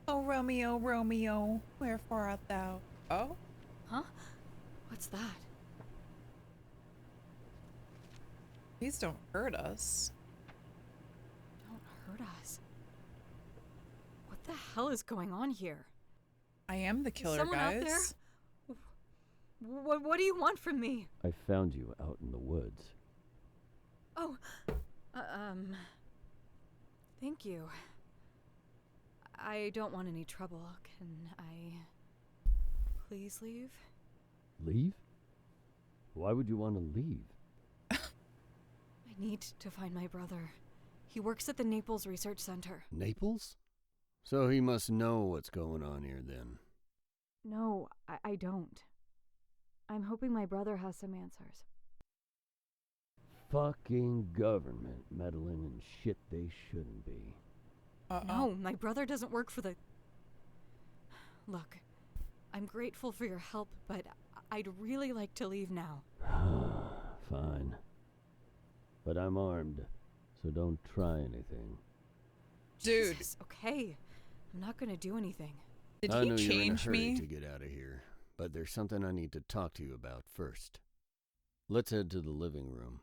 Oh, Romeo, Romeo, wherefore art thou? Oh? Huh? What's that? Please don't hurt us. Don't hurt us. What the hell is going on here? I am the killer, someone out guys. there? What do you want from me? I found you out in the woods. Oh, thank you. I don't want any trouble. Can I please leave? Leave? Why would you want to leave? I need to find my brother. He works at the Naples Research Center. Naples? So he must know what's going on here then. No, I don't. I'm hoping my brother has some answers. Fucking government meddling in shit they shouldn't be. Uh-oh. No, my brother doesn't work for the Look, I'm grateful for your help, but I'd really like to leave now. Fine. But I'm armed, so don't try anything. Dude. Jesus, okay. I'm not gonna do anything. Did I he know you're in a change hurry me? to get out of here, but there's something I need to talk to you about first. Let's head to the living room.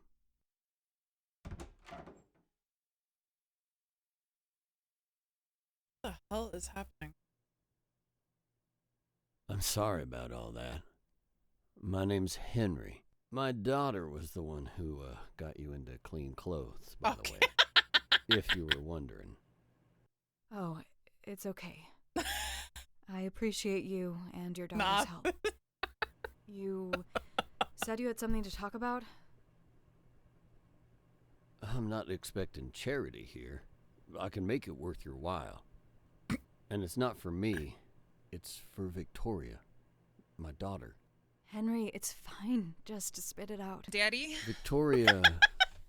What the hell is happening? I'm sorry about all that. My name's Henry. My daughter was the one who got you into clean clothes, by the way. If you were wondering. Oh, it's okay. I appreciate you and your Nah. daughter's help. You said you had something to talk about? I'm not expecting charity here. I can make it worth your while. And it's not for me. It's for Victoria, my daughter. Henry, it's fine. Just spit it out. Daddy? Victoria,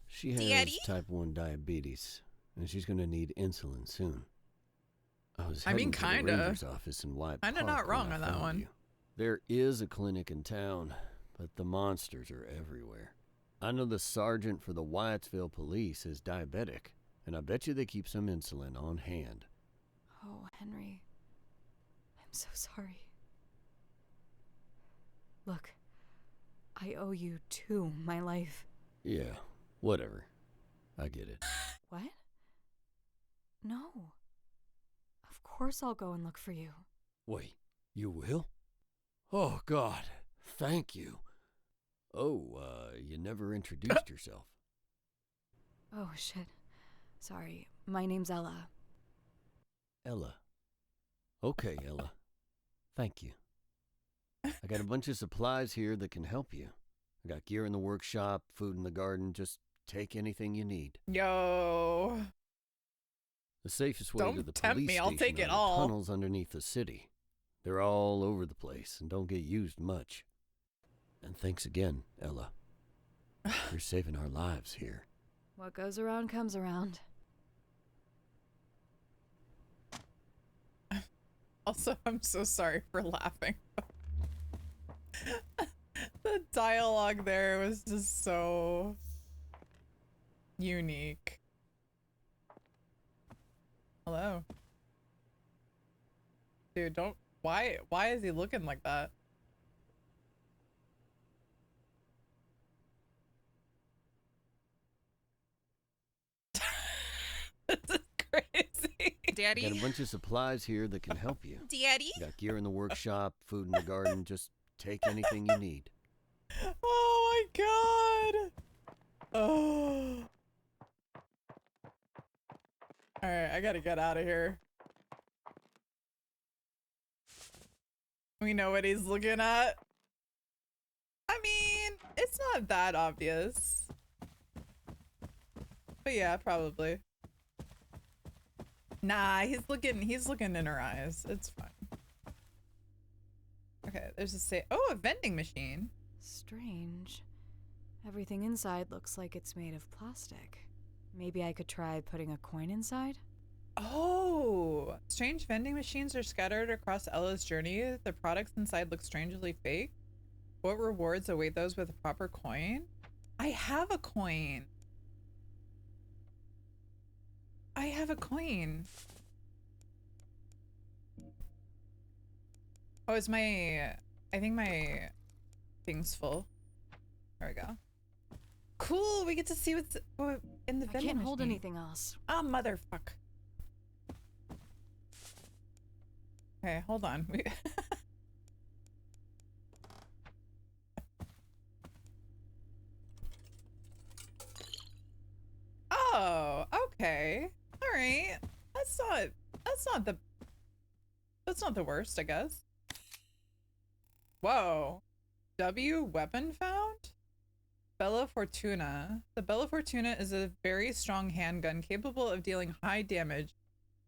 she has Daddy? type 1 diabetes, and she's going to need insulin soon. I was I mean, heading to the kinda. ranger's office in White Kinda Park not when wrong I on that found one. you. There is a clinic in town, but the monsters are everywhere. I know the sergeant for the Wyattsville police is diabetic, and I bet you they keep some insulin on hand. Oh, Henry. I'm so sorry. Look, I owe you too, my life. Yeah, whatever. I get it. What? No. Of course I'll go and look for you. Wait, you will? Oh, God, thank you. Oh, you never introduced yourself. Oh, shit. Sorry. My name's Ella. Ella. Okay, Ella. Thank you. I got a bunch of supplies here that can help you. I got gear in the workshop, food in the garden. Just take anything you need. Yo. The safest way to Don't the tempt police me, I'll station take it are the all. tunnels underneath the city. They're all over the place and don't get used much. And thanks again, Ella. You're saving our lives here. What goes around comes around. Also, I'm so sorry for laughing. The dialogue there was just so unique. Hello. Dude, don't why is he looking like that? This is crazy. Got a Daddy? bunch of supplies here that can help you. Daddy? Got gear in the workshop, food in the garden. Just take anything you need. Oh my god. Oh. Alright, I gotta get out of here. We know what he's looking at. I mean, it's not that obvious. But yeah, probably. Nah, he's looking in her eyes. It's fine. Okay, there's a vending machine. Strange. Everything inside looks like it's made of plastic. Maybe I could try putting a coin inside? Oh, strange vending machines are scattered across Ella's journey. The products inside look strangely fake. What rewards await those with a proper coin? I have a coin. I have a coin. Oh, is I think my thing's full. There we go. Cool, we get to see what's in the I vending can't hold machine. anything else. Ah, motherfuck. Okay, hold on. Oh, okay. All right. That's not the worst, I guess. Whoa. W weapon found? Bella Fortuna. The Bella Fortuna is a very strong handgun capable of dealing high damage.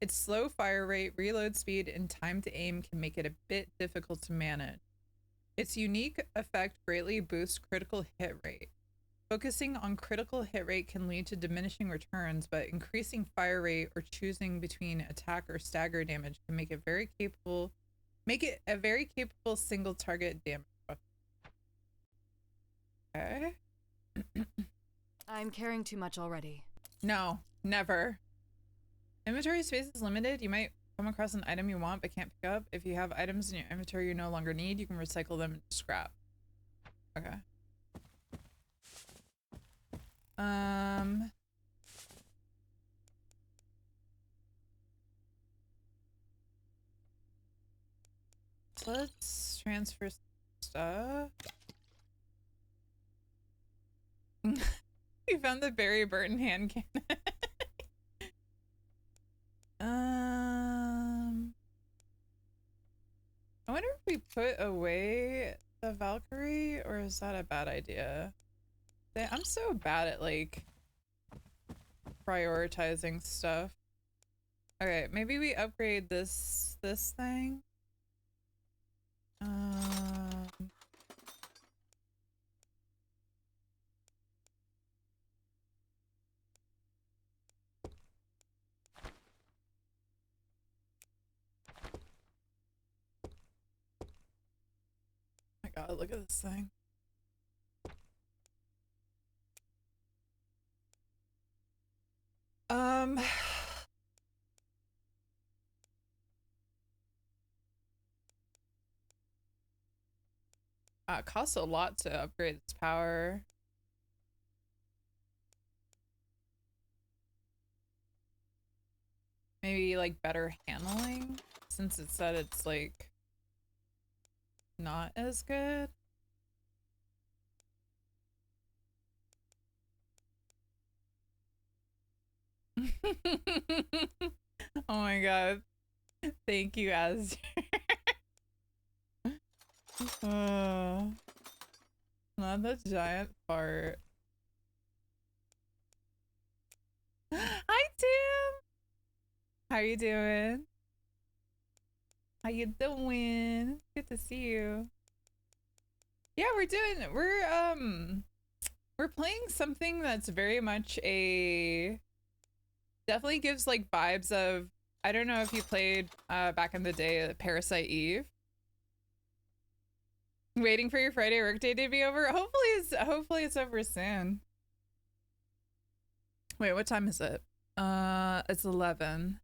Its slow fire rate, reload speed, and time to aim can make it a bit difficult to manage. Its unique effect greatly boosts critical hit rate. Focusing on critical hit rate can lead to diminishing returns, but increasing fire rate or choosing between attack or stagger damage can make it very capable Make it a very capable single target damage weapon. Okay. I'm carrying too much already. No, never. Inventory space is limited. You might come across an item you want but can't pick up. If you have items in your inventory you no longer need, you can recycle them into scrap. Okay. So let's transfer stuff. You found the Barry Burton hand cannon. I wonder if we put away the Valkyrie, or is that a bad idea? I'm so bad at like prioritizing stuff. Okay, maybe we upgrade this thing. My God, look at this thing. It costs a lot to upgrade its power. Maybe like better handling, since it said it's like not as good. Oh my God. Thank you, Azure. Not the giant fart. Hi, Tim. How you doing? How you doing? Good to see you. Yeah, we're playing something that's very much definitely gives like vibes of, I don't know if you played back in the day, Parasite Eve. Waiting for your Friday workday to be over. Hopefully it's over soon. Wait, what time is it? It's 11.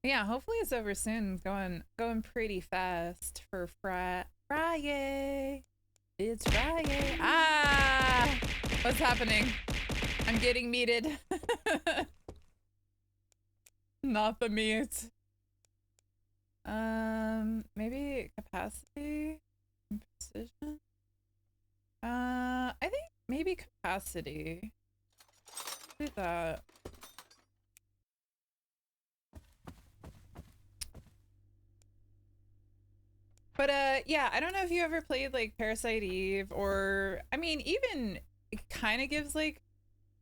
Yeah, hopefully it's over soon. Going pretty fast for Friday. It's Friday. Ah! What's happening? I'm getting meated. Not the meat. Maybe capacity and precision. I think maybe capacity. Do that. But yeah, I don't know if you ever played like Parasite Eve, or I mean, even it kind of gives like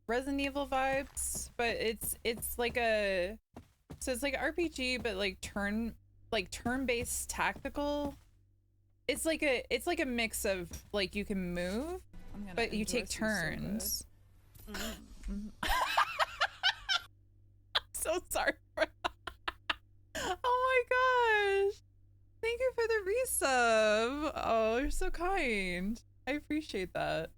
Resident Evil vibes, but it's like a, so it's like RPG, but like turn-based tactical. It's like a mix of like you can move, but you take turns. I'm so sorry for that. Oh my gosh. Thank you for the resub. Oh, you're so kind. I appreciate that.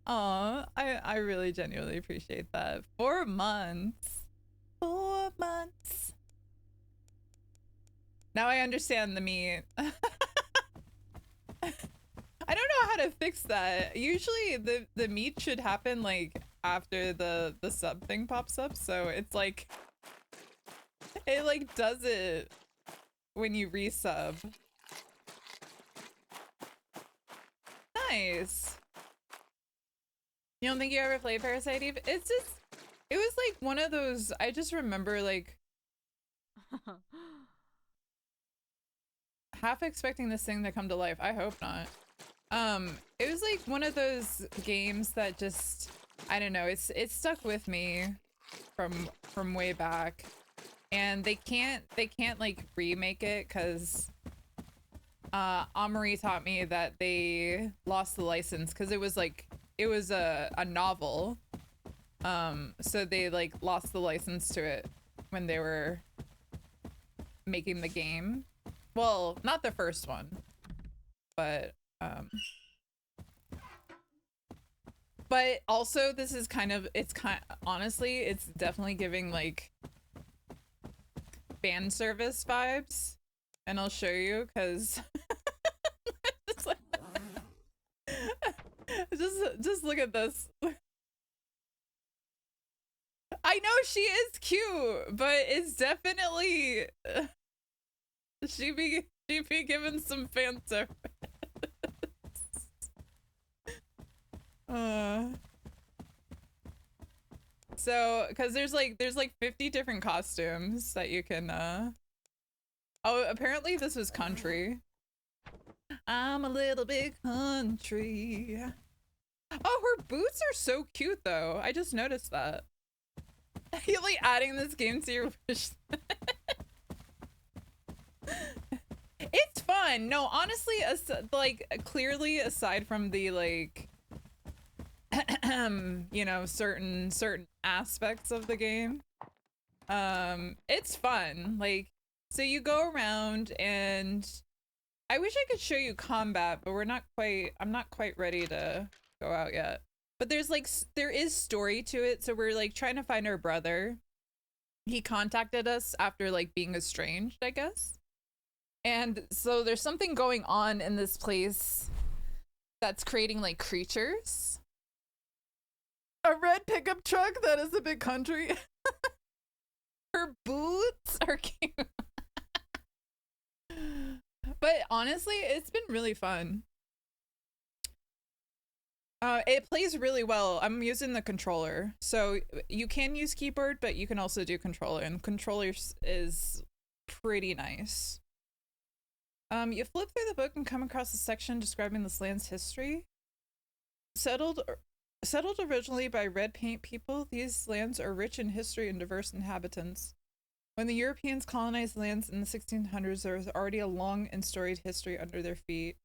Aw, I really genuinely appreciate that. 4 months. 4 months. Now I understand the meat. I don't know how to fix that. Usually the meat should happen like after the sub thing pops up, so it's like it like does it when you resub. Nice. You don't think you ever played Parasite Eve? It's just, it was like one of those, I just remember like half expecting this thing to come to life. I hope not. It was like one of those games that just, I don't know, it's stuck with me from way back. And they can't like remake it because Amaury taught me that they lost the license because it was a novel, So they like lost the license to it when they were making the game. Well, not the first one, but also this is kind of, honestly, it's definitely giving like fan service vibes, and I'll show you because just look at this. I know she is cute, but it's definitely she be giving some fan service. So, because there's like 50 different costumes that you can oh, apparently this was country. I'm a little bit country. Oh, her boots are so cute though. I just noticed that. You like adding this game to your wish. It's fun. No, honestly, like clearly aside from the like you know, certain aspects of the game, it's fun. Like, so you go around, and I wish I could show you combat, but I'm not quite ready to go out yet. But there is story to it, so we're like trying to find our brother. He contacted us after like being estranged, I guess. And so there's something going on in this place that's creating like creatures. A red pickup truck that is a bit country. Her boots are cute. But honestly, it's been really fun. It plays really well. I'm using the controller. So you can use keyboard, but you can also do controller, and controller is pretty nice. You flip through the book and come across a section describing this land's history. Settled originally by red paint people, these lands are rich in history and diverse inhabitants. When the Europeans colonized lands in the 1600s, there was already a long and storied history under their feet.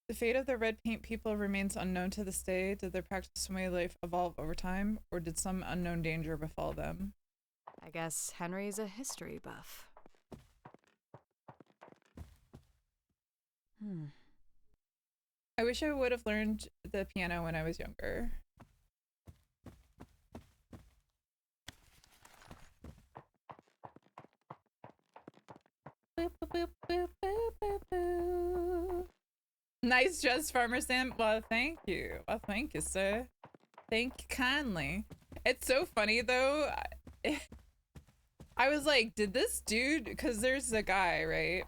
The fate of the red paint people remains unknown to this day. Did their practice and way of life evolve over time, or did some unknown danger befall them? I guess Henry's a history buff. I wish I would have learned the piano when I was younger. Boop, boop, boop, boop, boop, boop. Nice dress, Farmer Sam. Well, thank you. Well, thank you, sir. Thank you kindly. It's so funny, though. I was like, did this dude... Because there's a guy, right?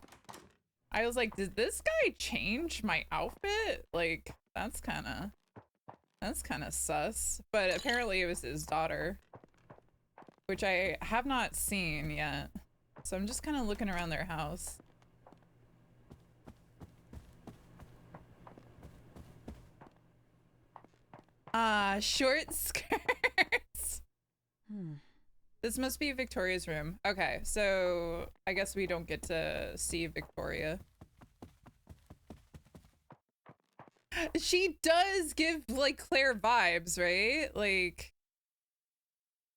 I was like, did this guy change my outfit? Like, that's kind of sus. But apparently it was his daughter, which I have not seen yet. So I'm just kind of looking around their house. Short skirts. This must be Victoria's room. Okay, so I guess we don't get to see Victoria. She does give like Claire vibes, right? Like,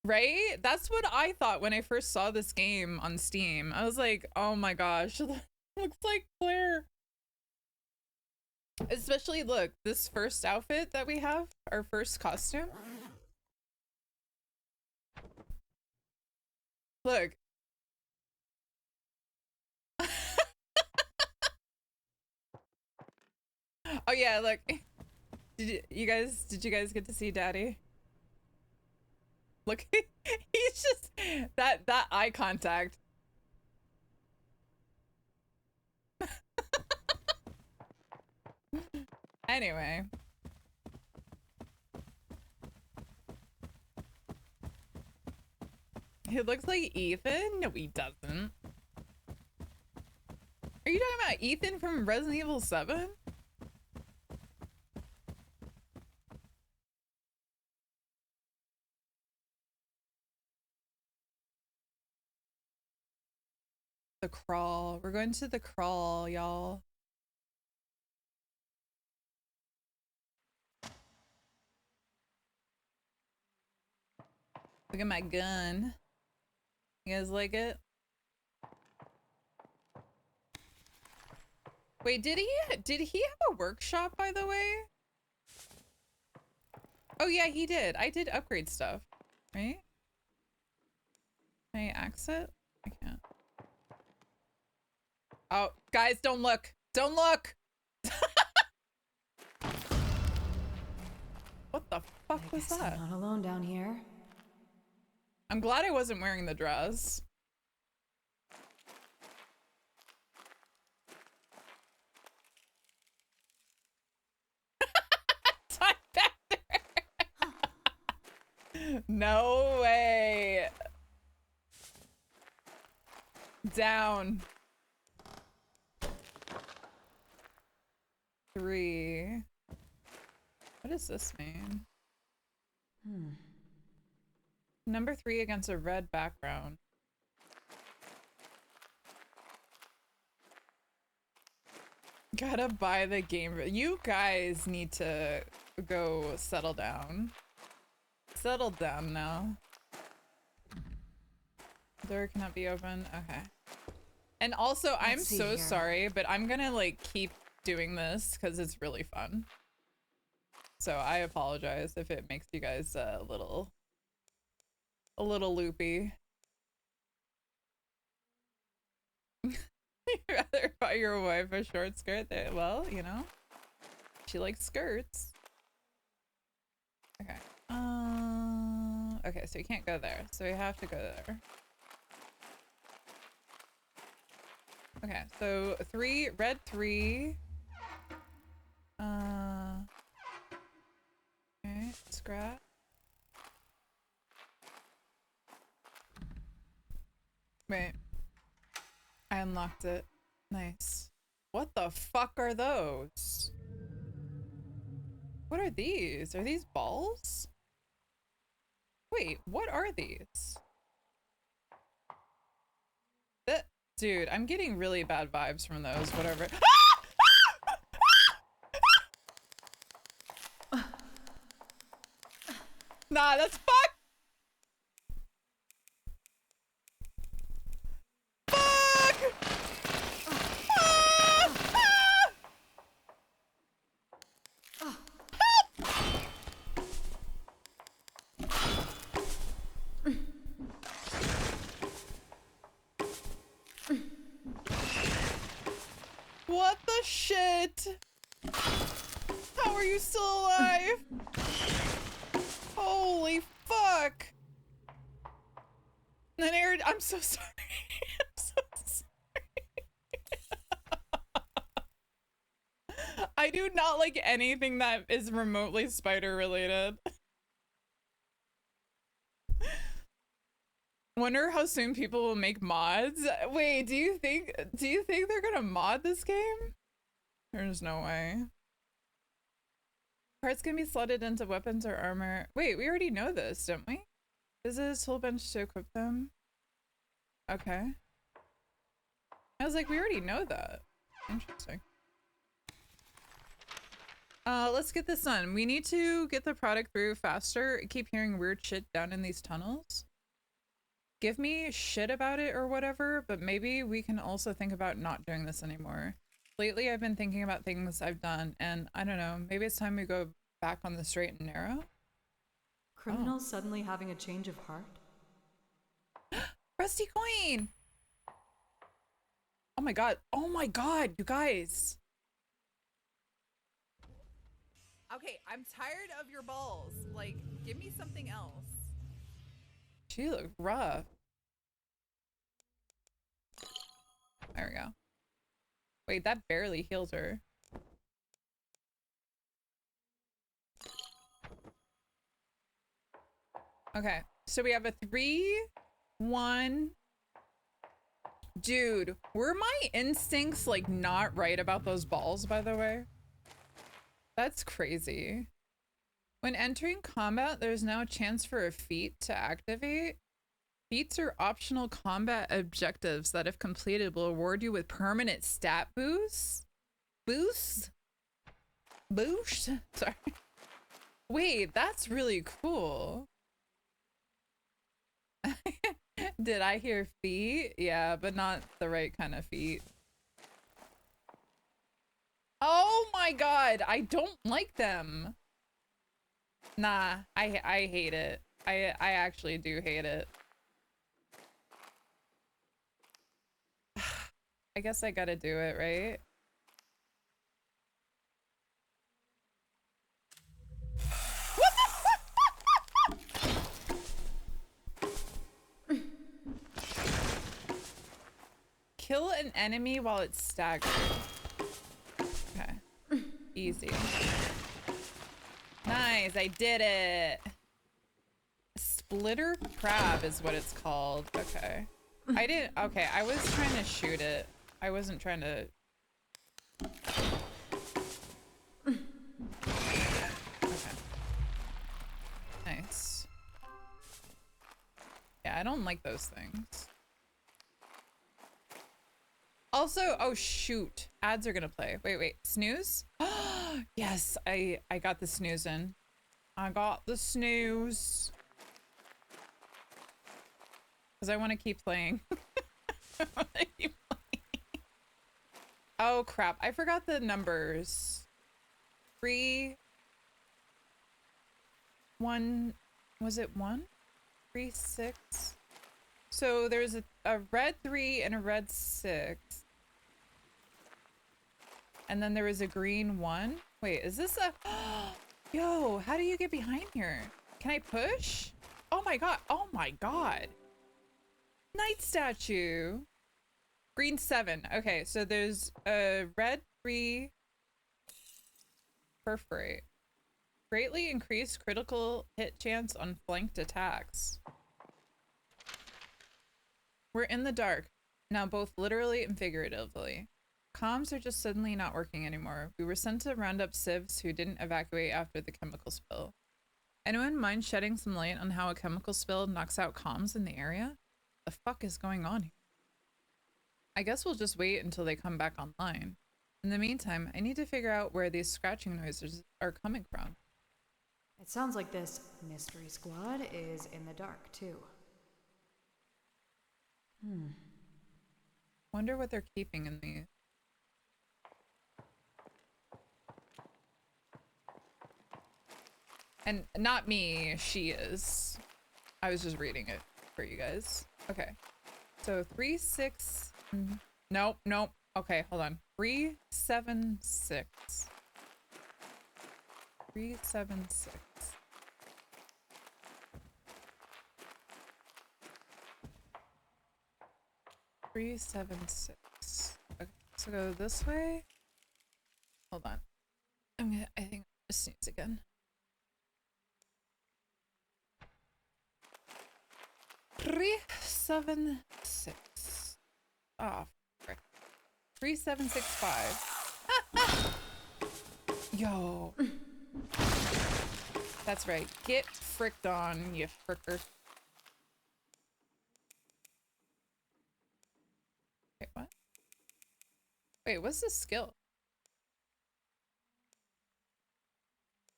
right? That's what I thought when I first saw this game on Steam. I was like, oh my gosh, looks like Claire. Especially, look, this first outfit that we have, our first costume. Look. Oh yeah, look. Did you guys get to see Daddy? Look, he's just that eye contact. Anyway. He looks like Ethan? No, he doesn't. Are you talking about Ethan from Resident Evil 7? The crawl. We're going to the crawl, y'all. Look at my gun. You guys like it? Wait, did he have a workshop, by the way? Oh yeah, he did. I did upgrade stuff, right? Can I axe it? I can't. Oh, guys, don't look. Don't look. What the fuck was that? I'm not alone down here. I'm glad I wasn't wearing the dress. Time factor. No way. Down. 3. What does this mean? Number 3 against a red background. Gotta buy the game. You guys need to go settle down. Settle down now. Door cannot be open. Okay. And also, I'm Let's see so here. sorry, but I'm gonna like keep doing this because it's really fun. So I apologize if it makes you guys a little loopy. You'd rather buy your wife a short skirt? Well, you know, she likes skirts. Okay. Okay, so you can't go there. So we have to go there. Okay, so 3, red 3. Okay, scrap. Wait. I unlocked it. Nice. What the fuck are those? What are these? Are these balls? Wait, what are these? Dude, I'm getting really bad vibes from those, whatever. Nah, that's fuck! Fuck! What the shit? How are you still alive? Holy fuck! Then Aaron, I'm so sorry. I'm so sorry. I do not like anything that is remotely spider related. Wonder how soon people will make mods. Wait, do you think they're gonna mod this game? There's no way. Parts can be slotted into weapons or armor. Wait, we already know this, don't we? Is it a tool bench to equip them? Okay. I was like, we already know that. Interesting. Let's get this done. We need to get the product through faster. I keep hearing weird shit down in these tunnels. Give me shit about it or whatever, but maybe we can also think about not doing this anymore. Lately, I've been thinking about things I've done, and I don't know, maybe it's time we go back on the straight and narrow? Criminals suddenly having a change of heart? Rusty coin! Oh my god, you guys! Okay, I'm tired of your balls. Like, give me something else. She looked rough. There we go. Wait, that barely heals her. Okay, so we have a 3, 1. Dude, were my instincts like not right about those balls, by the way? That's crazy. When entering combat, there's now a chance for a feat to activate. Feats are optional combat objectives that, if completed, will award you with permanent stat boosts. Boost? Sorry. Wait, that's really cool. Did I hear feet? Yeah, but not the right kind of feet. Oh my god, I don't like them. Nah, I hate it. I actually do hate it. I guess I gotta do it, right? What the Kill an enemy while it's staggered. Okay. Easy. Nice, I did it. Splitter crab is what it's called. Okay. Okay, I was trying to shoot it. I wasn't trying to... Okay. Nice. Yeah, I don't like those things. Also, oh shoot. Ads are gonna play. Wait. Snooze? Yes, I got the snooze in. I got the snooze. Because I want to keep playing. Oh crap, I forgot the numbers. 3, 1, was it 1? 3, 6. So there's a red 3 and a red 6. And then there was a green 1. Wait, is this a... Yo, how do you get behind here? Can I push? Oh my god, oh my god. Night statue. Green 7. Okay, so there's a red 3. Perforate. Greatly increased critical hit chance on flanked attacks. We're in the dark. Now both literally and figuratively. Comms are just suddenly not working anymore. We were sent to round up civs who didn't evacuate after the chemical spill. Anyone mind shedding some light on how a chemical spill knocks out comms in the area? The fuck is going on here? I guess we'll just wait until they come back online. In the meantime, I need to figure out where these scratching noises are coming from. It sounds like this mystery squad is in the dark, too. Wonder what they're keeping in these. And not me, she is. I was just reading it for you guys. Okay. So 3, 6. Nope. Okay, hold on. 3, 7, 6. 3, 7, 6. Three, 7, 6. Okay, so go this way. Hold on. I think I'm gonna sneeze again. 3, 7, 6. Oh, frick. 3, 7, 6, 5. Yo. That's right. Get fricked on, you fricker. Wait, what? Wait, what's this skill?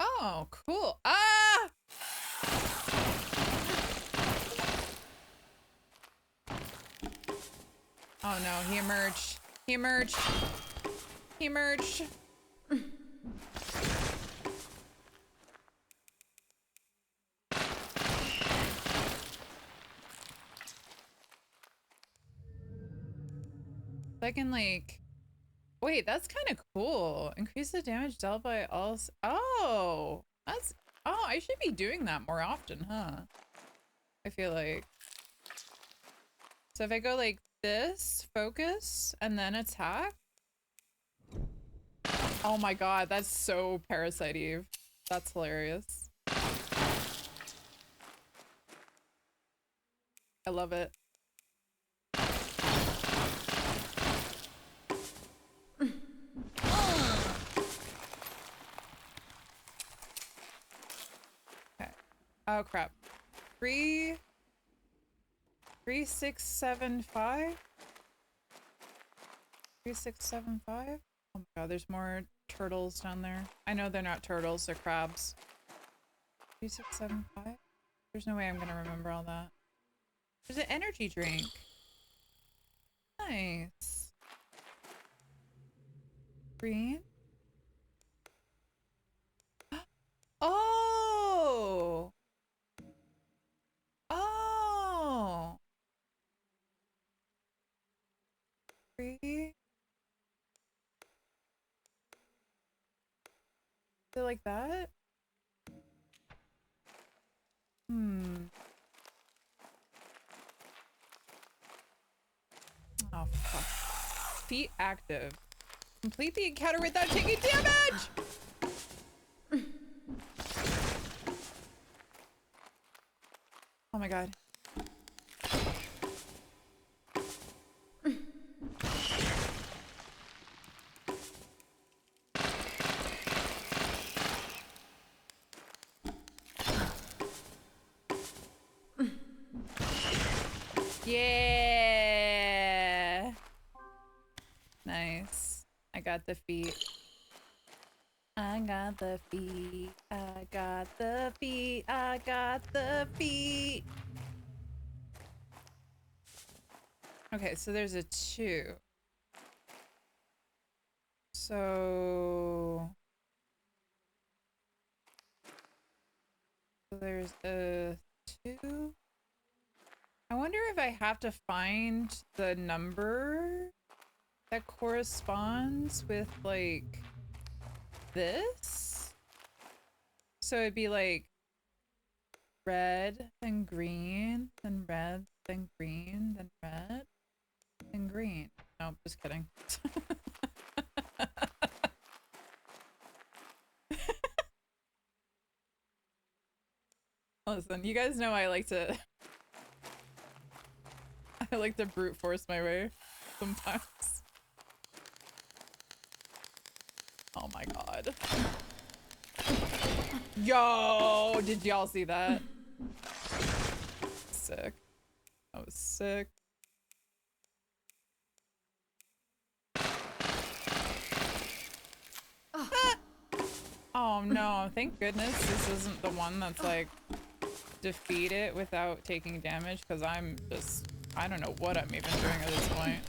Oh, cool. Ah! Oh no, he emerged. He emerged. He emerged. I can like... Wait, that's kind of cool. Increase the damage dealt by all... Oh! That's... Oh, I should be doing that more often, huh? I feel like... So if I go like this, focus, and then attack... Oh my god, that's so Parasite Eve. That's hilarious. I love it. Okay. Oh crap. 3, 6, 7, 5. 3, 6, 7, 5. Oh my god, there's more turtles down there. I know they're not turtles, they're crabs. 3, 6, 7, 5. There's no way I'm gonna remember all that. There's an energy drink. Nice. Green. Oh. Oh. Green. Is it like that? Oh, fuck. Feet active. Complete the encounter without taking damage! Oh my god. Yeah. Nice. I got the feet. I got the feet. I got the feet. I got the feet. Okay, so there's a 2. So there's a 2. I wonder if I have to find the number that corresponds with like this. So it'd be like red, then green, then red, then green, then red, then green. Nope, just kidding. Listen, you guys know I like to brute force my way sometimes. Oh my god. Yo, did y'all see that? Sick. That was sick. Ah! Oh no, thank goodness this isn't the one that's like defeat it without taking damage, because I'm just, I don't know what I'm even doing at this point.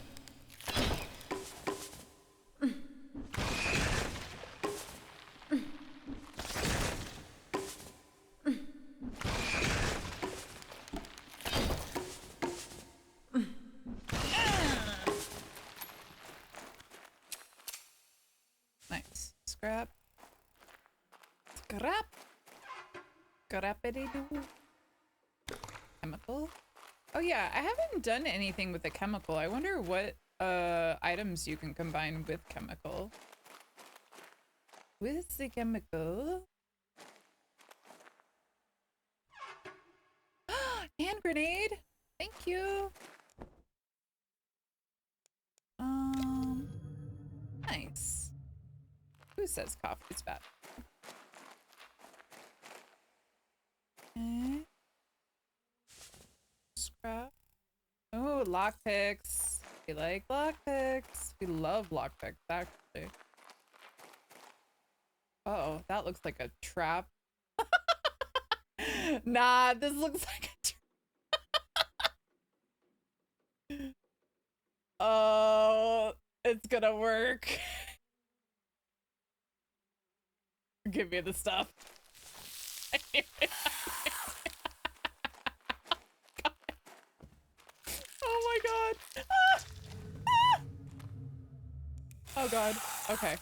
Nice. Scrap. Scrap. Scrappity-doo. Chemical. Oh yeah, I haven't done anything with the chemical. I wonder what items you can combine with chemical. With the chemical. Hand grenade. Thank you. Nice. Who says coffee's bad? Okay. Scrap. Oh, lockpicks. We like lockpicks. We love lockpicks, actually. Uh-oh, that looks like a trap. Nah, this looks like a trap. Oh, it's gonna work. Give me the stuff. Oh my god. Ah! Ah! Oh god. Okay.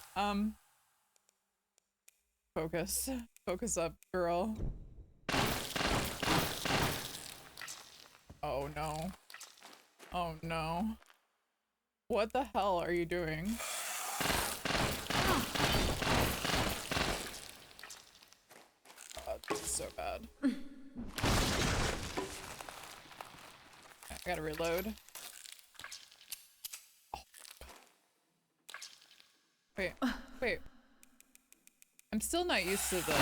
Focus. Focus up, girl. Oh no. Oh no. What the hell are you doing? God, this is so bad. I gotta reload. Oh. Wait, wait. I'm still not used to the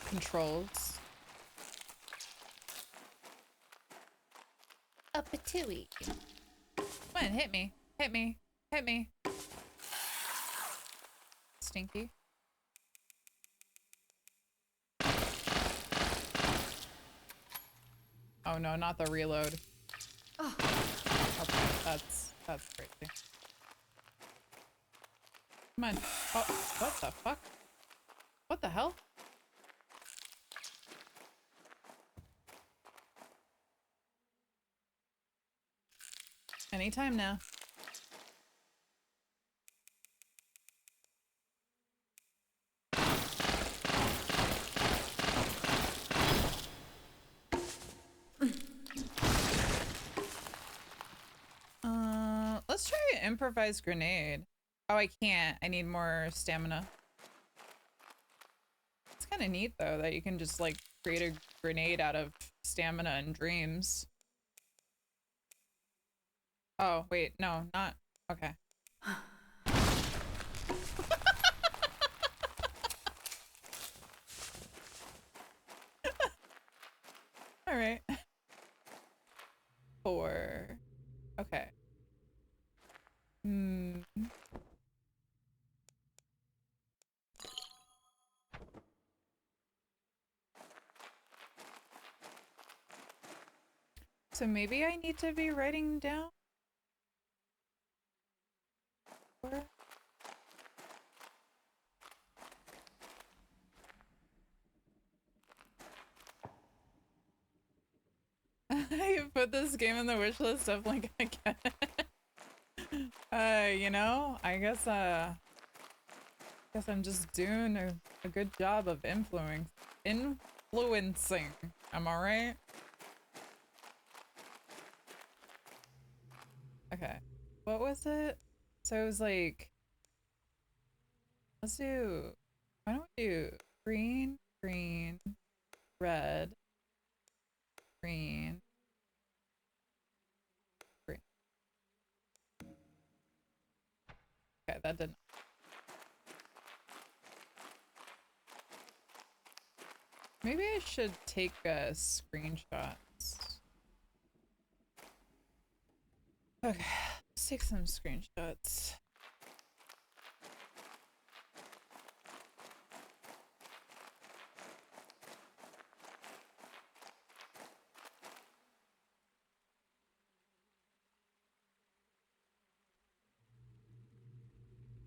controls. Up a tui. Come on, hit me. Hit me. Hit me. Stinky. Oh no, not the reload. Okay, that's crazy. Come on. Oh, what the fuck? What the hell? Anytime now. Let's try an improvised grenade. Oh, I can't. I need more stamina. It's kind of neat though that you can just like create a grenade out of stamina and dreams. Oh, wait, no, not okay. All right. 4. Okay. Hmm. So maybe I need to be writing down. 4. I put this game in the wish list definitely gonna get it. You know, I guess I'm just doing a good job of influencing. Am I right? Okay. What was it? So it was like, let's do, why don't we do green, green, red, green, green. Okay, that didn't. Maybe I should take screenshots. Okay, let's take some screenshots.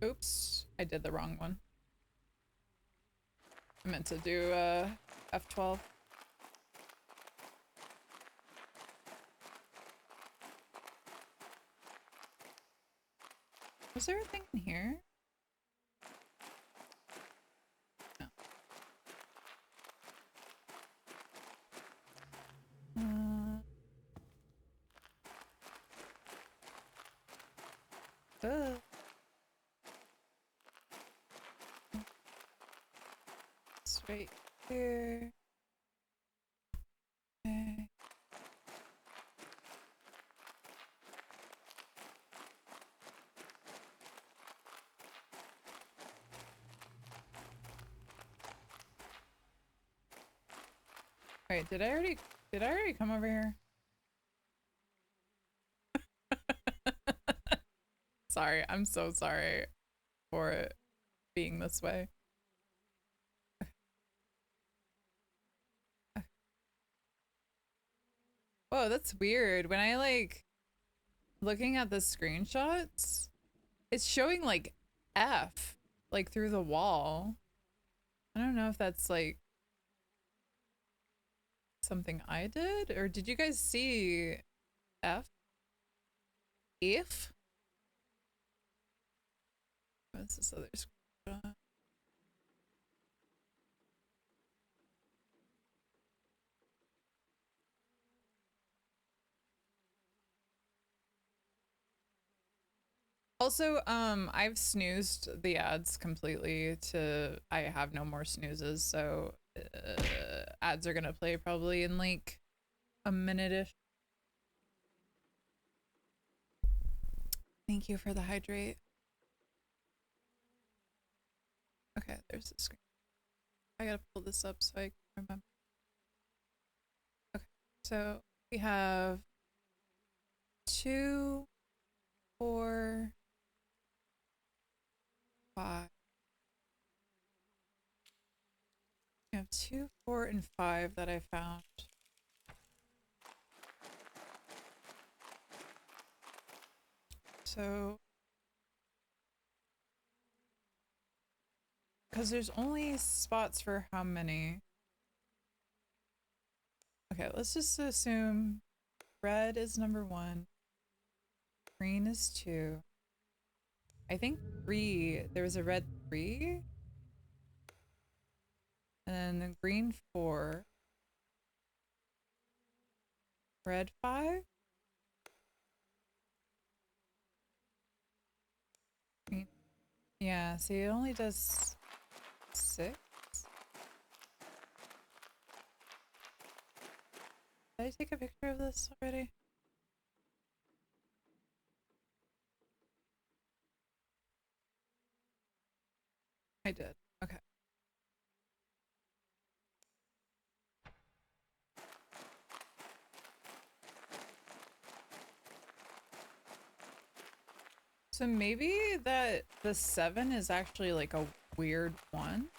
Oops, I did the wrong one. I meant to do F12. Was there a thing in here? No. Uh. It's right here. Okay. Wait, did I already come over here? Sorry, I'm so sorry for it being this way. Whoa, that's weird. When I like looking at the screenshots, it's showing like F like through the wall. I don't know if that's like something I did, or did you guys see F? If? What's this other screenshot? Also, I've snoozed the ads completely to I have no more snoozes, so ads are gonna play probably in like a minute-ish. Thank you for the hydrate. Okay, there's the screen. I gotta pull this up so I can remember. Okay, so we have 2, 4, 5. We have 2, 4, and 5 that I found. So, because there's only spots for how many? Okay, let's just assume red is number 1, green is 2. I think 3, there was a red 3, and then the green 4, red 5, green. Yeah, see, it only does 6. Did I take a picture of this already? I did. Okay. So maybe that the 7 is actually like a weird one.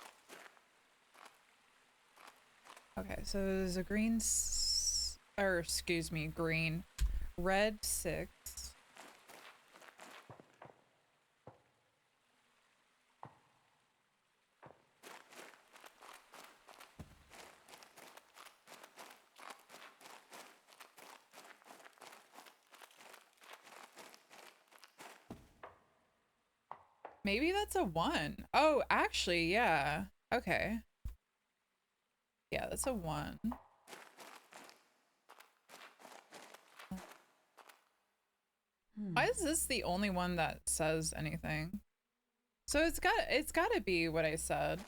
Okay, so there's a green, or excuse me, green, red 6. Maybe that's a 1. Oh, actually, yeah. Okay. Yeah, that's a 1. Why is this the only one that says anything? So it's got to be what I said.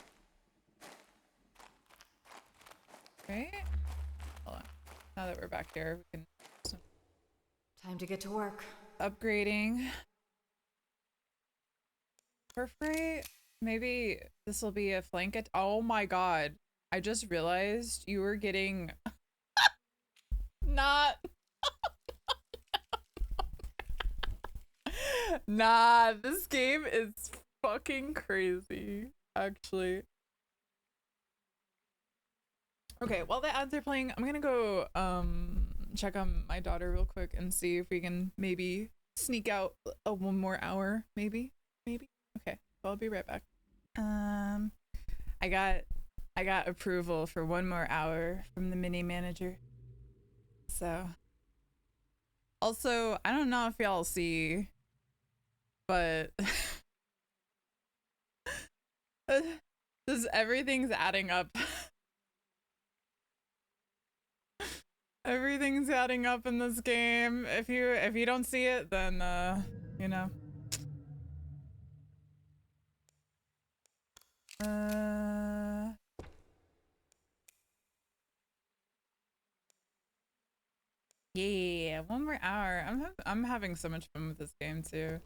Right? Hold on. Now that we're back here, we can Time to get to work. upgrading. Perforate? Maybe this will be a flank at— oh my god. I just realized you were getting not nah, this game is fucking crazy, actually. Okay, while the ads are playing, I'm gonna go check on my daughter real quick and see if we can maybe sneak out a 1 more hour, maybe. Okay, so I'll be right back. I got approval for 1 more hour from the mini manager. So also, I don't know if y'all see, but everything's adding up. Everything's adding up in this game. If you don't see it, then you know. Yeah, 1 more hour. I'm having so much fun with this game too.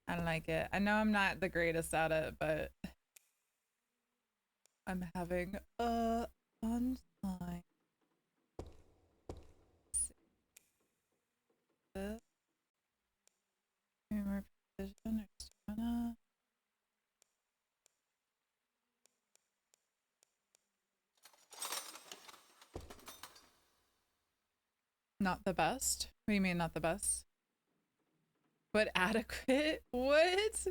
I like it. I know I'm not the greatest at it, but I'm having a fun time. More precision, extra. Not the best? What do you mean not the best? But adequate? What?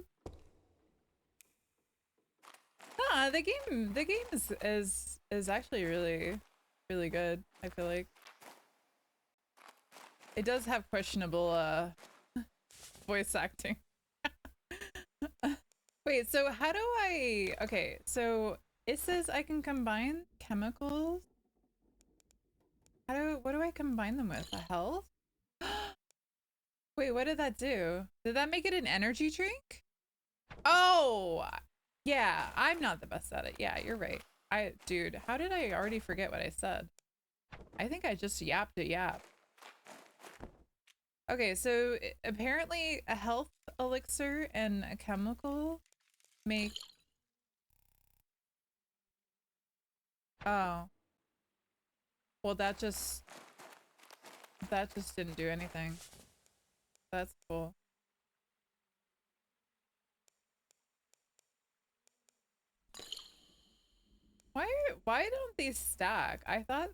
Nah, the game is actually really good, I feel like. It does have questionable voice acting. Wait, so how do I— okay, so it says I can combine chemicals. What do I combine them with? A health? Wait, what did that do? Did that make it an energy drink? Oh, yeah, I'm not the best at it. Yeah, you're right. Dude, how did I already forget what I said? I think I just yapped a yap. Okay, so apparently a health elixir and a chemical make— oh. Well, that just didn't do anything. That's cool. Why don't these stack? I thought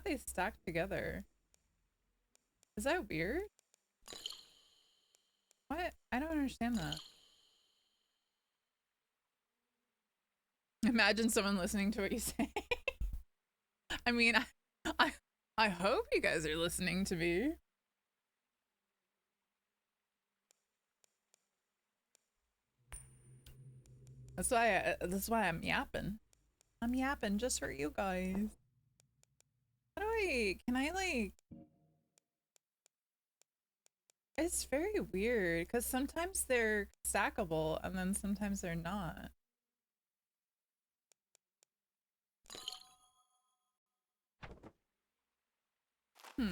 they stacked together. Is that weird? What? I don't understand that. Imagine someone listening to what you say. I mean, I hope you guys are listening to me. That's why I'm yapping. I'm yapping just for you guys. How do can I like, it's very weird because sometimes they're stackable and then sometimes they're not. I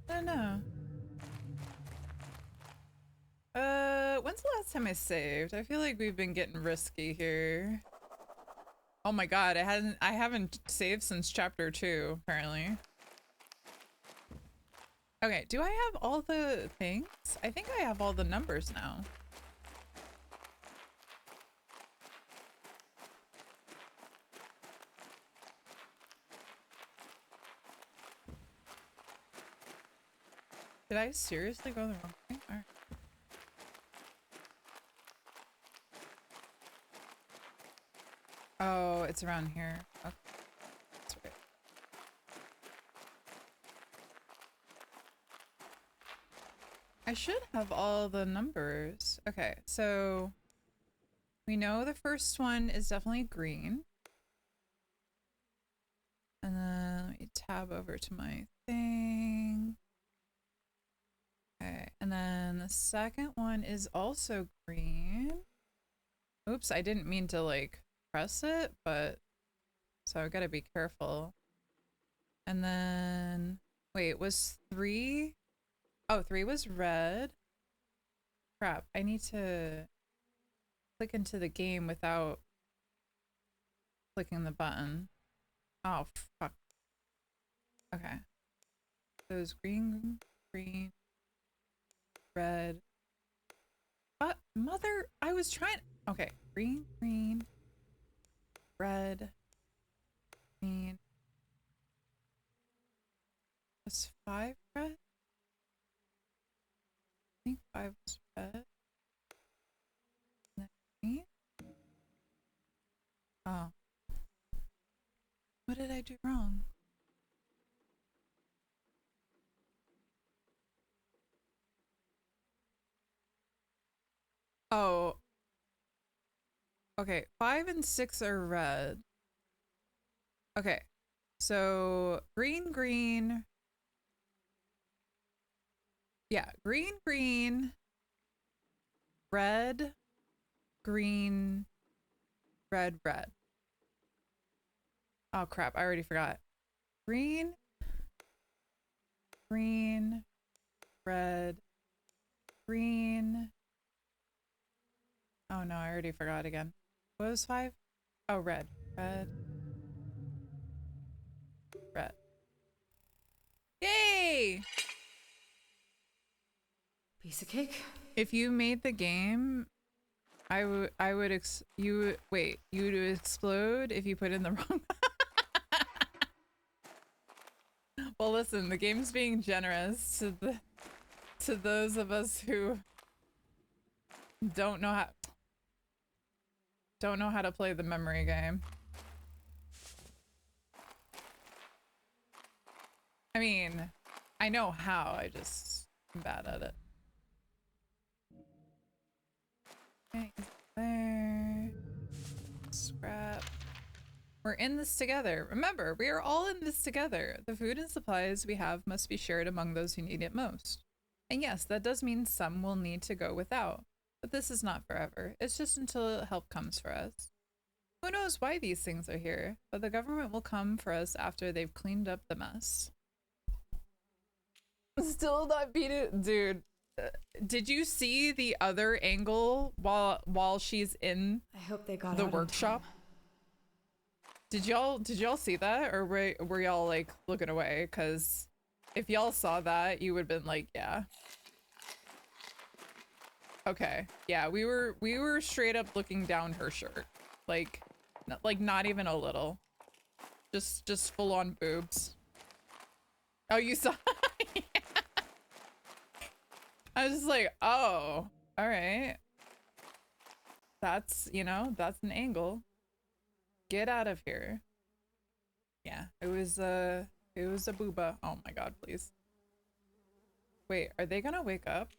don't know. When's the last time I saved? I feel like we've been getting risky here. Oh my god, I haven't saved since chapter 2, apparently. Okay, do I have all the things? I think I have all the numbers now. Did I seriously go the wrong way? All right. Oh, it's around here. Okay. That's right. I should have all the numbers. Okay, so we know the first one is definitely green. And then let me tab over to my thing. Okay, and then the second one is also green. Oops, I didn't mean to like press it, but so I gotta be careful. And then wait, was 3? Oh, 3 was red. Crap, I need to click into the game without clicking the button. Oh, fuck. Okay. So it was green, green, red. But mother, I was trying. Okay, green, green, red, green. Was 5 red? I think 5 was red. And then green? Oh. What did I do wrong? Oh. Okay, 5 and 6 are red. Okay. So green, green. Yeah, green, green, red, green, red, red. Oh crap, I already forgot. Green, green, red, green. Oh no, I already forgot again. What was 5? Oh, red, red, red. Yay! Piece of cake. If you made the game, you would explode if you put in the wrong. Well, listen, the game's being generous to those of us who don't know how to play the memory game. I mean, I know how, I just am bad at it. Okay, there. Scrap. We're in this together. Remember, we are all in this together. The food and supplies we have must be shared among those who need it most. And yes, that does mean some will need to go without. But this is not forever. It's just until help comes for us. Who knows why these things are here, but the government will come for us after they've cleaned up the mess. Still not beat it, dude. Did you see the other angle while she's in I hope they got the out in workshop? time. Did y'all see that, or were y'all like looking away? Because if y'all saw that, you would have been like, yeah. Okay, yeah, we were straight up looking down her shirt, like not even a little, just full on boobs. Oh, you saw? I was just like, oh, all right. That's, you know, that's an angle. Get out of here. Yeah, it was a booba. Oh my god, please. Wait, are they gonna wake up?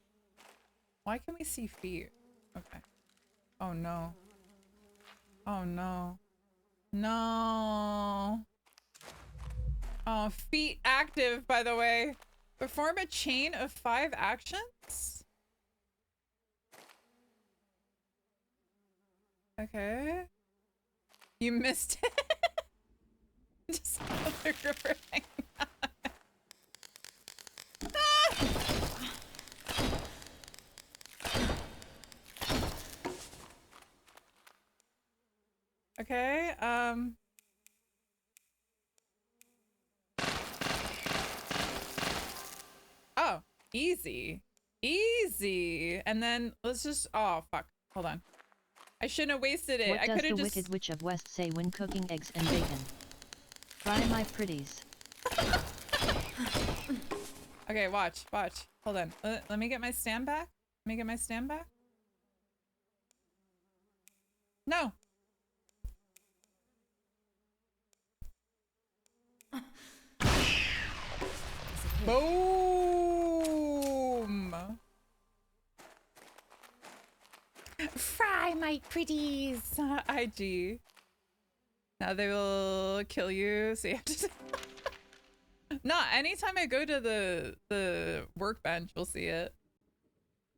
Why can we see feet? Okay. Oh no. Oh no. No. Oh, feet active, by the way. Perform a chain of 5 actions? Okay. You missed it. Just another gripper hanging out. Okay, oh, easy. Easy. And then let's just, oh, fuck. Hold on. I shouldn't have wasted it. What I does could the have just... Wicked Witch of West say when cooking eggs and bacon? Fry my pretties. Okay, watch. Hold on. Let me get my stand back. Let me get my stand back. No. Boom. Fry my pretties. IG. Now they will kill you, so you have to... No, anytime I go to the workbench, we'll see it.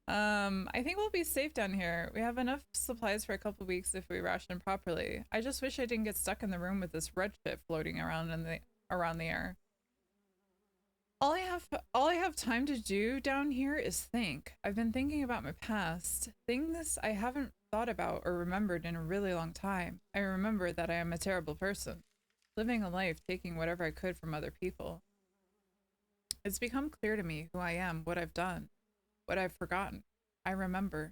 I think we'll be safe down here. We have enough supplies for a couple weeks if we ration properly. I just wish I didn't get stuck in the room with this red shit floating around in the air. All I have time to do down here is think. I've been thinking about my past, things I haven't thought about or remembered in a really long time. I remember that I am a terrible person, living a life taking whatever I could from other people. It's become clear to me who I am, what I've done, what I've forgotten. I remember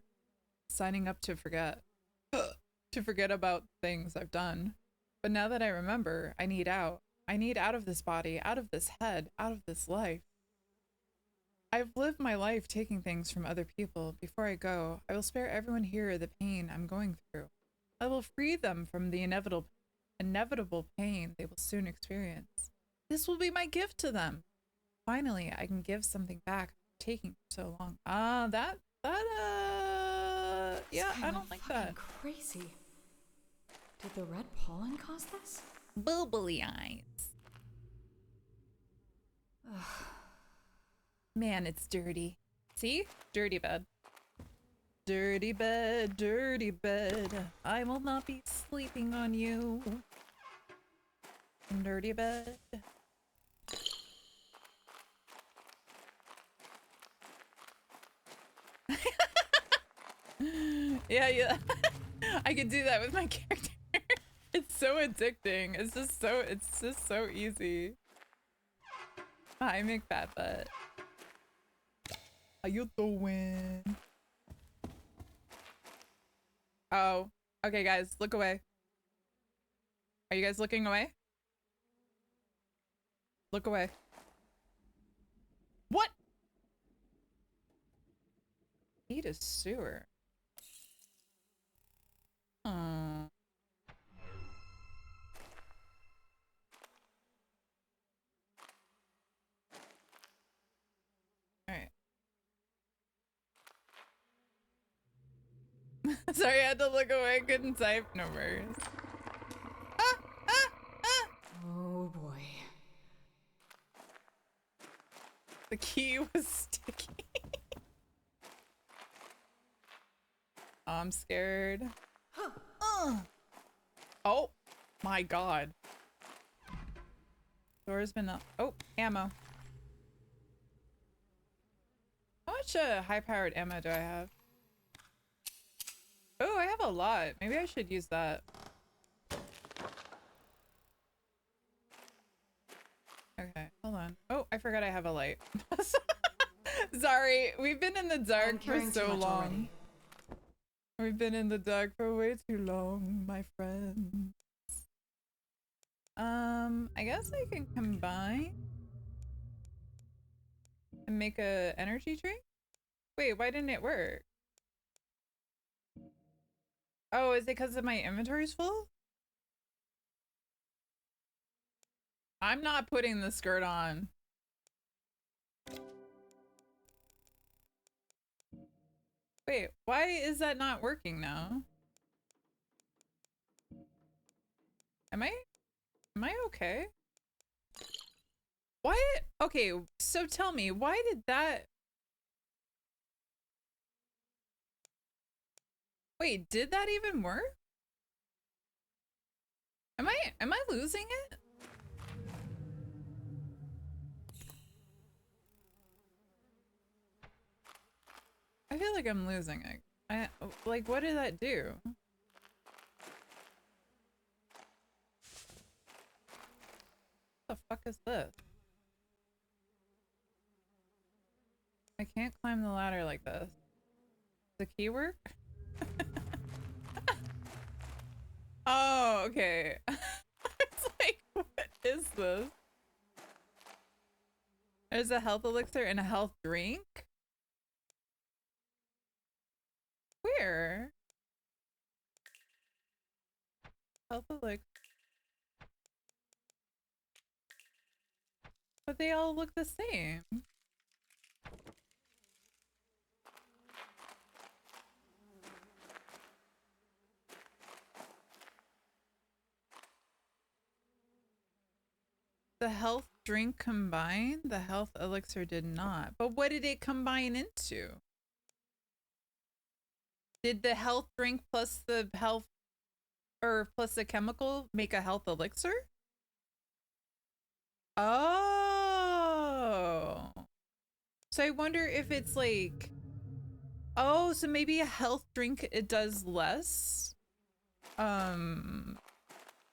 signing up to forget, to forget about things I've done. But now that I remember, I need out. I need out of this body, out of this head, out of this life. I've lived my life taking things from other people. Before I go, I will spare everyone here the pain I'm going through. I will free them from the inevitable pain they will soon experience. This will be my gift to them. Finally, I can give something back taking for so long. Yeah, I don't like that. Crazy. Did the red pollen cause this? Boobly eyes. Man, it's dirty. See? Dirty bed. Dirty bed, dirty bed. I will not be sleeping on you. Dirty bed. Yeah. I could do that with my character. It's so addicting. It's just so easy. Hi, McFatbutt. How you doing? Oh, okay, guys, look away. Are you guys looking away? Look away. What? Eat a sewer. Oh. Alright. Sorry, I had to look away. Couldn't type. No worries. Oh boy. The key was sticky. I'm scared. Oh my god. Door's been up. Oh, ammo. How much high-powered ammo do I have? Oh, I have a lot. Maybe I should use that. Okay, hold on. Oh, I forgot I have a light. Sorry, we've been in the dark for so long. Already. We've been in the dark for way too long, my friends. I guess I can combine and make a energy drink. Wait, why didn't it work? Oh, is it because of my inventory's full? I'm not putting the skirt on. Wait, why is that not working now? Am I okay? Why? Okay, so tell me, why did that? Wait, did that even work? Am I losing it? I feel like I'm losing it. Like, what did that do? What the fuck is this? I can't climb the ladder like this. Does the key work? Oh, okay. It's like, what is this? There's a health elixir and a health drink? Where? Health elixir. But they all look the same. The health drink combined? The health elixir did not. But what did it combine into? Did the health drink plus the health or plus the chemical make a health elixir? Oh. So I wonder if it's like, oh, so maybe a health drink it does less.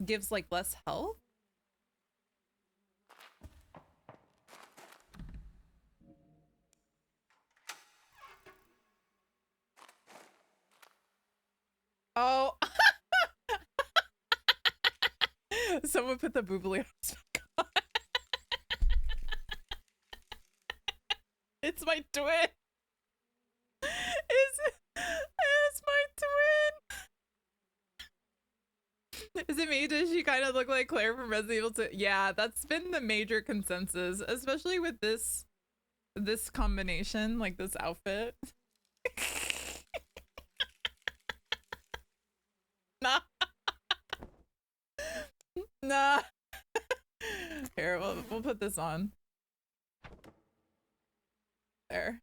Gives like less health? Oh. Someone put the boobly back on. It's my twin. It's my twin. Is it me? Does she kind of look like Claire from Resident Evil 2? Yeah, that's been the major consensus, especially with this combination, like this outfit. Nah. Nah. Here, we'll put this on. There.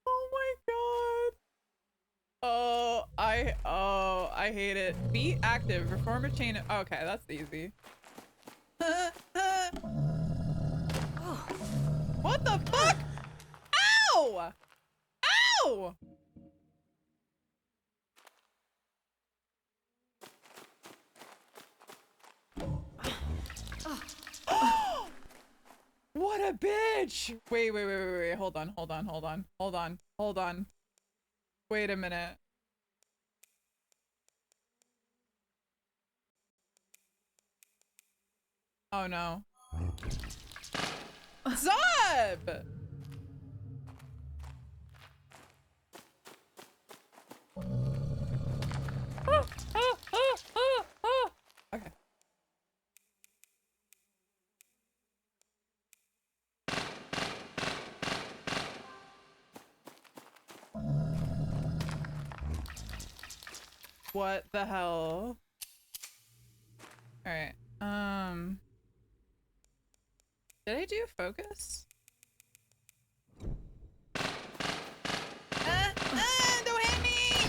Oh my god. Oh, I hate it. Be active. Perform a chain. Okay, that's easy. What the fuck? Ow! Ow! What a bitch! Wait. Hold on. Wait a minute. Oh no. Zub! Okay. What the hell? Alright. Did I do focus? Don't hit me!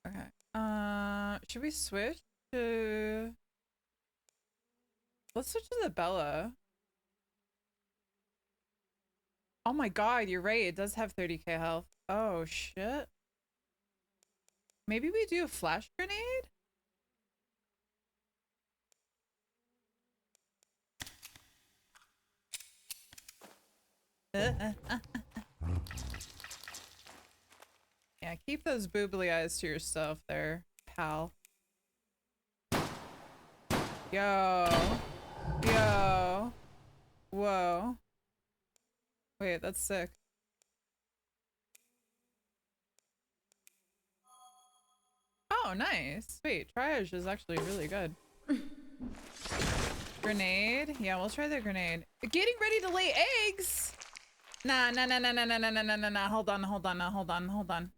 Okay. Should we switch to... Let's switch to the Bella. Oh my god, you're right. It does have 30k health. Oh shit. Maybe we do a flash grenade? Yeah, keep those boobly eyes to yourself there, pal. Yo. Yo. Whoa. Wait, that's sick. Oh, nice. Wait, triage is actually really good. Grenade? Yeah, we'll try the grenade. Getting ready to lay eggs? Nah. Hold on.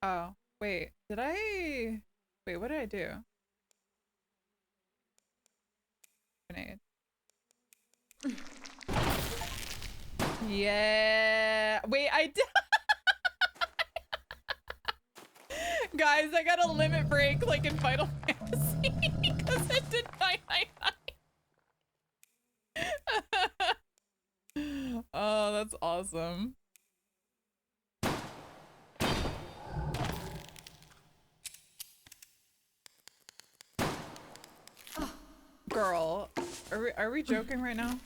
Oh, wait. Wait, what did I do? Grenade. Yeah. Wait, I did. Guys, I got a limit break like in Final Fantasy because it did 999. Oh, that's awesome. Girl, are we joking right now?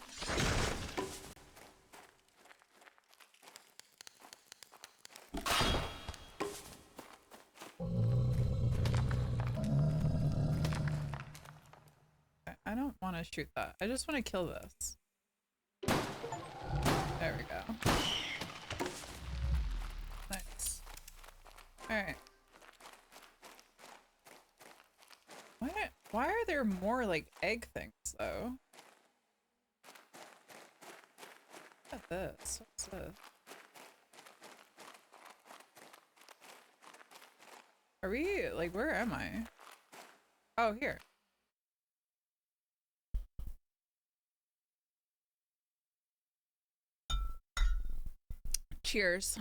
I don't want to shoot that. I just want to kill this. There we go. Nice. Alright. Why are there more like egg things though? Look at this. What's this? Are we like, where am I? Oh, here. Cheers.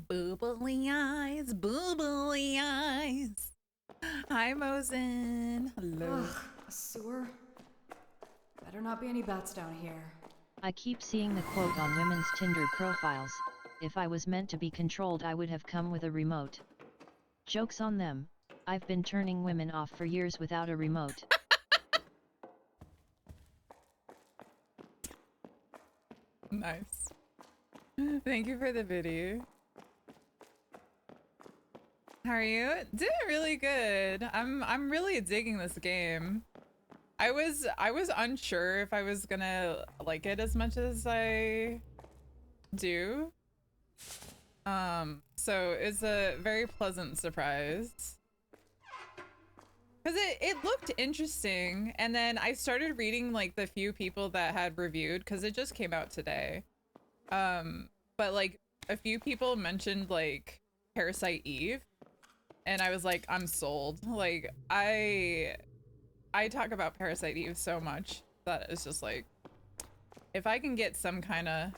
Boobly eyes, boobly eyes. Hi, Mosin. Hello. Ugh, a sewer? Better not be any bats down here. I keep seeing the quote on women's Tinder profiles, if I was meant to be controlled I would have come with a remote. Joke's on them, I've been turning women off for years without a remote. Nice. Thank you for the video. How are you? Doing really good. I'm really digging this game. I was unsure if I was gonna like it as much as I do. So it's a very pleasant surprise. Cause it looked interesting, and then I started reading like the few people that had reviewed, cause it just came out today. But like a few people mentioned like Parasite Eve, and I was like, I'm sold. Like I talk about Parasite Eve so much that it's just like, if I can get some kind of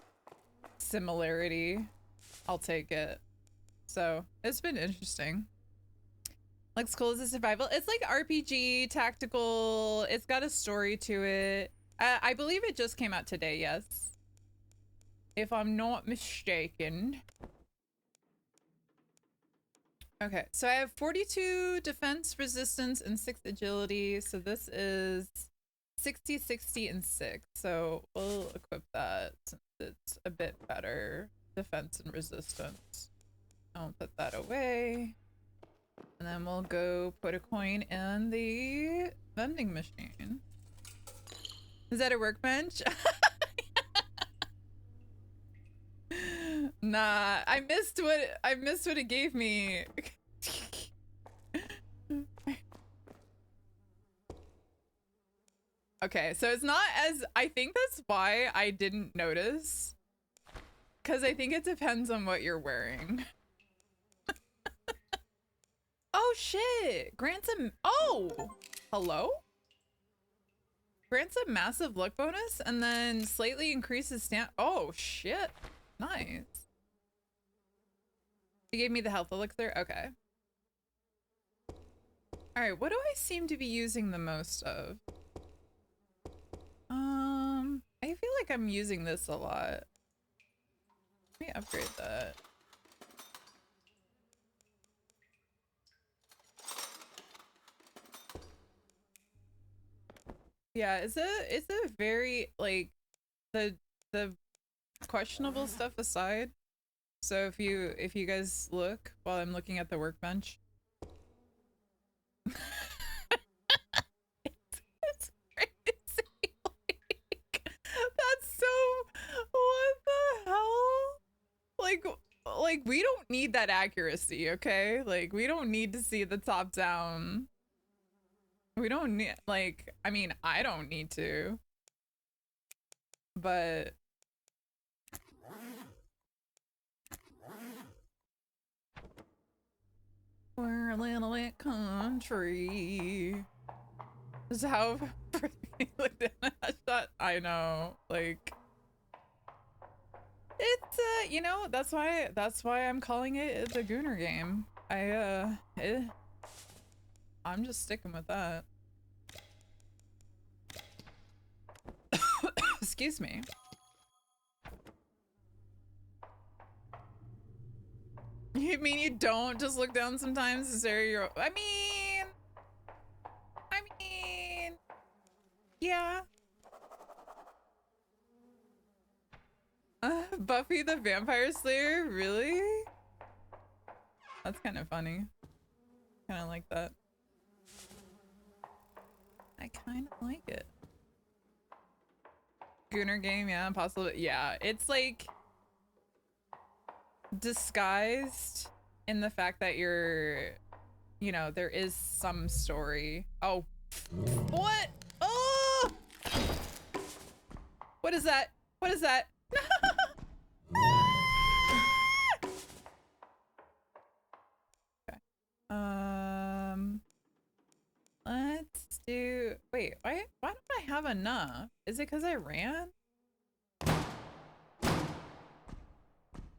similarity, I'll take it. So it's been interesting. Looks cool as a survival. It's like RPG, tactical. It's got a story to it. I believe it just came out today, yes. If I'm not mistaken. Okay, so I have 42 defense, resistance, and 6 agility. So this is 60, 60, and 6. So we'll equip that since it's a bit better. Defense and resistance. I'll put that away. And then we'll go put a coin in the vending machine. Is that a workbench? Nah, I missed what it gave me. Okay, so it's not as, I think that's why I didn't notice. 'Cause I think it depends on what you're wearing. Oh shit! Grants a, oh! Hello? Grants a massive luck bonus and then slightly increases stamp. Oh shit! Nice. You gave me the health elixir? Okay. Alright, what do I seem to be using the most of? I feel like I'm using this a lot. Let me upgrade that. Yeah, it's a very like the questionable stuff aside. So if you guys look while I'm looking at the workbench. It's crazy. That's so what the hell? Like we don't need that accuracy, okay? Like we don't need to see the top down. We don't need like I mean, I don't need to. But we're a little bit country. This is how we looked at that shot. I know, like it's you know, that's why I'm calling it the Gooner game. I'm just sticking with that. Excuse me. You mean you don't just look down sometimes to stare at your I mean yeah. Buffy the Vampire Slayer, really? That's kind of funny. Kind of like that. I kind of like it. Gooner game, yeah, possible. Yeah, it's like disguised in the fact that you're, you know, there is some story. Oh, what? Oh, what is that? What is that? Okay. Let's do. Wait, why don't I have enough? Is it because I ran?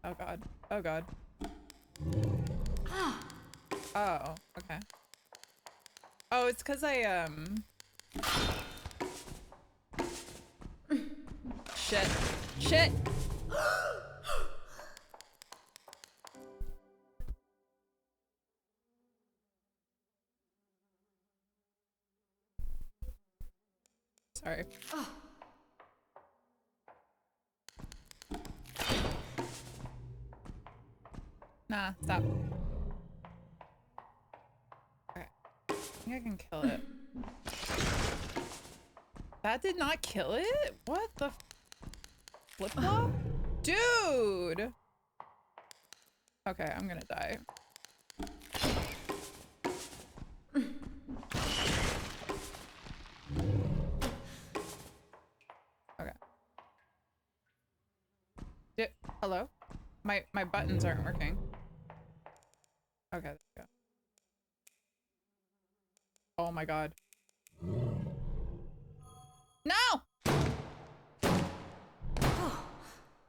Oh god. Oh god. Oh, okay. Oh, it's because I shit. Shit. Sorry. Nah, stop. Okay. I think I can kill it. That did not kill it? What the flip-flop? Dude! Okay, I'm gonna die. Okay. Hello? My buttons aren't working. Okay, there we go. Oh my god. No!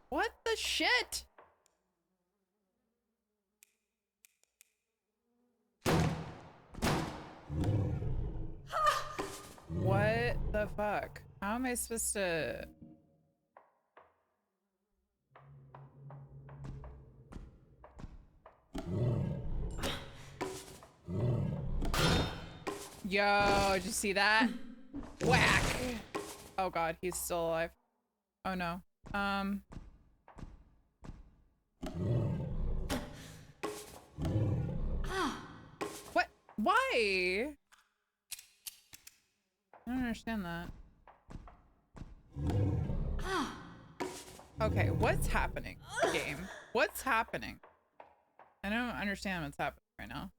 What the shit? What the fuck? How am I supposed to... Yo, did you see that? Whack! Oh god, he's still alive. Oh no. What? Why? I don't understand that. Okay, what's happening, game? What's happening? I don't understand what's happening right now.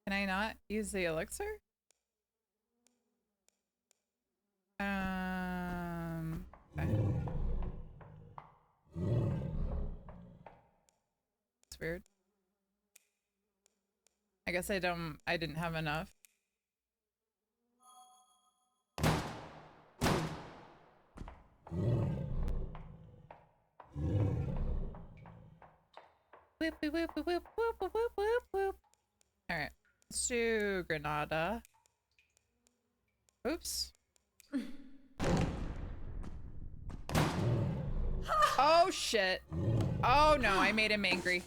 Can I not use the elixir? Okay. It's weird. I guess I didn't have enough. Whoop, whoop, whoop, whoop, whoop, whoop, whoop, whoop, whoop. All right, let's do Granada. Oops. Oh shit. Oh no, I made him angry.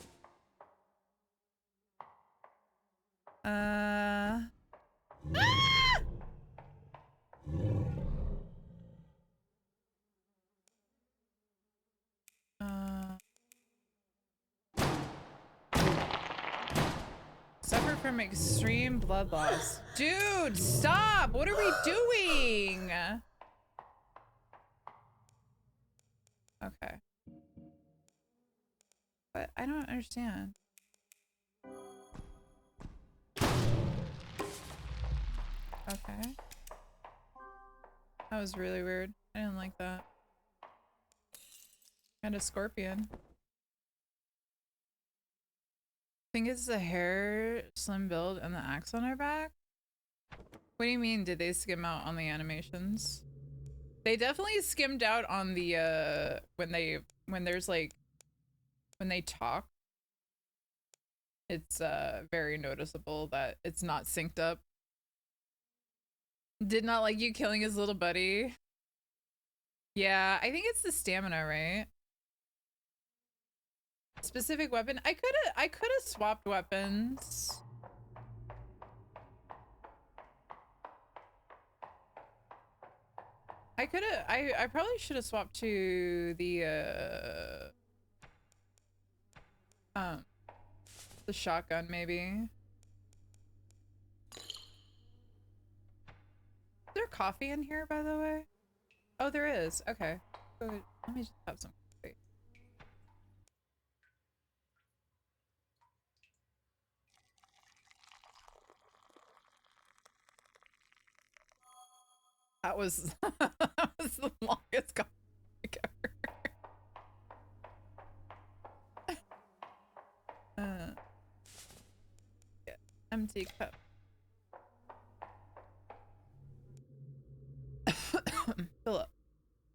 Ah! Suffer from extreme blood loss. Dude, stop! What are we doing? Okay. But I don't understand. Okay. That was really weird. I didn't like that. And a scorpion. Think it's the hair, slim build, and the axe on her back? What do you mean, did they skim out on the animations? They definitely skimmed out on the, when there's like, when they talk. It's, very noticeable that it's not synced up. Did not like you killing his little buddy. Yeah, I think it's the stamina, right? Specific weapon. I could have swapped weapons. I probably should have swapped to the shotgun maybe. Is there coffee in here, by the way? Oh, there is. Okay. Go, let me just have some coffee. That was that was the longest coffee ever. Yeah, empty cup. Fill up.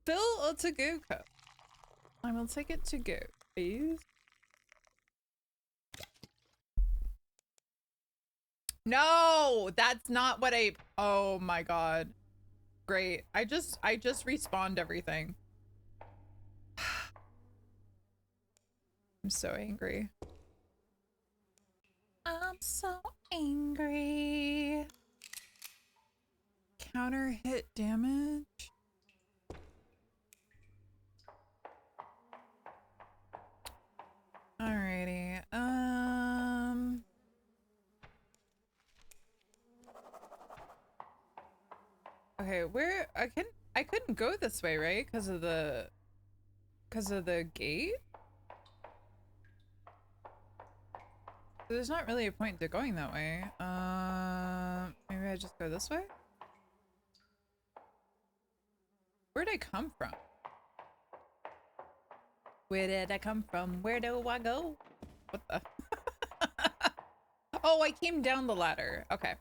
Fill a to-go cup. I will take it to go, please. No, that's not what I. Oh my god. Great. I just respawned everything. I'm so angry. I'm so angry. Counter hit damage. Alrighty. Okay, where I couldn't go this way, right? Because of the gate? There's not really a point to going that way. Maybe I just go this way? Where'd I come from? Where did I come from? Where do I go? What the? Oh, I came down the ladder. Okay.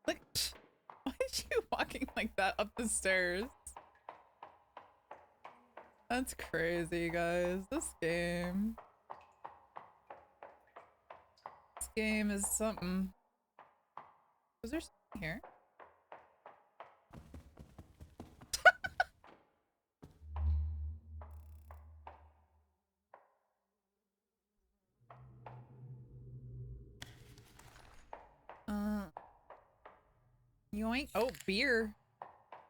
Like, why is you walking like that up the stairs? That's crazy, guys. This game. This game is something. Was there something here? Yoink. Oh, beer.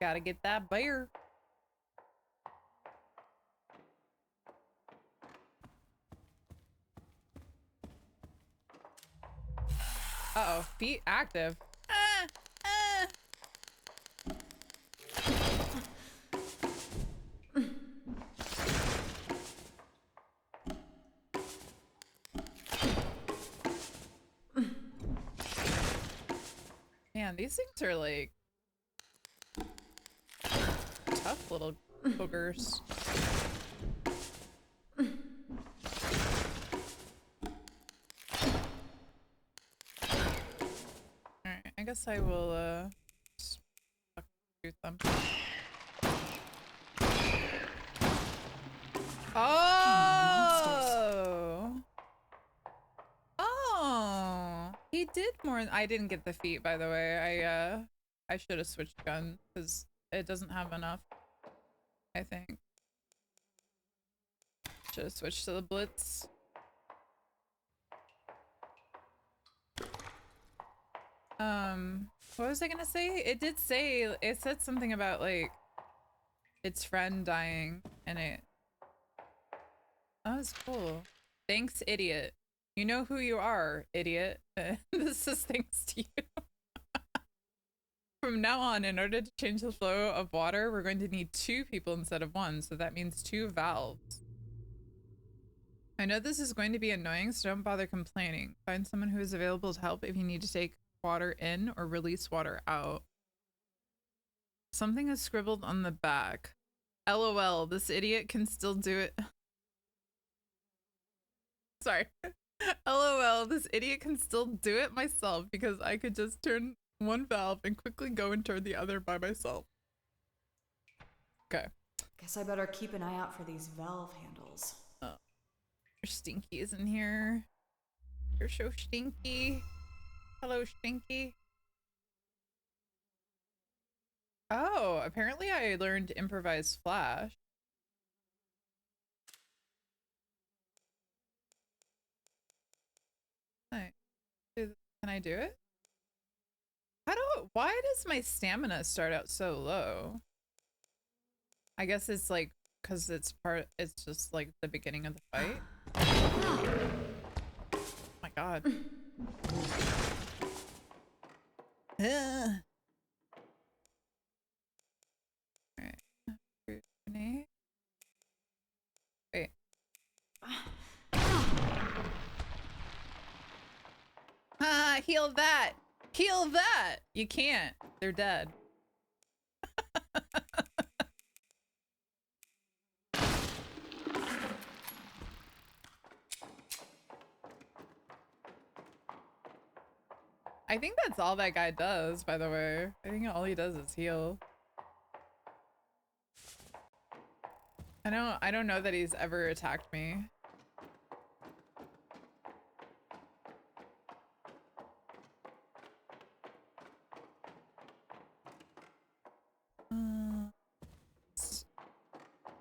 Gotta get that beer. Uh-oh, feet active. Man, these things are like tough little boogers. Alright, I guess I will shoot them. Oh! Oh! He did more. I didn't get the feet, by the way. I should have switched gun because it doesn't have enough. I think. Should have switched to the Blitz. What was I gonna say? It did say, it said something about like its friend dying and it, that was cool. Thanks, idiot. You know who you are, idiot. This is thanks to you. From now on, in order to change the flow of water, we're going to need 2 people instead of 1, so that means 2 valves. I know this is going to be annoying, so don't bother complaining. Find someone who is available to help if you need to take water in or release water out. Something is scribbled on the back. LOL, this idiot can still do it. Sorry. LOL, this idiot can still do it myself because I could just turn one valve and quickly go and turn the other by myself. Okay. Guess I better keep an eye out for these valve handles. Oh. Stinky is in here. You're so stinky. Hello, Stinky. Oh, apparently I learned improvised flash. Can I do it? Why does my stamina start out so low? I guess it's like, cause it's just like the beginning of the fight. Oh my god. Alright. Grenade. Wait. Ah, heal that! Heal that! You can't. They're dead. I think that's all that guy does, by the way. I think all he does is heal. I don't know that he's ever attacked me. It's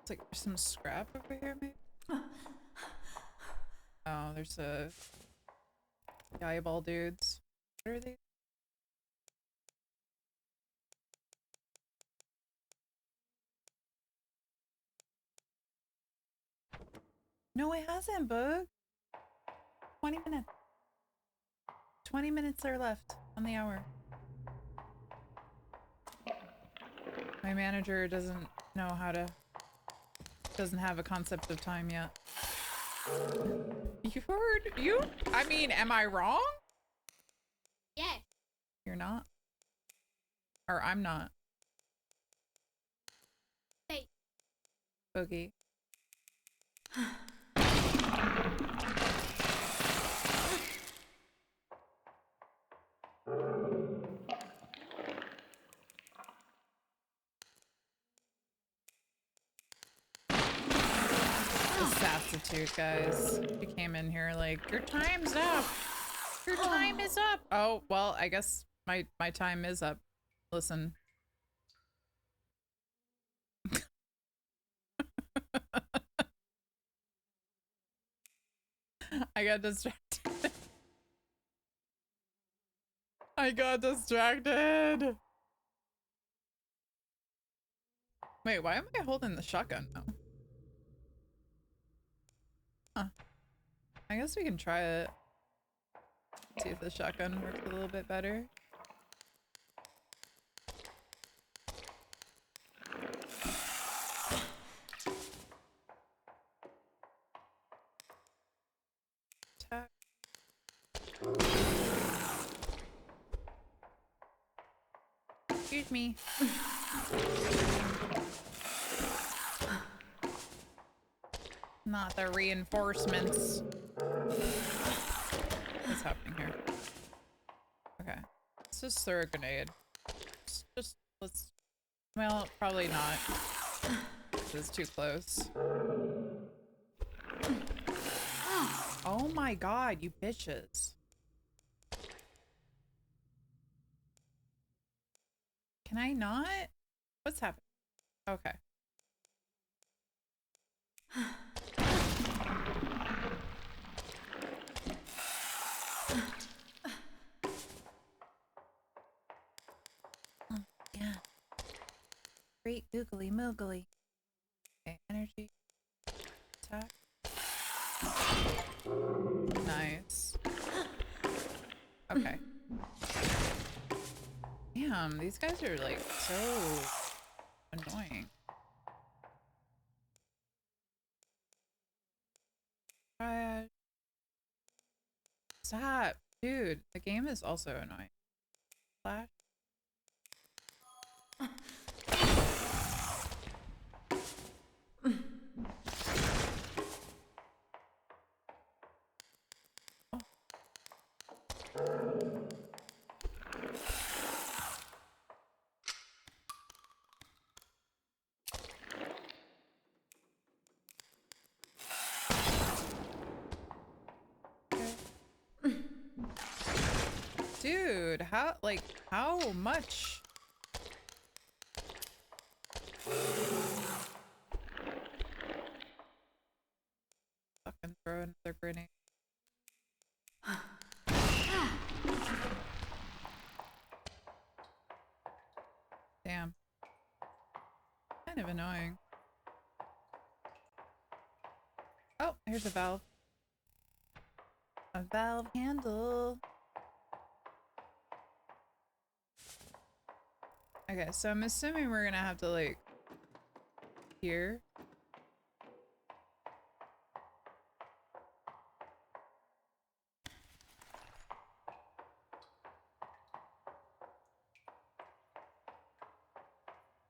like there's some scrap over here, maybe? Oh, there's the eyeball dudes. What are they? No, it hasn't, Bug. 20 minutes. 20 minutes are left on the hour. My manager doesn't know how to... doesn't have a concept of time yet. You heard? You? I mean, am I wrong? Yes. You're not? Or I'm not? Hey. Boogie. Sassitude, guys. She came in here like, your time's up. Your time is up. Oh, well, I guess my time is up. Listen. I got distracted. I got distracted. Wait, why am I holding the shotgun now? Huh. I guess we can try it. See if the shotgun works a little bit better. Attack. Excuse me. Not the reinforcements. What's happening here? Okay. Let's just throw a grenade. Let's... Well, probably not. This is too close. Oh my god, you bitches. Can I not? What's happening? Okay. great googly moogly. Okay, energy. Attack. Nice. Okay. Damn, these guys are like so annoying. Stop, dude. The game is also annoying. Flash. Dude, how much? Fucking throw another grenade. Damn. Kind of annoying. Oh, here's a valve. A valve handle. Okay, so I'm assuming we're gonna have to like here.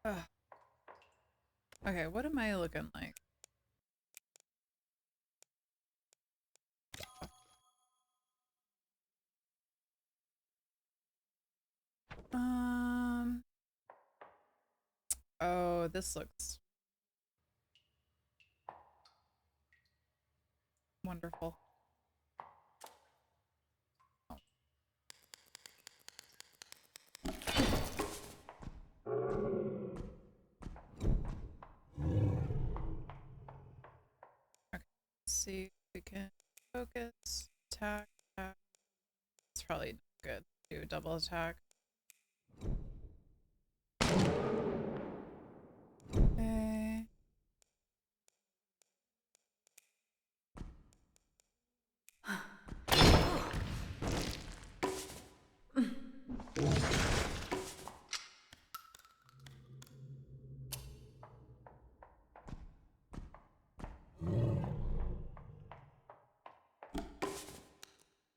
Ugh. Okay, what am I looking like? Oh, this looks wonderful. Oh. Okay, let's see if we can focus, attack, attack. It's probably not good. Do a double attack. Okay.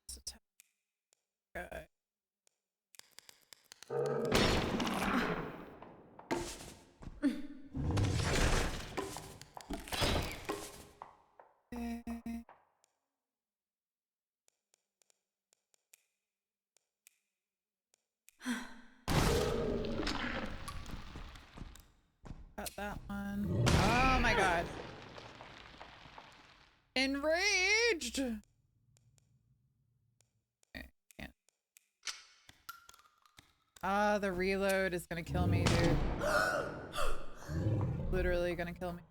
Let's attack. Okay. Okay. Got that one. Oh my god. Enraged! Okay, can't. Ah, the reload is gonna kill me, dude. Literally gonna kill me.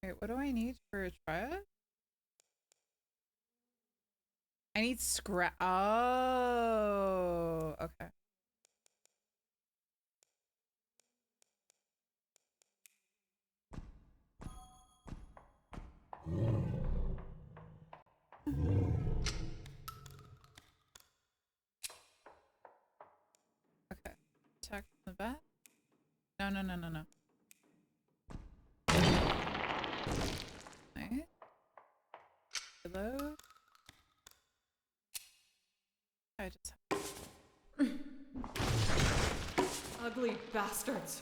Wait, what do I need for a triad? I need scrap. Oh, okay. Okay. Attack from the back. No, no, no, no, no. Nice. Reload. I just Ugly bastards.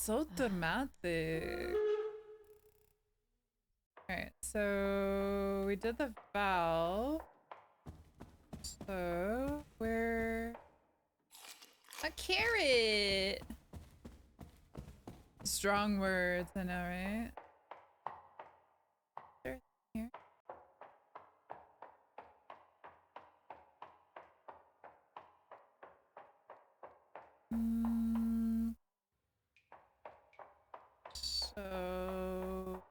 so dramatic. Alright, so we did the valve. So where a carrot. Strong words, I know, right? Sure, here. So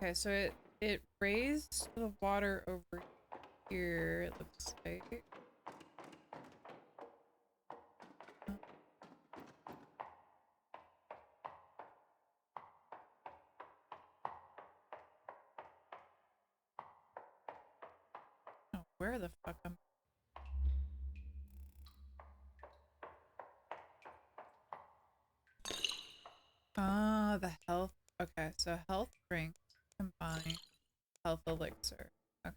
Okay, so it raised the water over here, it looks like. Oh, where the fuck am Ah, the health. Okay, so health drink combined health elixir. Okay.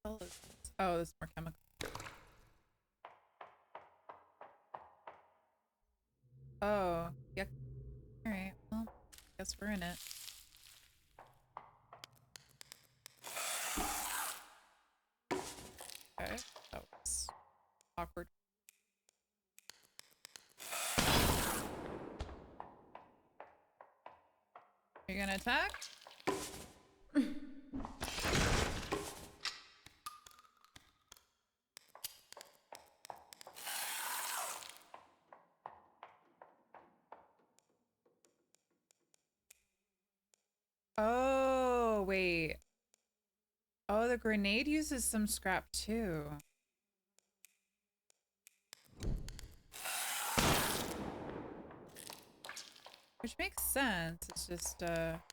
Hell is this? Oh, this is more chemical. Oh, yeah. All right. Well, guess we're in it. Okay, that was awkward. Are you gonna attack? Oh, wait. Oh, the grenade uses some scrap too. Which makes sense. It's just,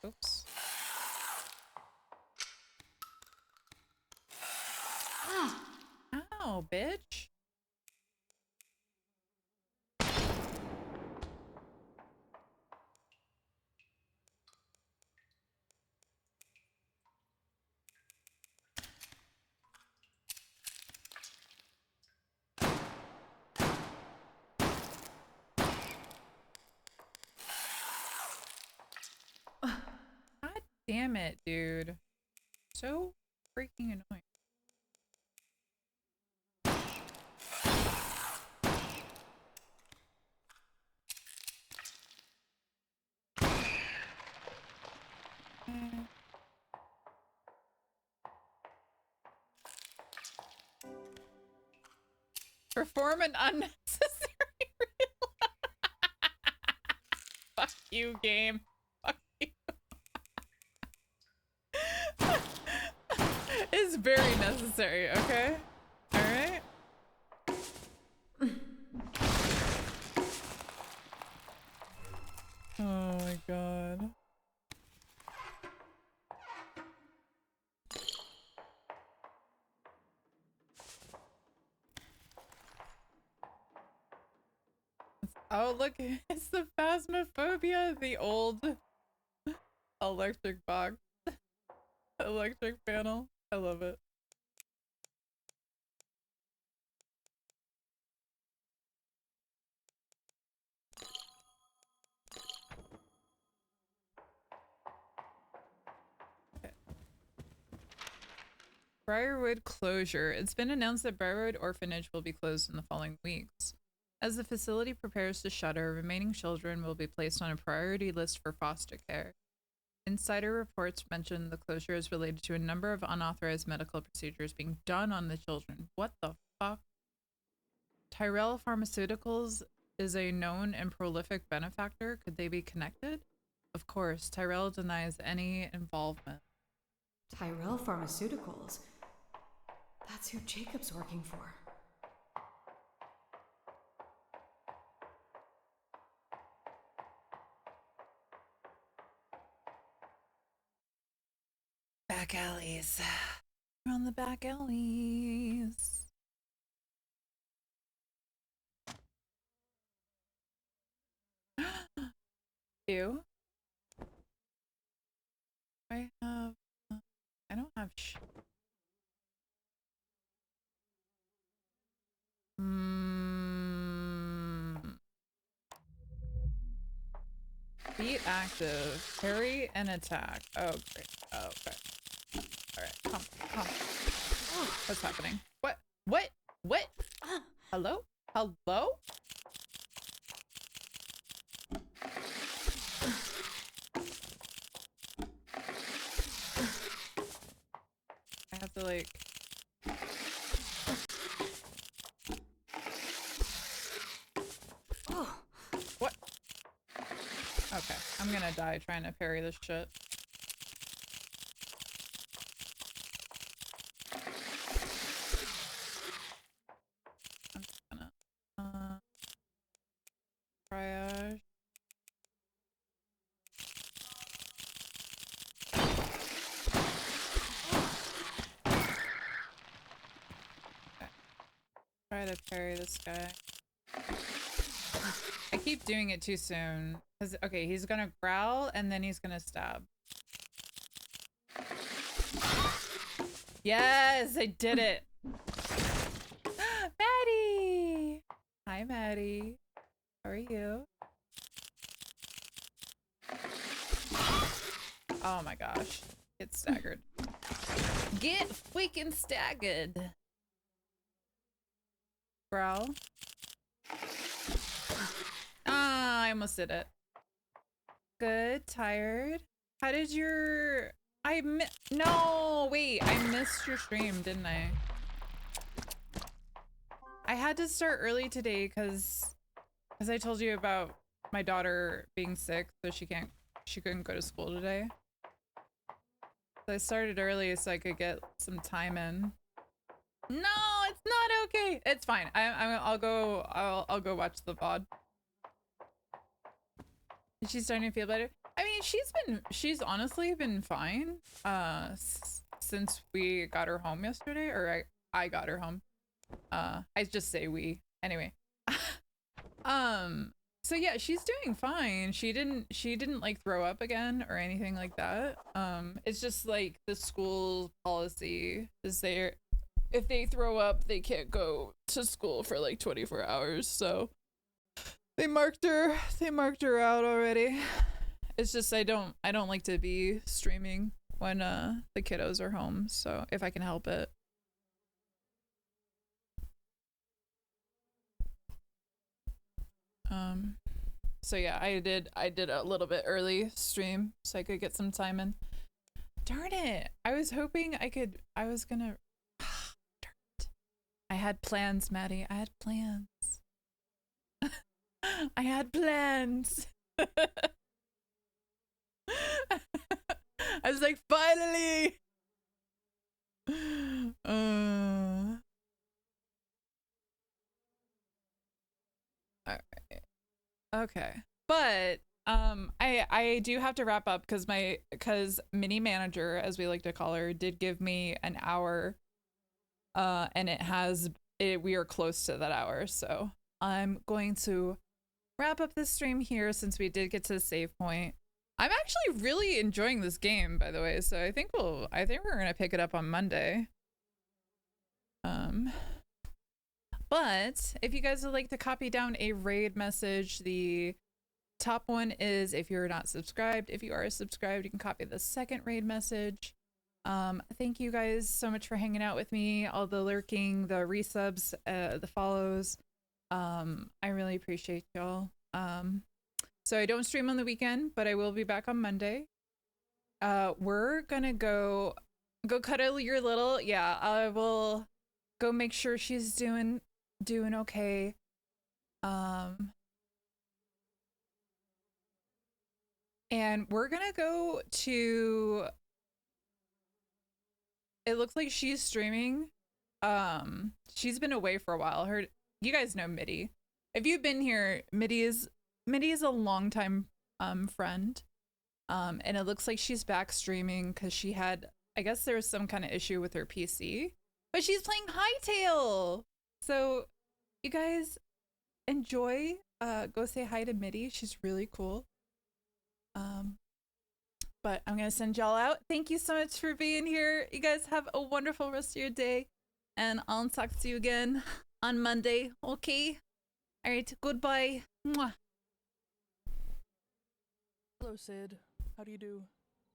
oops. Ow, bitch. God damn it, dude. So freaking annoying. Perform an unnecessary reload. Fuck you, game. Fuck you. It's very necessary, okay? Alright? Oh my god. Oh, look, it's the Phasmophobia, the old electric box. Electric panel. I love it. Briarwood closure. It's been announced that Briarwood Orphanage will be closed in the following weeks. As the facility prepares to shutter, remaining children will be placed on a priority list for foster care. Insider reports mention the closure is related to a number of unauthorized medical procedures being done on the children. What the fuck? Tyrell Pharmaceuticals is a known and prolific benefactor. Could they be connected? Of course, Tyrell denies any involvement. Tyrell Pharmaceuticals? That's who Jacob's working for. Back alleys. We're on the back alleys. Ew. I have... I don't have Beat active. Parry and attack. Oh, great. Oh, okay. Alright, come. What's happening? What? What? Hello? Hello? I have to, like... Okay, I'm gonna die trying to parry this shit. I'm just gonna triage. Okay. Try to parry this guy. I keep doing it too soon. Cause okay, he's gonna growl and then he's gonna stab. Yes, I did it. Maddie! Hi, Maddie. How are you? Oh my gosh. Get staggered. Get freaking staggered. Growl. Ah, I almost did it. Good, tired. How did your... No, wait, I missed your stream, didn't I? I had to start early today because I told you about my daughter being sick, so she couldn't go to school today. So I started early so I could get some time in. No, it's not okay. It's fine. I'll go watch the VOD. Is she starting to feel better? I mean, she's honestly been fine since we got her home yesterday, or I got her home. I just say we. Anyway. So yeah, she's doing fine. She didn't like throw up again or anything like that. It's just like the school policy is if they throw up, they can't go to school for like 24 hours. So they marked her out already. It's just I don't like to be streaming when the kiddos are home, so if I can help it. So yeah, I did a little bit early stream so I could get some time in. Darn it. I was hoping I was gonna darn it. I had plans, Maddie. I had plans. I had plans. I was like, finally. All right. Okay. But I do have to wrap up because mini manager, as we like to call her, did give me an hour. And we are close to that hour, so I'm going to wrap up this stream here since we did get to the save point. I'm actually really enjoying this game, by the way, so I think we're gonna pick it up on Monday. But if you guys would like to copy down a raid message, the top one is if you're not subscribed. If you are subscribed, you can copy the second raid message. Thank you guys so much for hanging out with me, all the lurking, the resubs, the follows. I really appreciate y'all. So I don't stream on the weekend, but I will be back on Monday. We're gonna go cuddle your little, yeah, I will go make sure she's doing okay. And we're gonna go to, it looks like she's streaming. She's been away for a while. You guys know Mitty. If you've been here, Mitty is a longtime friend. And it looks like she's back streaming because she had, I guess there was some kind of issue with her PC. But she's playing Hytale. So you guys enjoy. Go say hi to Mitty. She's really cool. But I'm gonna send y'all out. Thank you so much for being here. You guys have a wonderful rest of your day. And I'll talk to you again on Monday. Okay? Alright, goodbye. Mwah. Hello, Sid. How do you do?